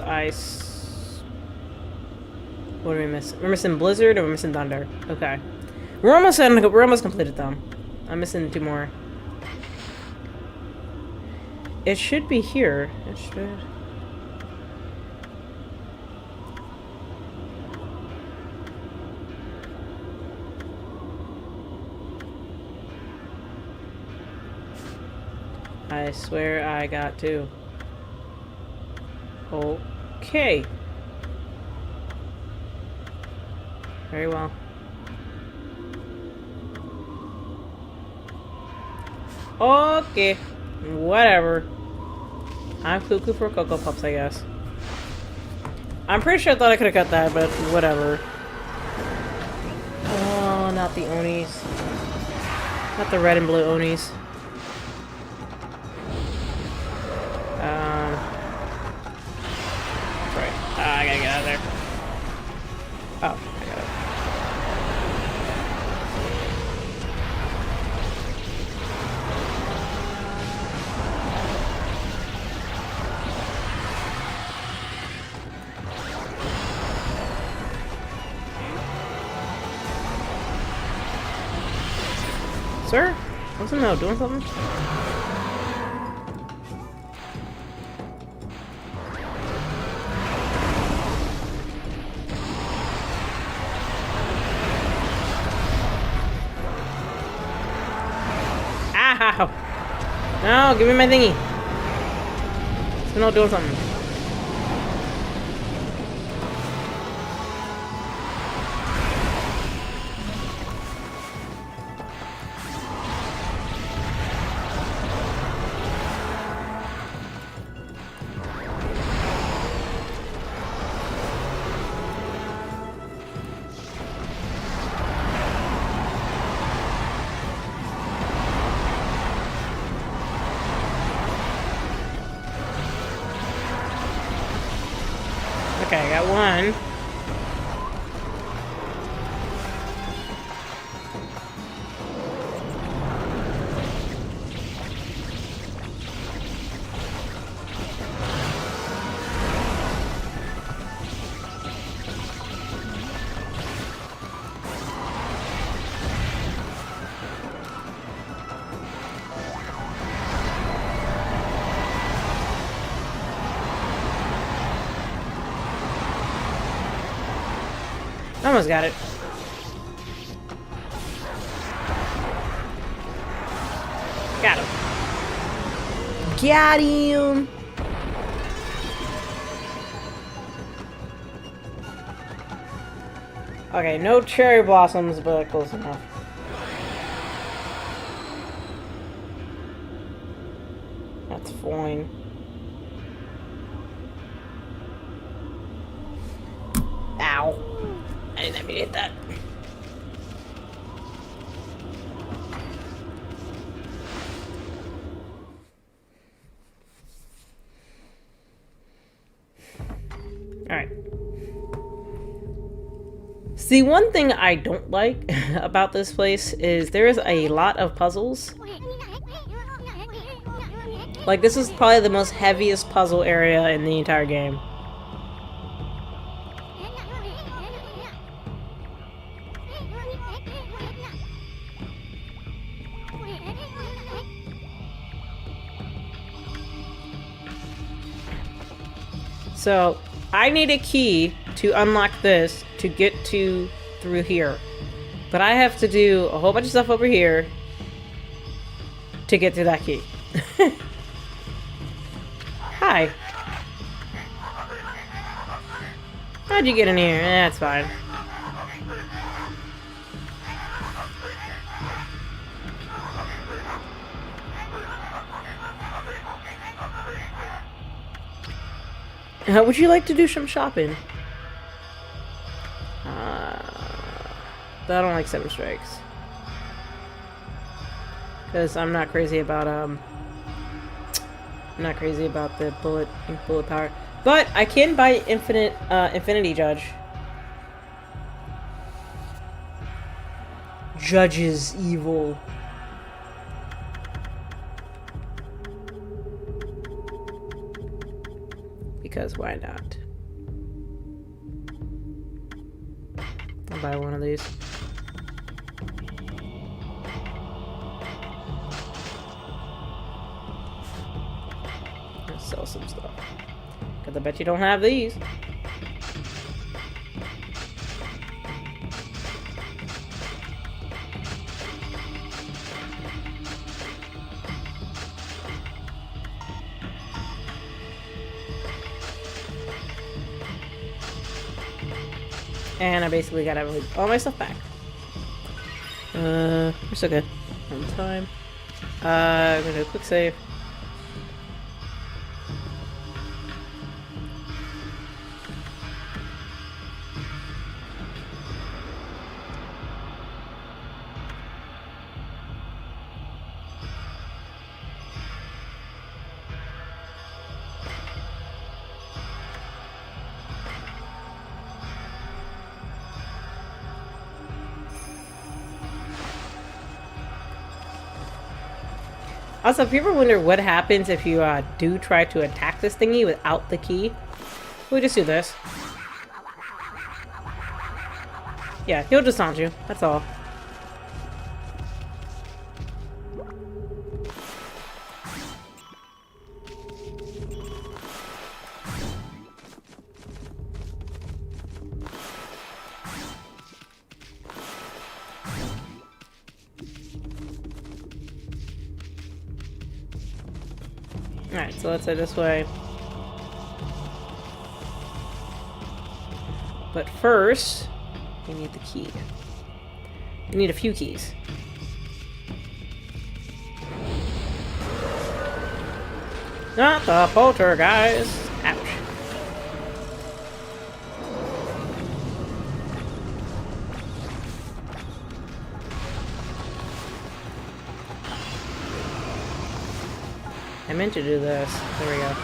what are we missing? We're missing Blizzard and we're missing Thunder. Okay. We're almost completed them. I'm missing 2 more. It should be here. It should. I swear I got 2. Okay. Very well. Okay. Whatever. I'm cuckoo for Cocoa Puffs, I guess. I'm pretty sure I thought I could have got that, but whatever. Oh, not the Onis. Not the red and blue Onis. Right. I gotta get out of there. Oh, I got it. Sir? What's the no? Doing something? Ow! No, give me my thingy. It's not doing something. Okay, I got one. Almost got it. Got him. Got him. Okay, no cherry blossoms, but close enough. That's fine. Ow. I didn't mean to hit that. Alright. See, one thing I don't like about this place is there is a lot of puzzles. Like, this is probably the most heaviest puzzle area in the entire game. So, I need a key to unlock this to get to through here. But I have to do a whole bunch of stuff over here to get to that key. Hi. How'd you get in here? That's fine. Would you like to do some shopping? But I don't like 7 strikes. Because I'm not crazy about, I'm not crazy about the bullet power. But I can buy Infinity Judge. Judge is evil. Because why not? I'll buy one of these. Let's sell some stuff. Because I bet you don't have these. And I basically got all my stuff back. We're so good. On time. I'm gonna do a quick save. Also, if you ever wonder what happens if you do try to attack this thingy without the key, we just do this. Yeah, he'll just taunt you. That's all. Alright, so let's head this way. But first, we need the key. We need a few keys. Not the poltergeist. Ouch. I meant to do this. There we go.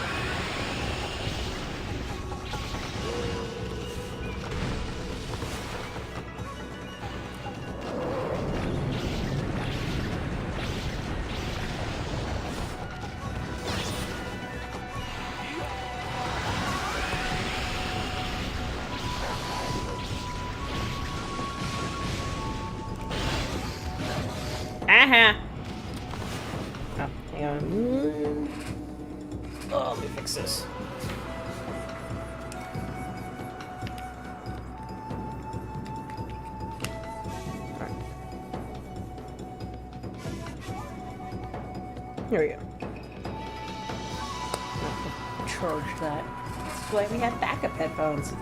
Aha! Oh, hang on. Oh, let me fix this. Alright. Here we go. Charge that. That's why we have backup headphones.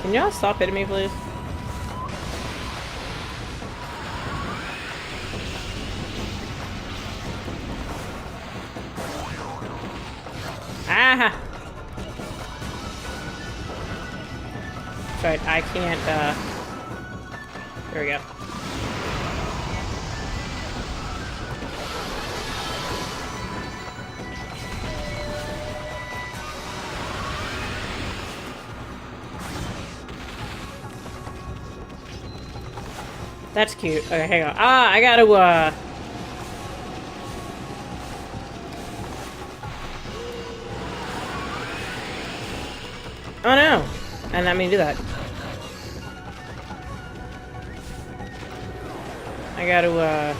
Can y'all stop hitting me, please? Ah! That's right, I can't, there we go. That's cute. Okay, hang on. Ah, I gotta, Oh no! I did not mean to do that. I gotta, I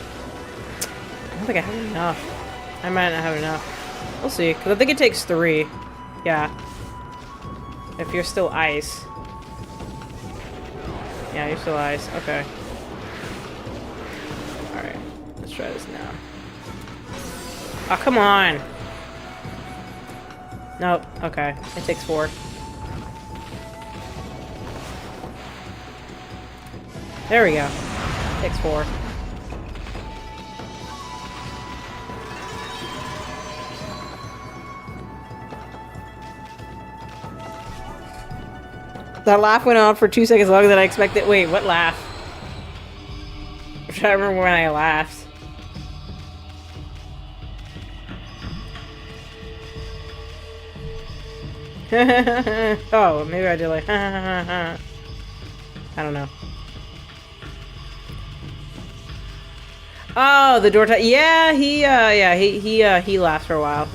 don't think I have enough. I might not have enough. We'll see, because I think it takes 3. Yeah. If you're still ice. Yeah, you're still ice. Okay. Alright. Let's try this now. Oh, come on! Nope. Okay. It takes 4. There we go. Takes 4. That laugh went on for 2 seconds longer than I expected. Wait, what laugh? I'm trying to remember when I laughed. Oh, maybe I did like I don't know. Oh, the door yeah, he laughs for a while.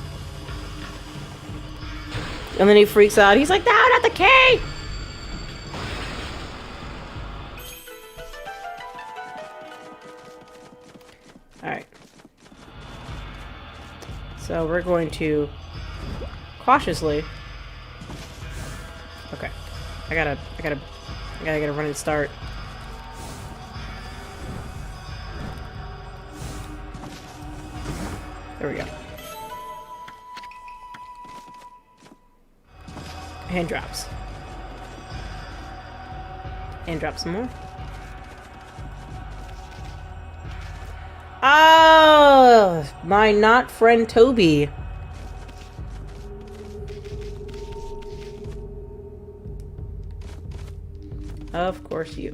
And then he freaks out. He's like, "No, not the key!" Alright. So we're going to cautiously. Okay. I gotta get a running start. There we go. Hand drops. And drop some more. Oh, my not friend Toby. Of course you.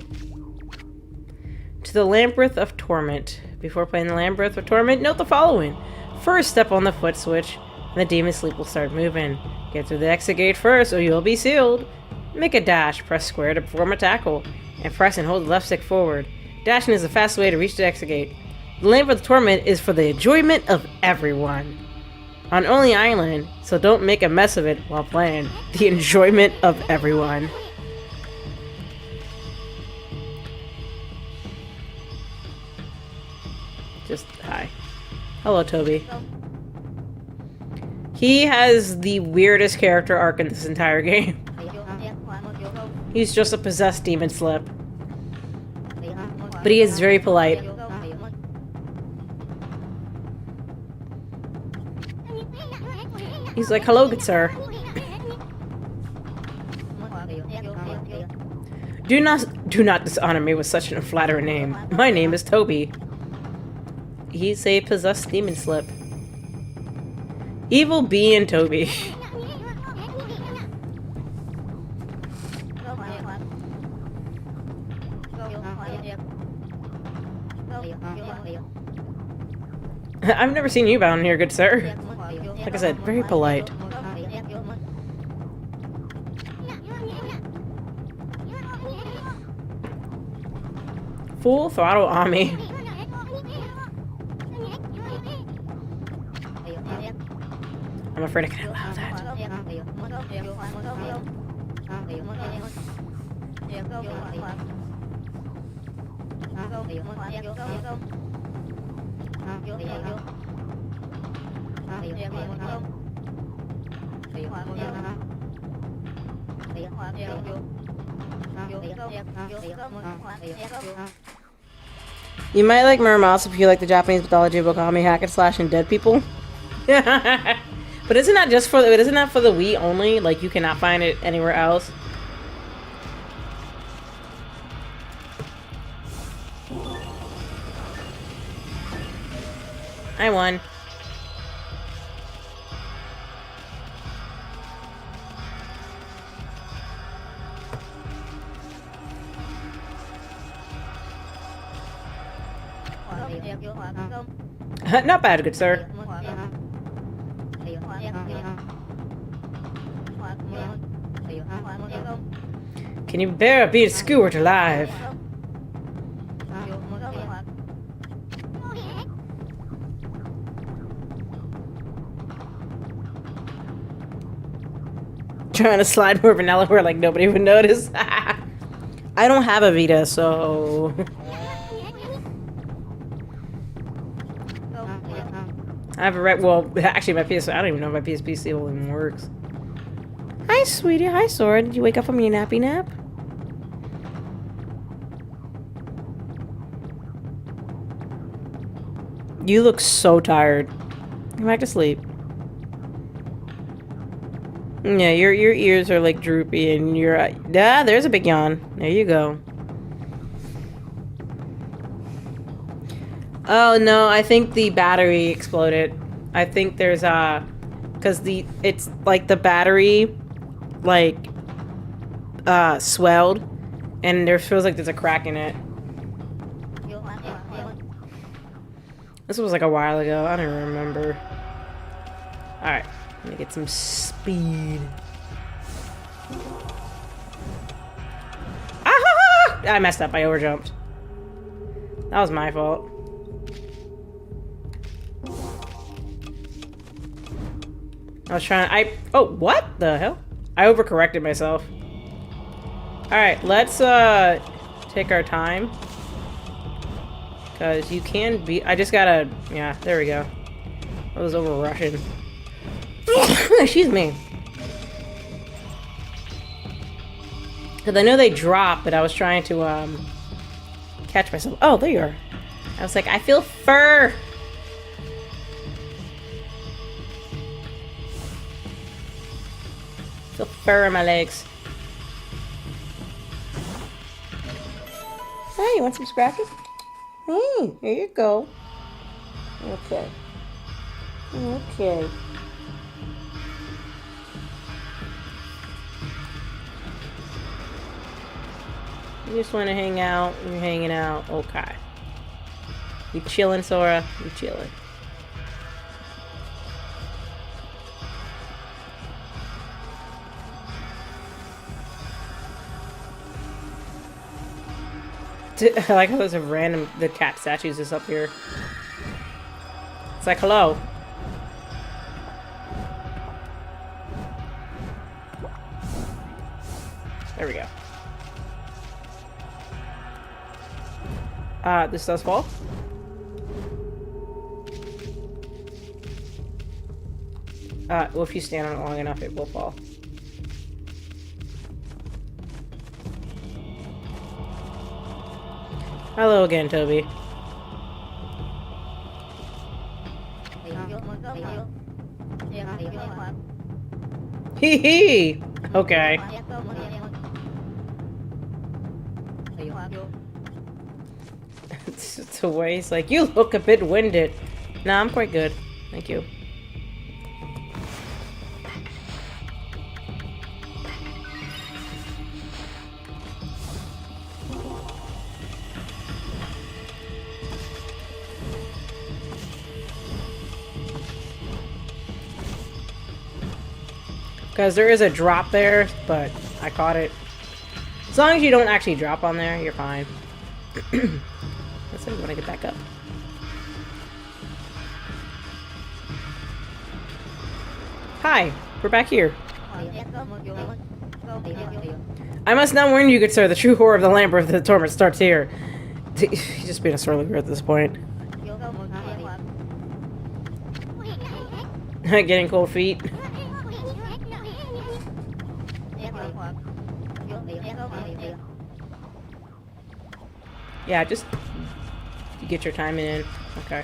To the Labyrinth of Torment. Before playing the Labyrinth of Torment, note the following. First, step on the foot switch, and the demon sleep will start moving. Get through the exit gate first, or you'll be sealed. Make a dash. Press square to perform a tackle, and press and hold the left stick forward. Dashing is the fastest way to reach the exit gate. The Labyrinth of Torment is for the enjoyment of everyone. On Only Island, so don't make a mess of it while playing. The enjoyment of everyone. Just hi. Hello, Toby. He has the weirdest character arc in this entire game. He's just a possessed demon slip. But he is very polite. He's like, hello, good sir. Do not dishonor me with such an unflattering name. My name is Toby. He's a possessed demon slip. Evil Bee and Toby. I've never seen you bound here, good sir. Like I said, very polite. Full throttle Okami. I'm afraid I can allow that. You might like Muramouse if you like the Japanese mythology of Okami, hack and slash, and dead people. But isn't that just for the, isn't that for the Wii only? Like, you cannot find it anywhere else? I won. Not bad, good sir. Can you bear being skewered alive? Trying to slide more vanilla where like nobody would notice. I don't have a Vita, so I have a well, actually my PS. I don't even know if my PSP still even works. Hi, sweetie. Hi, Sora. Did you wake up from your nappy nap? You look so tired. Go back to sleep. Yeah, your ears are like droopy, and you're there's a big yawn. There you go. Oh no, I think the battery exploded. I think there's because it's like the battery like swelled, and there feels like there's a crack in it. This was like a while ago. I don't even remember. All right, let me get some speed. Ah! I messed up. I overjumped. That was my fault. I was trying. Oh, what the hell? I overcorrected myself. All right, let's take our time. Because you can be... I just gotta... Yeah, there we go. I was over rushing. Excuse me. Because I know they drop, but I was trying to catch myself. Oh, there you are. I was like, I feel fur. I feel fur in my legs. Hey, you want some scratches? Hey, here you go. Okay. Okay. You just want to hang out. You're hanging out. Okay. You chilling, Sora? You chilling. I like how there's a random... The cat statues just up here. It's like, hello. There we go. This does fall. Well, if you stand on it long enough, it will fall. Hello again, Toby. Hee hee! Okay. It's a way he's like, you look a bit winded. Nah, I'm quite good. Thank you. Because there is a drop there, but I caught it. As long as you don't actually drop on there, you're fine. Let's see, when I get back up. Hi, we're back here. I must now warn you, good sir, the true horror of the labyrinth of the torment starts here. He's just being a sore loser at this point. Getting cold feet. Yeah, just you get your timing in. Okay.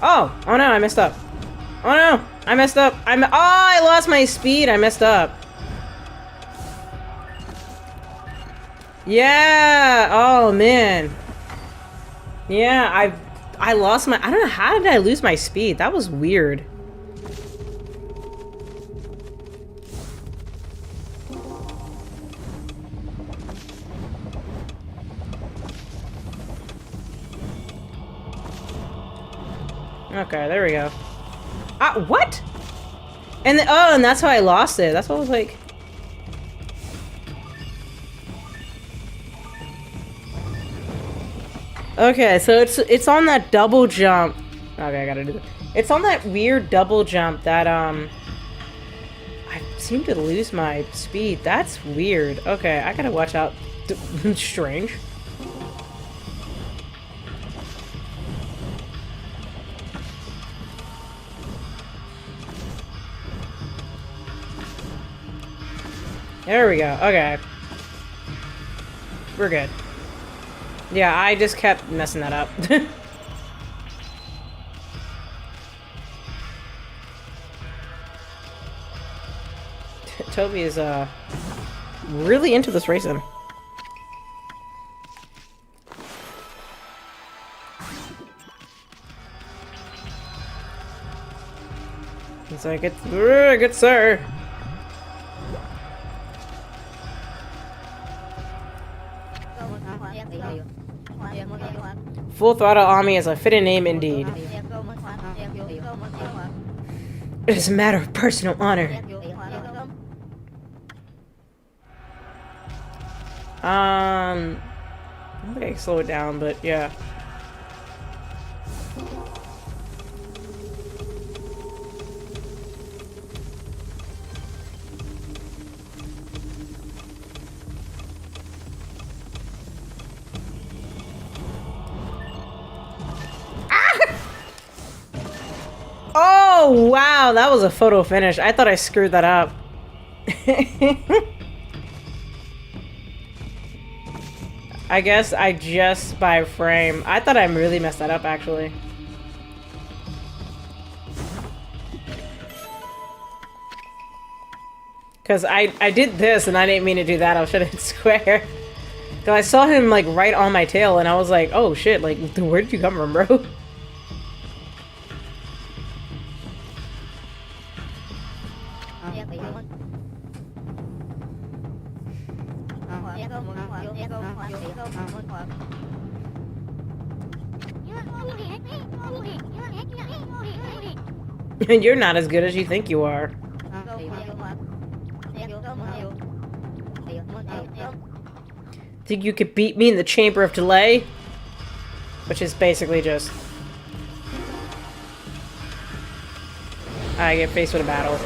Oh! Oh no, I messed up. Oh no! I messed up. Oh, I lost my speed. I messed up. Yeah! Oh man. Yeah, I lost my... I don't know, how did I lose my speed? That was weird. Okay, there we go. What? And oh, and that's how I lost it. That's what I was like. Okay, so it's on that double jump. Okay, I gotta do that. It's on that weird double jump that I seem to lose my speed. That's weird. Okay, I gotta watch out. Strange. There we go. Okay. We're good. Yeah, I just kept messing that up. Toby is, really into this racing. It's like, it's good, sir. Full Throttle Army is a fitting name indeed. It is a matter of personal honor. I'm gonna slow it down, but yeah. Oh, wow, that was a photo finish. I thought I screwed that up. I guess I just by frame. I thought I really messed that up, actually. Because I did this and I didn't mean to do that. I should have hit square. Because I saw him, like, right on my tail and I was like, oh shit, like, where did you come from, bro? And you're not as good as you think you are. Think you could beat me in the Chamber of Delay? Which is basically just... I get faced with a battle.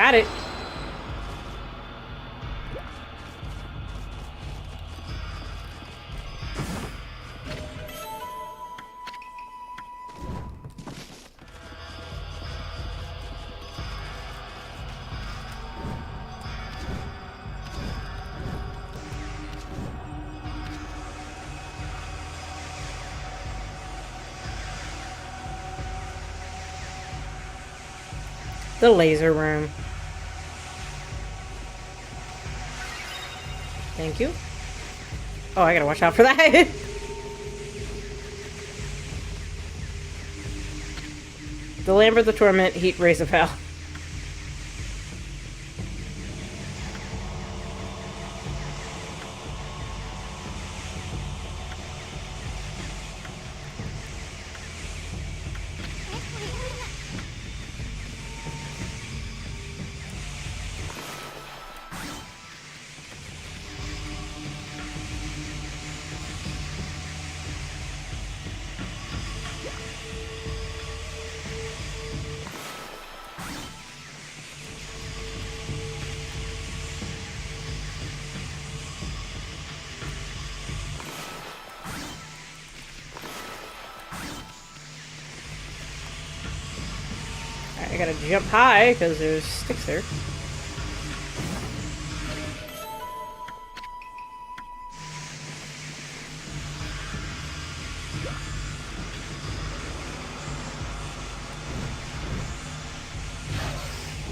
Got it. The laser room. Thank you. Oh, I gotta watch out for that. The Lamp of the Torment, Heat Rays of Hell. I gotta jump high because there's sticks there.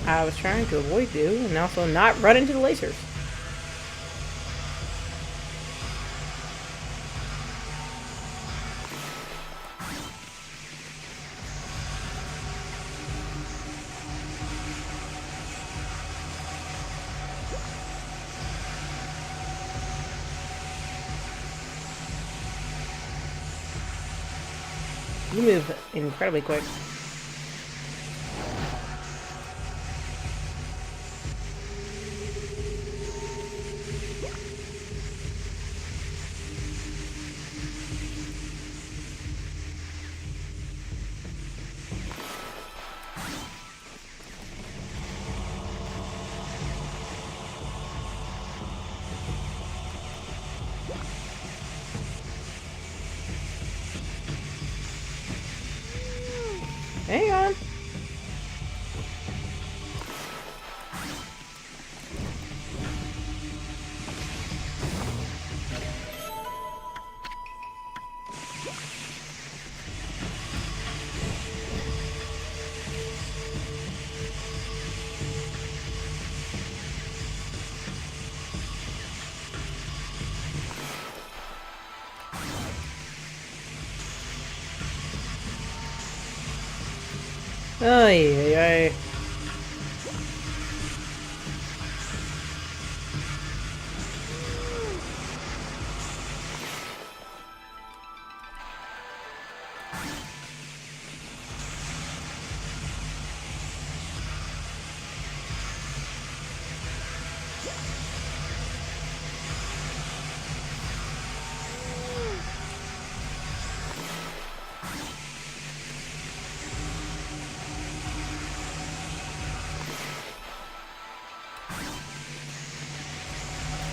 I was trying to avoid you and also not run into the lasers. You move incredibly quick. Hang on. Ay, ay, ay.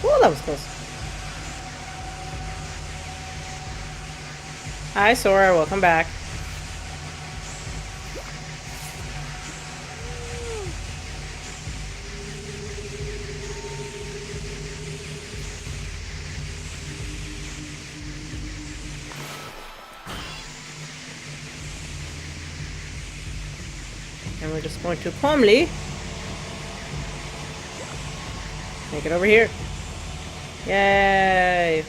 Oh, that was close. Hi, Sora. Welcome back. And we're just going to calmly make it over here. Yay!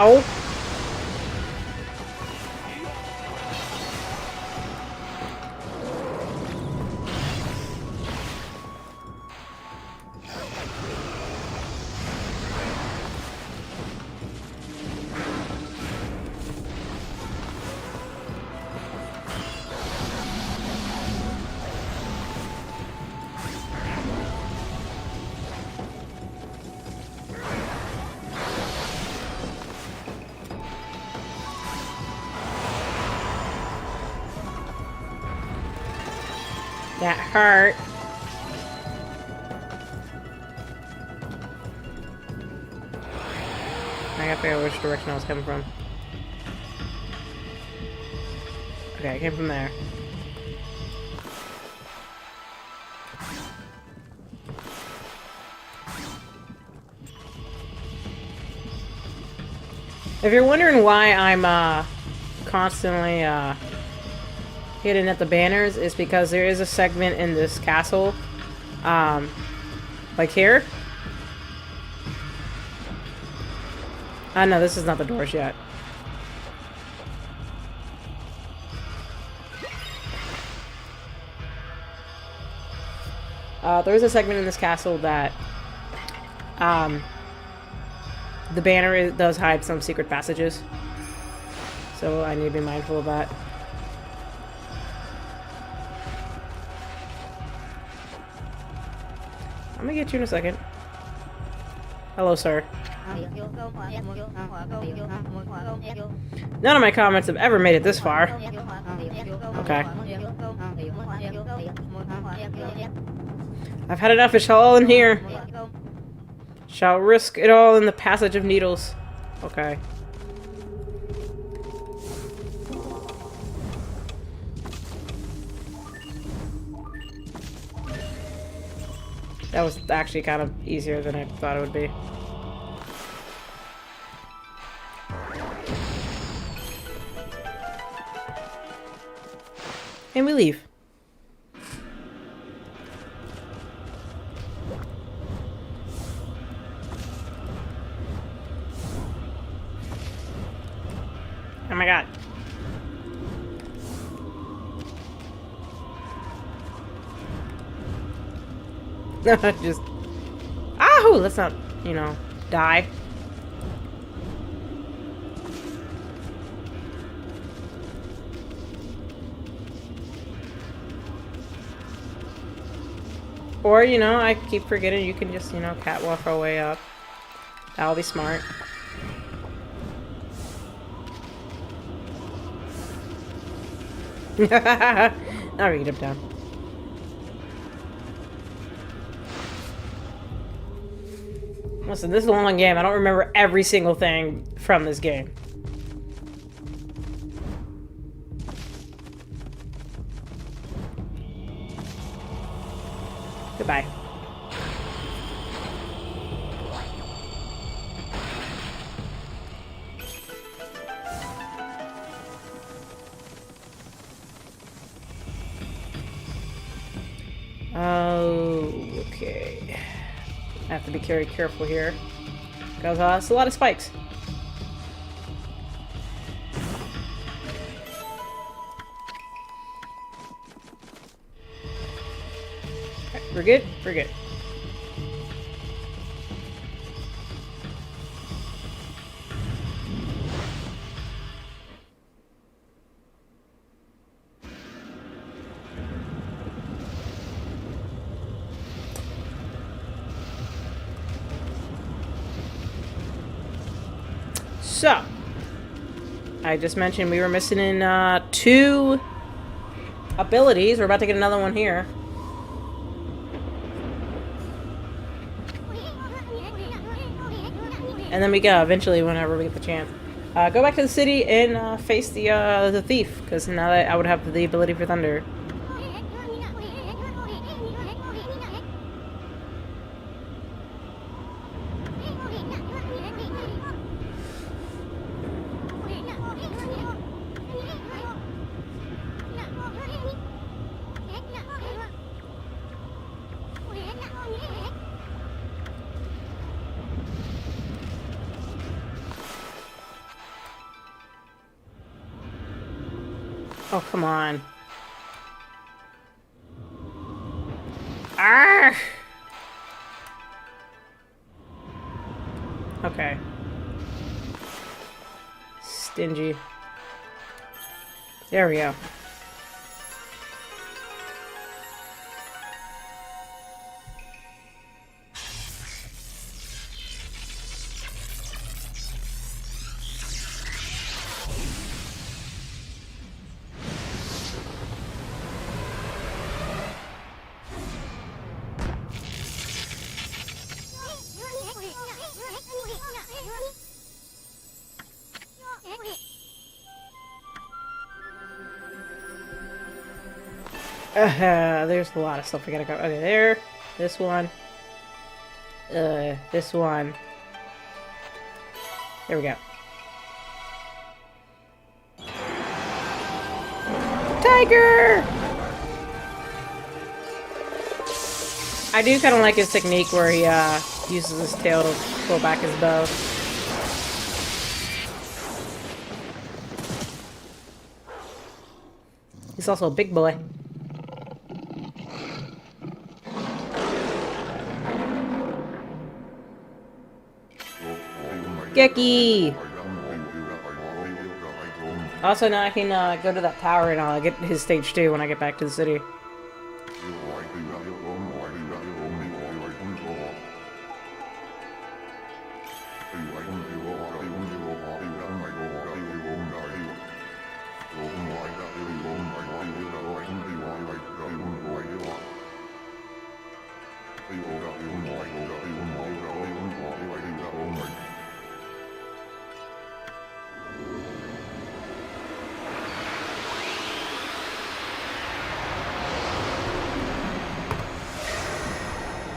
Ow! That hurt. I gotta figure out which direction I was coming from. Okay, I came from there. If you're wondering why I'm constantly hitting at the banners, is because there is a segment in this castle, like here. No, this is not the doors yet. There is a segment in this castle that the banner does hide some secret passages, so I need to be mindful of that. I'm gonna get you in a second. Hello, sir. None of my comments have ever made it this far. Okay. I've had enough. It's all in here. Shall risk it all in the passage of needles. Okay. That was actually kind of easier than I thought it would be. And we leave. Oh my god. Just... Ahoo! Let's not, you know, die. Or, you know, I keep forgetting you can just, you know, catwalk our way up. That'll be smart. Now read him down. Listen, this is a long game. I don't remember every single thing from this game. Goodbye. Oh, okay. I have to be very careful here, because it's a lot of spikes. Okay, we're good? We're good. So, I just mentioned we were missing in 2 abilities. We're about to get another one here. And then we go eventually whenever we get the chance. Go back to the city and face the thief, because now that I would have the ability for thunder. Oh, come on. Ah! Okay. Stingy. There we go. There's a lot of stuff I gotta go. Okay, there. This one. This one. There we go. Tiger! I do kind of like his technique where he uses his tail to pull back his bow. He's also a big boy. Geki! Also, now I can go to that tower and I'll get his stage 2 when I get back to the city.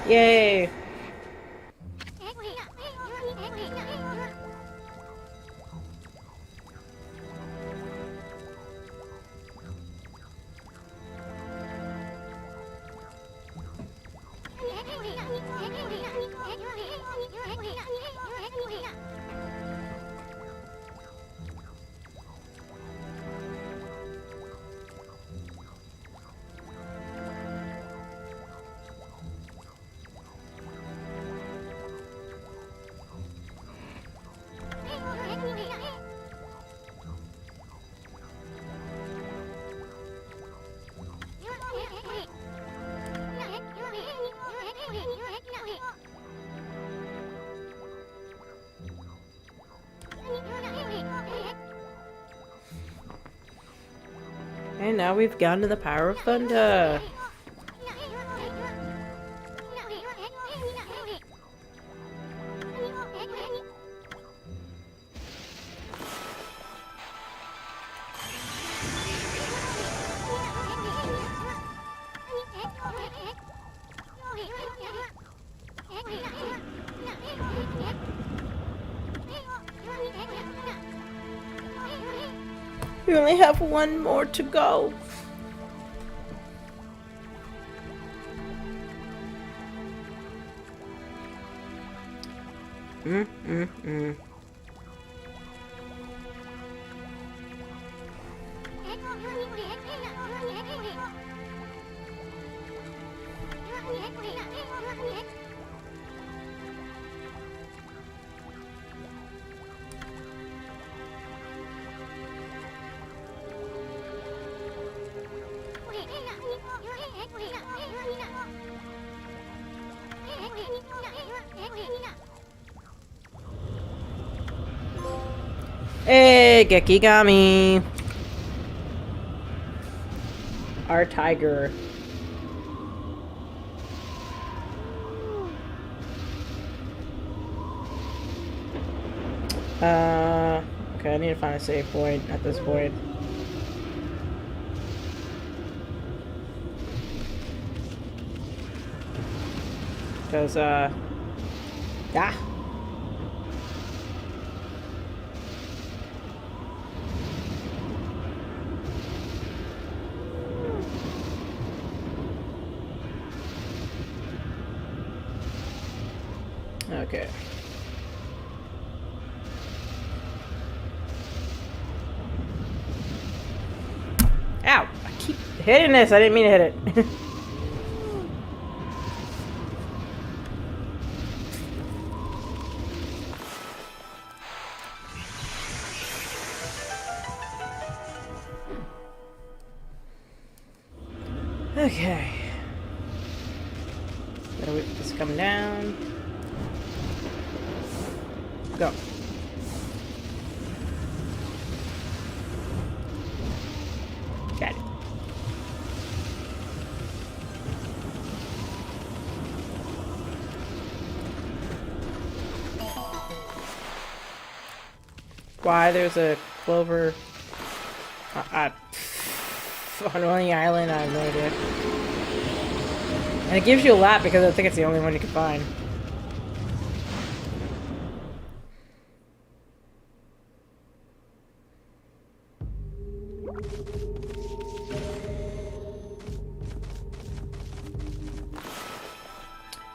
Yay! And now we've gone to the Power of Thunder. We only have one more to go. Hey, Gekigami! Our tiger. Okay, I need to find a save point at this point. Because, yeah. Okay. hitting this. I didn't mean to hit it. Okay. Gotta wait for this to come down. Go. Got it. Why there's a clover on the island, I have no idea. And it gives you a lot because I think it's the only one you can find.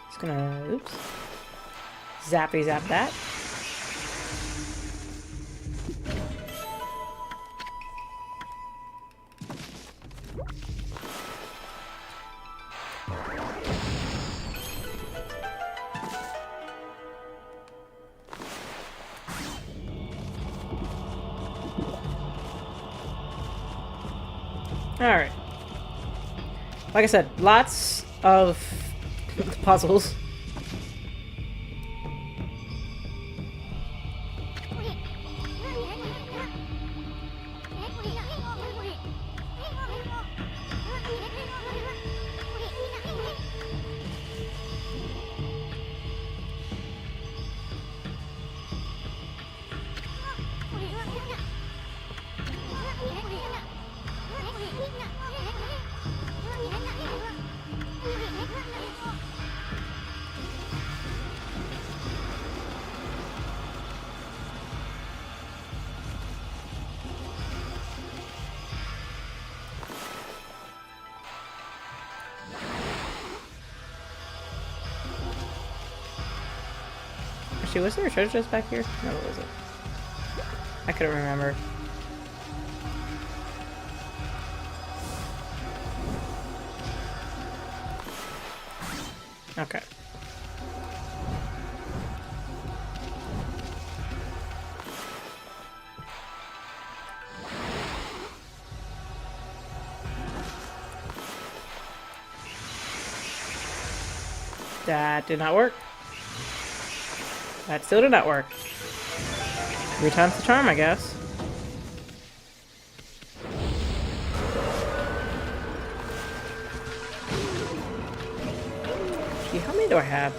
Just gonna, oops. Zappy zap that. Alright. Like I said, lots of puzzles. Actually, was there a treasure chest back here? No, what was it? I couldn't remember. Okay. That did not work. That still did not work. 3 times the charm, I guess. Gee, how many do I have?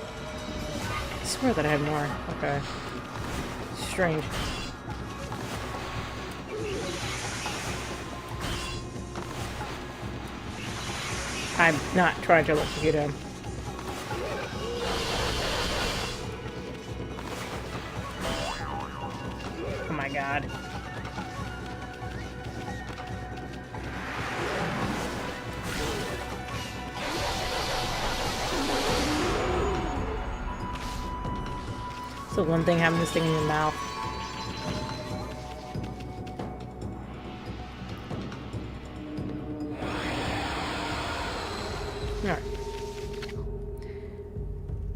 I swear that I have more. Okay. Strange. I'm not trying to electrocute him. Oh my god. So one thing having this thing in your mouth. Alright.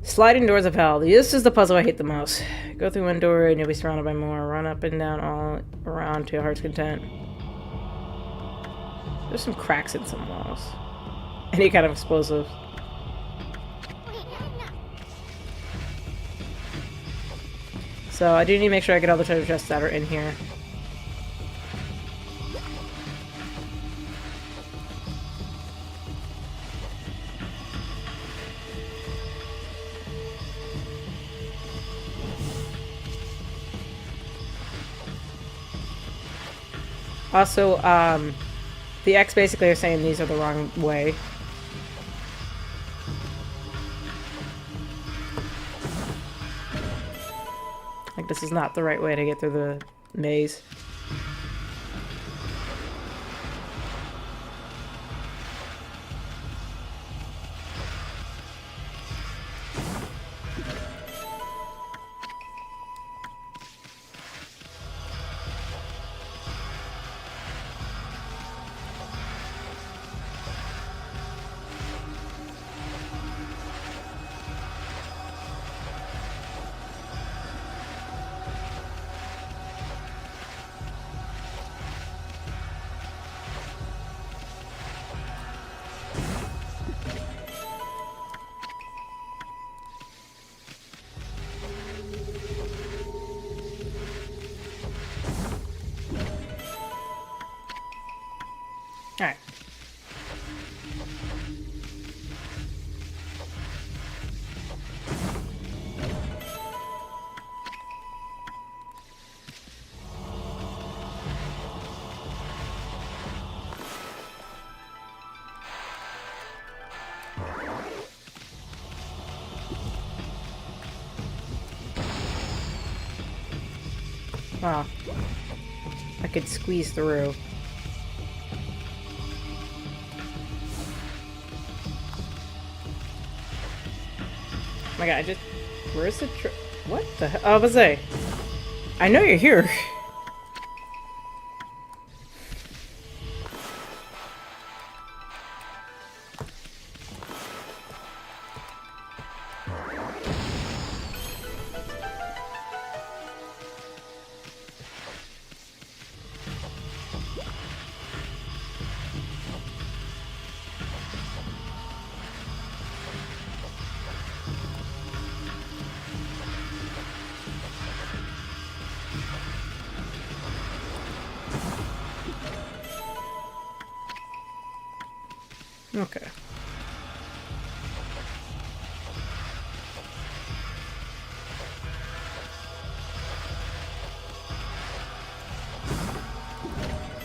Sliding doors of hell. This is the puzzle I hate the most. Go through one door and you'll be surrounded by more. Run up and down all around to your heart's content. There's some cracks in some walls. Any kind of explosive. So I do need to make sure I get all the treasure chests that are in here. Also, the X basically are saying these are the wrong way. Like, this is not the right way to get through the maze. Alright. Wow. I could squeeze through. Oh my god, I just... Where's the what the hell? Oh, I was say. I know you're here. Okay.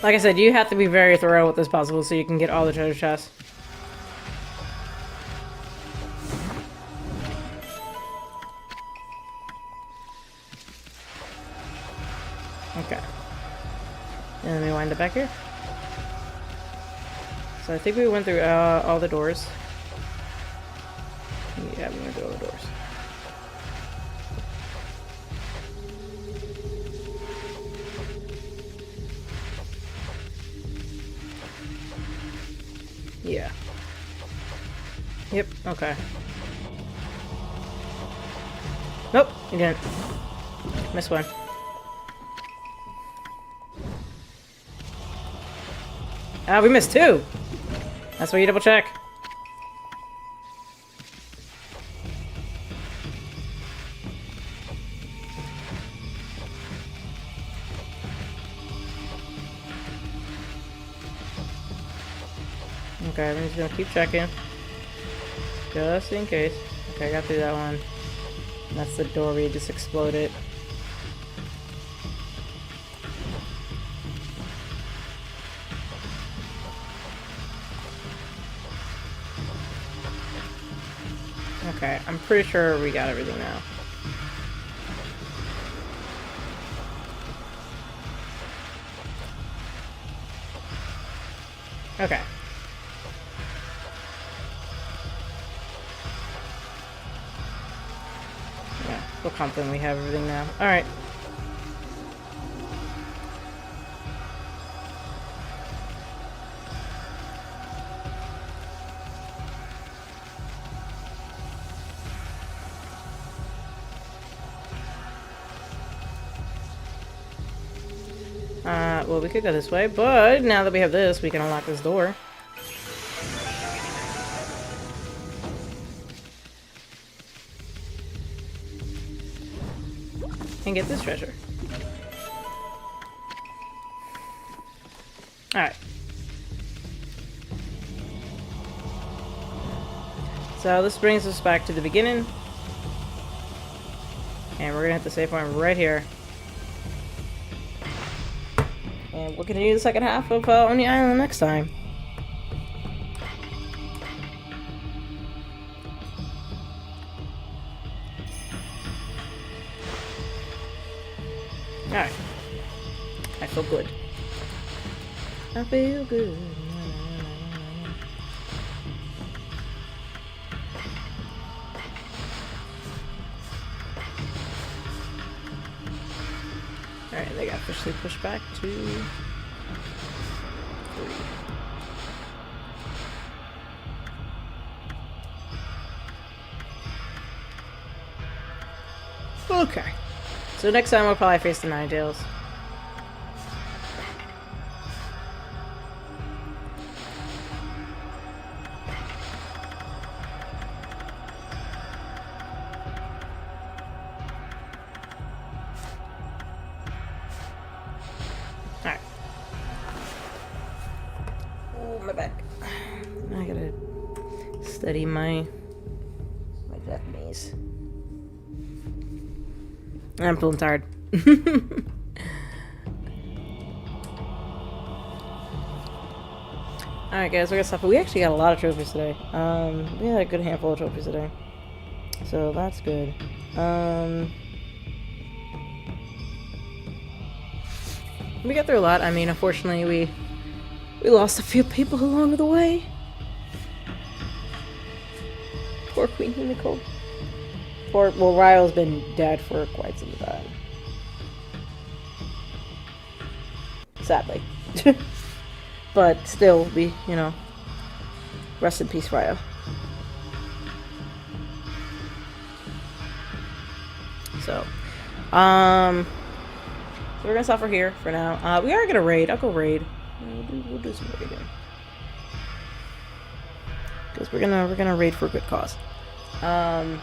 Like I said, you have to be very thorough with this puzzle so you can get all the treasure chests. Okay. And then we wind it back here. So I think we went through all the doors. Yeah, we went through all the doors. Yeah. Yep, okay. Nope, you didn't. Missed one. Ah, we missed two! That's why you double check. Okay, I'm just gonna keep checking. Just in case. Okay, I got through that one. That's the door we just exploded. Okay, I'm pretty sure we got everything now. Okay. Yeah, feel confident we have everything now. Alright. Well, we could go this way, but now that we have this, we can unlock this door. And get this treasure. Alright. So this brings us back to the beginning. And we're gonna hit the save point right here. And we'll continue the second half of Oni Island next time. Alright. I feel good. I feel good. Alright, they got officially pushed back to 3. Okay. So next time we'll probably face the Ninetales. Oh, my back. I gotta study my Japanese. I'm feeling tired. Alright guys, we got stuff. We actually got a lot of trophies today. We had a good handful of trophies today. So that's good. We got through a lot. I mean, unfortunately, we lost a few people along the way. Poor Queen Himiko. Well, Ryo's been dead for quite some time. Sadly. But still, you know, rest in peace, Ryo. So, we're gonna stop for here for now. We are gonna raid. I'll go raid. We'll do some raiding. Because we're gonna raid for a good cause. So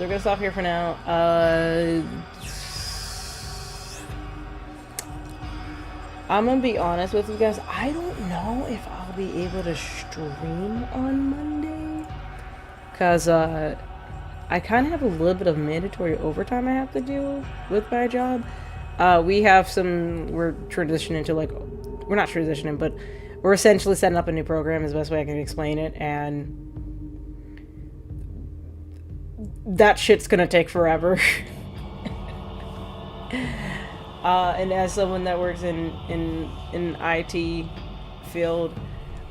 we're gonna stop here for now. I'm gonna be honest with you guys. I don't know if I'll be able to stream on Monday. Because, I kind of have a little bit of mandatory overtime I have to do with my job. We're transitioning to, like, we're not transitioning, but we're essentially setting up a new program is the best way I can explain it, and that shit's gonna take forever. And as someone that works in IT field,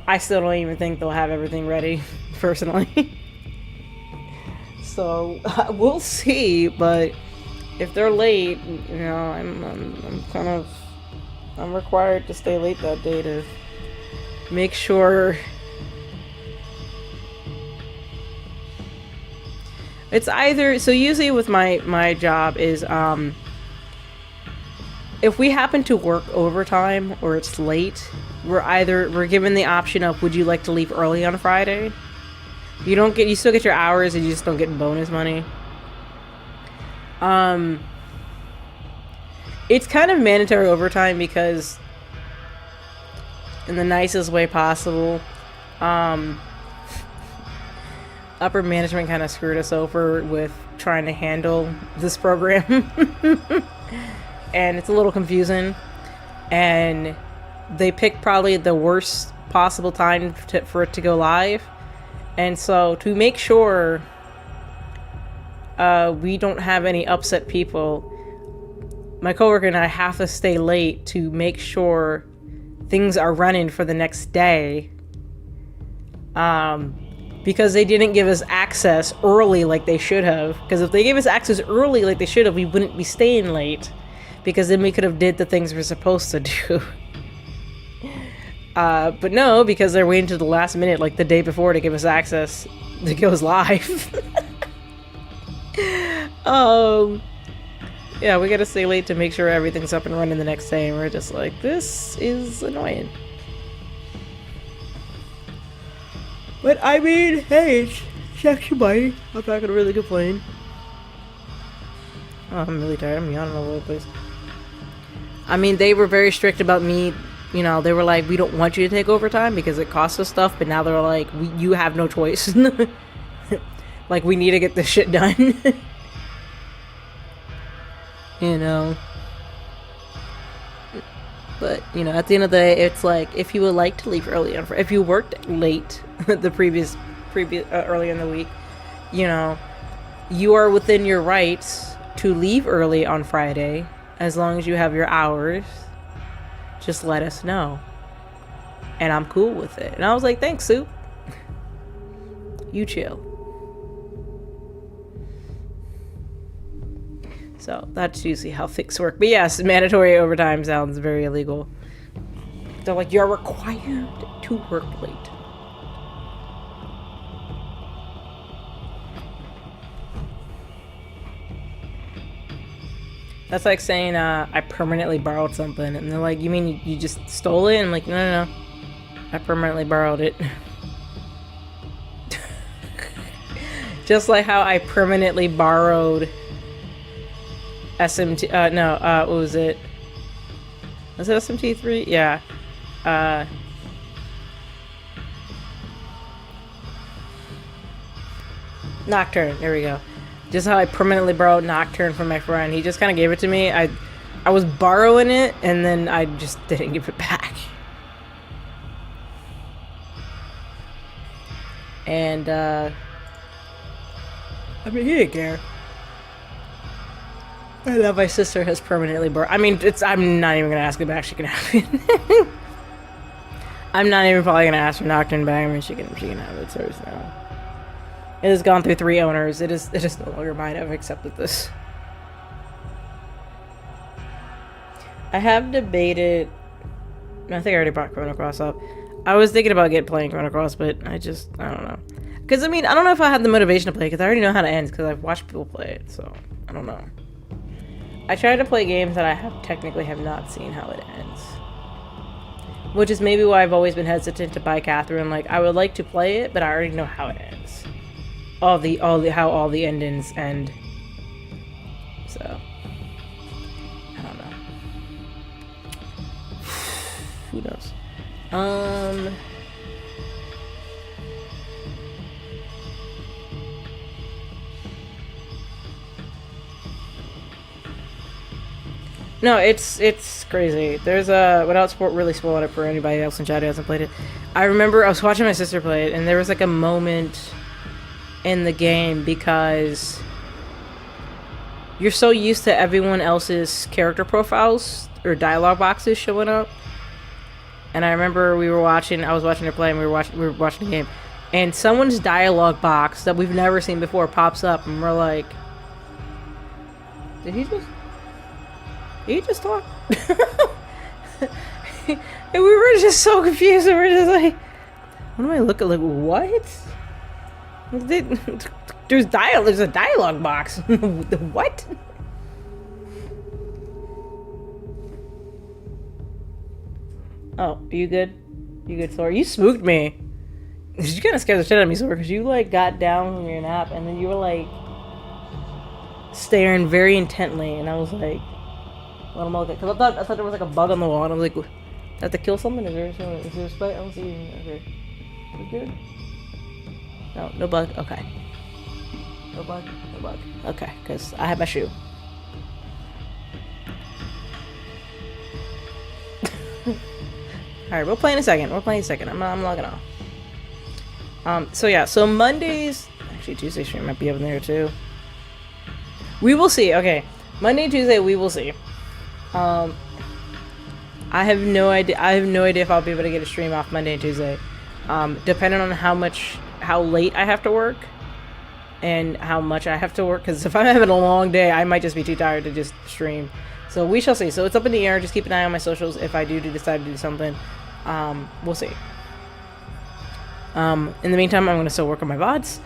I still don't even think they'll have everything ready, personally. So we'll see, but if they're late, you know, I'm required to stay late that day to make sure it's either, so usually with my job is, if we happen to work overtime or it's late, we're given the option of, would you like to leave early on Friday? You still get your hours and you just don't get bonus money. It's kind of mandatory overtime because, in the nicest way possible, upper management kind of screwed us over with trying to handle this program. And it's a little confusing. And they picked probably the worst possible time for it to go live. And so, to make sure we don't have any upset people, my coworker and I have to stay late to make sure things are running for the next day. Because they didn't give us access early like they should have. Because if they gave us access early like they should have, we wouldn't be staying late. Because then we could have did the things we're supposed to do. But no, because they're waiting to the last minute, like the day before, to give us access to go live. Yeah, we gotta stay late to make sure everything's up and running the next day, and we're just like, this is annoying. But I mean, hey, it's actually money. I'm not gonna really complain. Oh, I'm really tired. I'm yawning all over the place. I mean, they were very strict about me. You know, they were like, we don't want you to take overtime because it costs us stuff. But now they're like, you have no choice. Like, we need to get this shit done. You know. But, you know, at the end of the day, it's like, if you would like to leave early on, if you worked late the previous early in the week, you know, you are within your rights to leave early on Friday as long as you have your hours. Just let us know. And I'm cool with it. And I was like, thanks, Soup. You chill. So that's usually how things work. But yes, mandatory overtime sounds very illegal. They're like, you're required to work late. That's like saying, I permanently borrowed something. And they're like, you mean you just stole it? And I'm like, no. I permanently borrowed it. Just like how I permanently borrowed SMT, what was it? Was it SMT3? Yeah. Nocturne. There we go. Just how I permanently borrowed Nocturne from my friend. He just kind of gave it to me. I was borrowing it, and then I just didn't give it back. And, I mean, he didn't care. I love my sister has permanently borrowed. I mean, I'm not even gonna ask it back. She can have it. I'm not even probably gonna ask for Nocturne back. I mean, she can have it. It's hers now. It has gone through 3 owners. It is no longer mine. I've accepted this. I have debated. I think I already brought Chrono Cross up. I was thinking about playing Chrono Cross, but I don't know. Because I mean, I don't know if I had the motivation to play because I already know how to end because I've watched people play it. So I don't know. I try to play games that I technically have not seen how it ends. Which is maybe why I've always been hesitant to buy Catherine. Like, I would like to play it, but I already know how it ends. How all the endings end. So, I don't know. Who knows? No, it's crazy. There's without really spoiling it for anybody else in chat who hasn't played it. I remember I was watching my sister play it, and there was like a moment in the game because you're so used to everyone else's character profiles or dialogue boxes showing up. And I remember I was watching her play, and we were watching the game, and someone's dialogue box that we've never seen before pops up, and we're like, did he just talk? And we were just so confused, and we're just like, what am I looking like? What? There's a dialogue box. What? Oh, are you good? You good, Sora? You spooked me. You kind of scared the shit out of me, Sora, because you like got down from your nap, and then you were like staring very intently, and I was like, what am I looking at? Because I thought there was like a bug on the wall, and I was like, do I have to kill someone? Is there a spike? I don't see anything. Okay. We good? No bug. Okay. No bug. Okay, because I have my shoe. Alright, we'll play in a second. I'm logging off. So yeah, so Mondays... Actually, Tuesday stream might be up in there too. We will see. Okay. Monday and Tuesday, we will see. I have no idea if I'll be able to get a stream off Monday and Tuesday. Depending on how late I have to work and how much I have to work, because if I'm having a long day, I might just be too tired to just stream. So we shall see. So it's up in the air. Just keep an eye on my socials if I do decide to do something. We'll see. In the meantime, I'm going to still work on my VODs.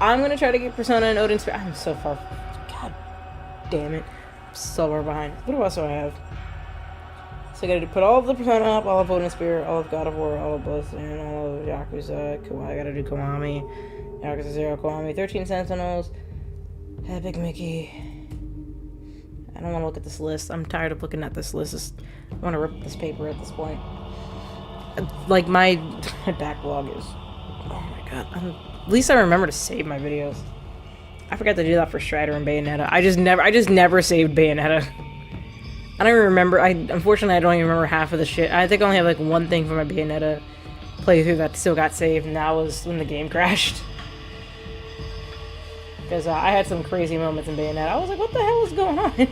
I'm going to try to get Persona and Odin Sphere. I'm so far. God damn it. I'm so far behind. What else do I have? So I gotta put all of the Persona up, all of Odin Spear, all of God of War, all of Bloodstained, all of Yakuza, I gotta do Kiwami, Yakuza 0, Kiwami, 13 Sentinels, Epic Mickey. I don't want to look at this list. I'm tired of looking at this list. I want to rip this paper at this point. Like, my backlog is... Oh my god. At least I remember to save my videos. I forgot to do that for Strider and Bayonetta. I just never saved Bayonetta. I don't even remember. Unfortunately, I don't even remember half of the shit. I think I only have like one thing from my Bayonetta playthrough that still got saved, and that was when the game crashed. Because I had some crazy moments in Bayonetta. I was like, what the hell is going on?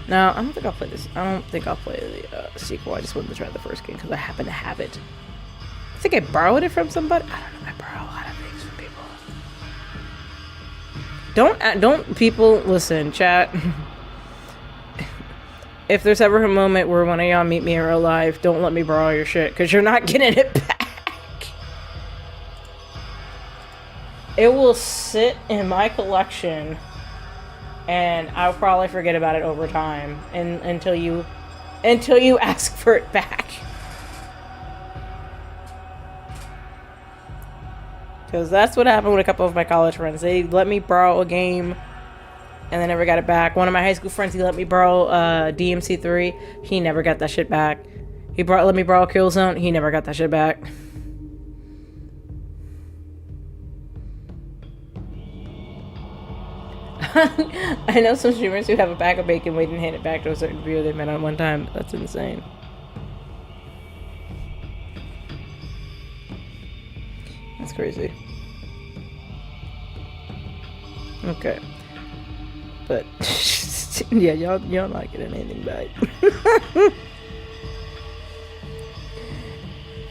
No, I don't think I'll play this. I don't think I'll play the sequel. I just wanted to try the first game because I happen to have it. I think I borrowed it from somebody. I don't know. I borrow a lot of things from people. Don't people listen, chat. If there's ever a moment where one of y'all meet me in real life, don't let me borrow your shit, because you're not getting it back. It will sit in my collection, and I'll probably forget about it over time, and until you ask for it back. Because that's what happened with a couple of my college friends. They let me borrow a game, and they never got it back. One of my high school friends, he let me borrow DMC3. He never got that shit back. let me borrow Killzone. He never got that shit back. I know some streamers who have a pack of bacon waiting to hand it back to a certain viewer they met on one time. That's insane. That's crazy. Okay. But yeah, y'all not getting anything back.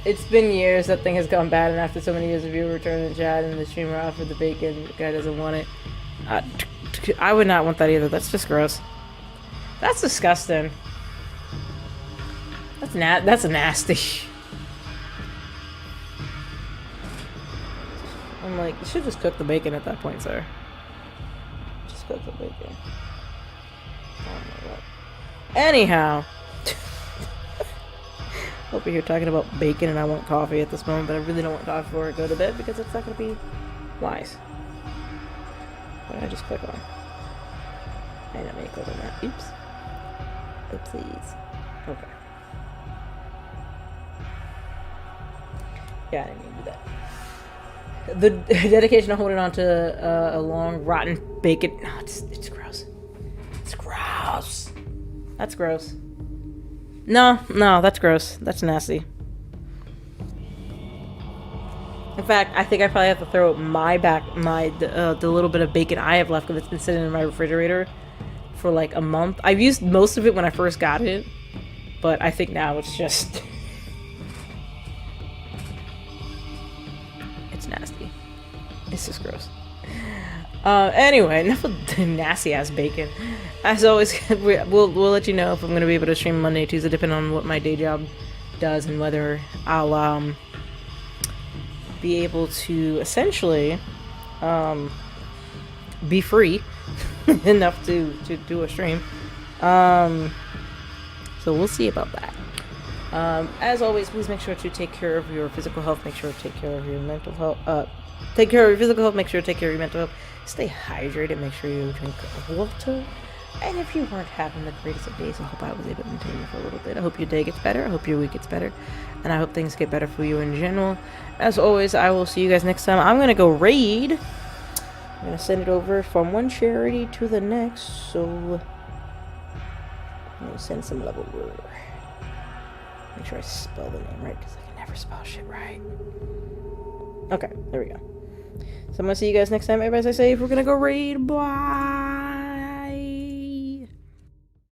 It's been years that thing has gone bad, and after so many years of viewer return in the chat and the streamer offered the bacon, the guy doesn't want it. I would not want that either. That's just gross. That's disgusting. That's nasty. I'm like, you should just cook the bacon at that point, sir. Just cook the bacon. Oh my god. Anyhow. Hope you're here talking about bacon and I want coffee at this moment, but I really don't want coffee before I go to bed because it's not going to be wise. What did I just click on? I didn't mean to click on that. Oops. Oopsies. Okay. Yeah, I didn't mean to do that. The dedication to holding on to a long, rotten bacon. No, it's gross. It's gross. That's gross. No, that's gross. That's nasty. In fact, I think I probably have to throw the little bit of bacon I have left because it's been sitting in my refrigerator for like a month. I've used most of it when I first got it, but I think now it's just... it's nasty. It's just gross. Anyway, enough of nasty ass bacon. As always, we'll let you know if I'm gonna be able to stream Monday, Tuesday, depending on what my day job does and whether I'll be able to essentially be free enough to do a stream. So we'll see about that. As always, please make sure to take care of your physical health. Make sure to take care of your mental health. Take care of your physical health. Make sure to take care of your mental health. Stay hydrated. Make sure you drink water. And if you weren't having the greatest of days, I hope I was able to entertain you for a little bit. I hope your day gets better. I hope your week gets better. And I hope things get better for you in general. As always, I will see you guys next time. I'm going to go raid. I'm going to send it over from one charity to the next. So, I'm going to send some love over. Make sure I spell the name right, because I can never spell shit right. Okay, there we go. So I'm going to see you guys next time. Everybody stay safe. We're going to go raid. Bye.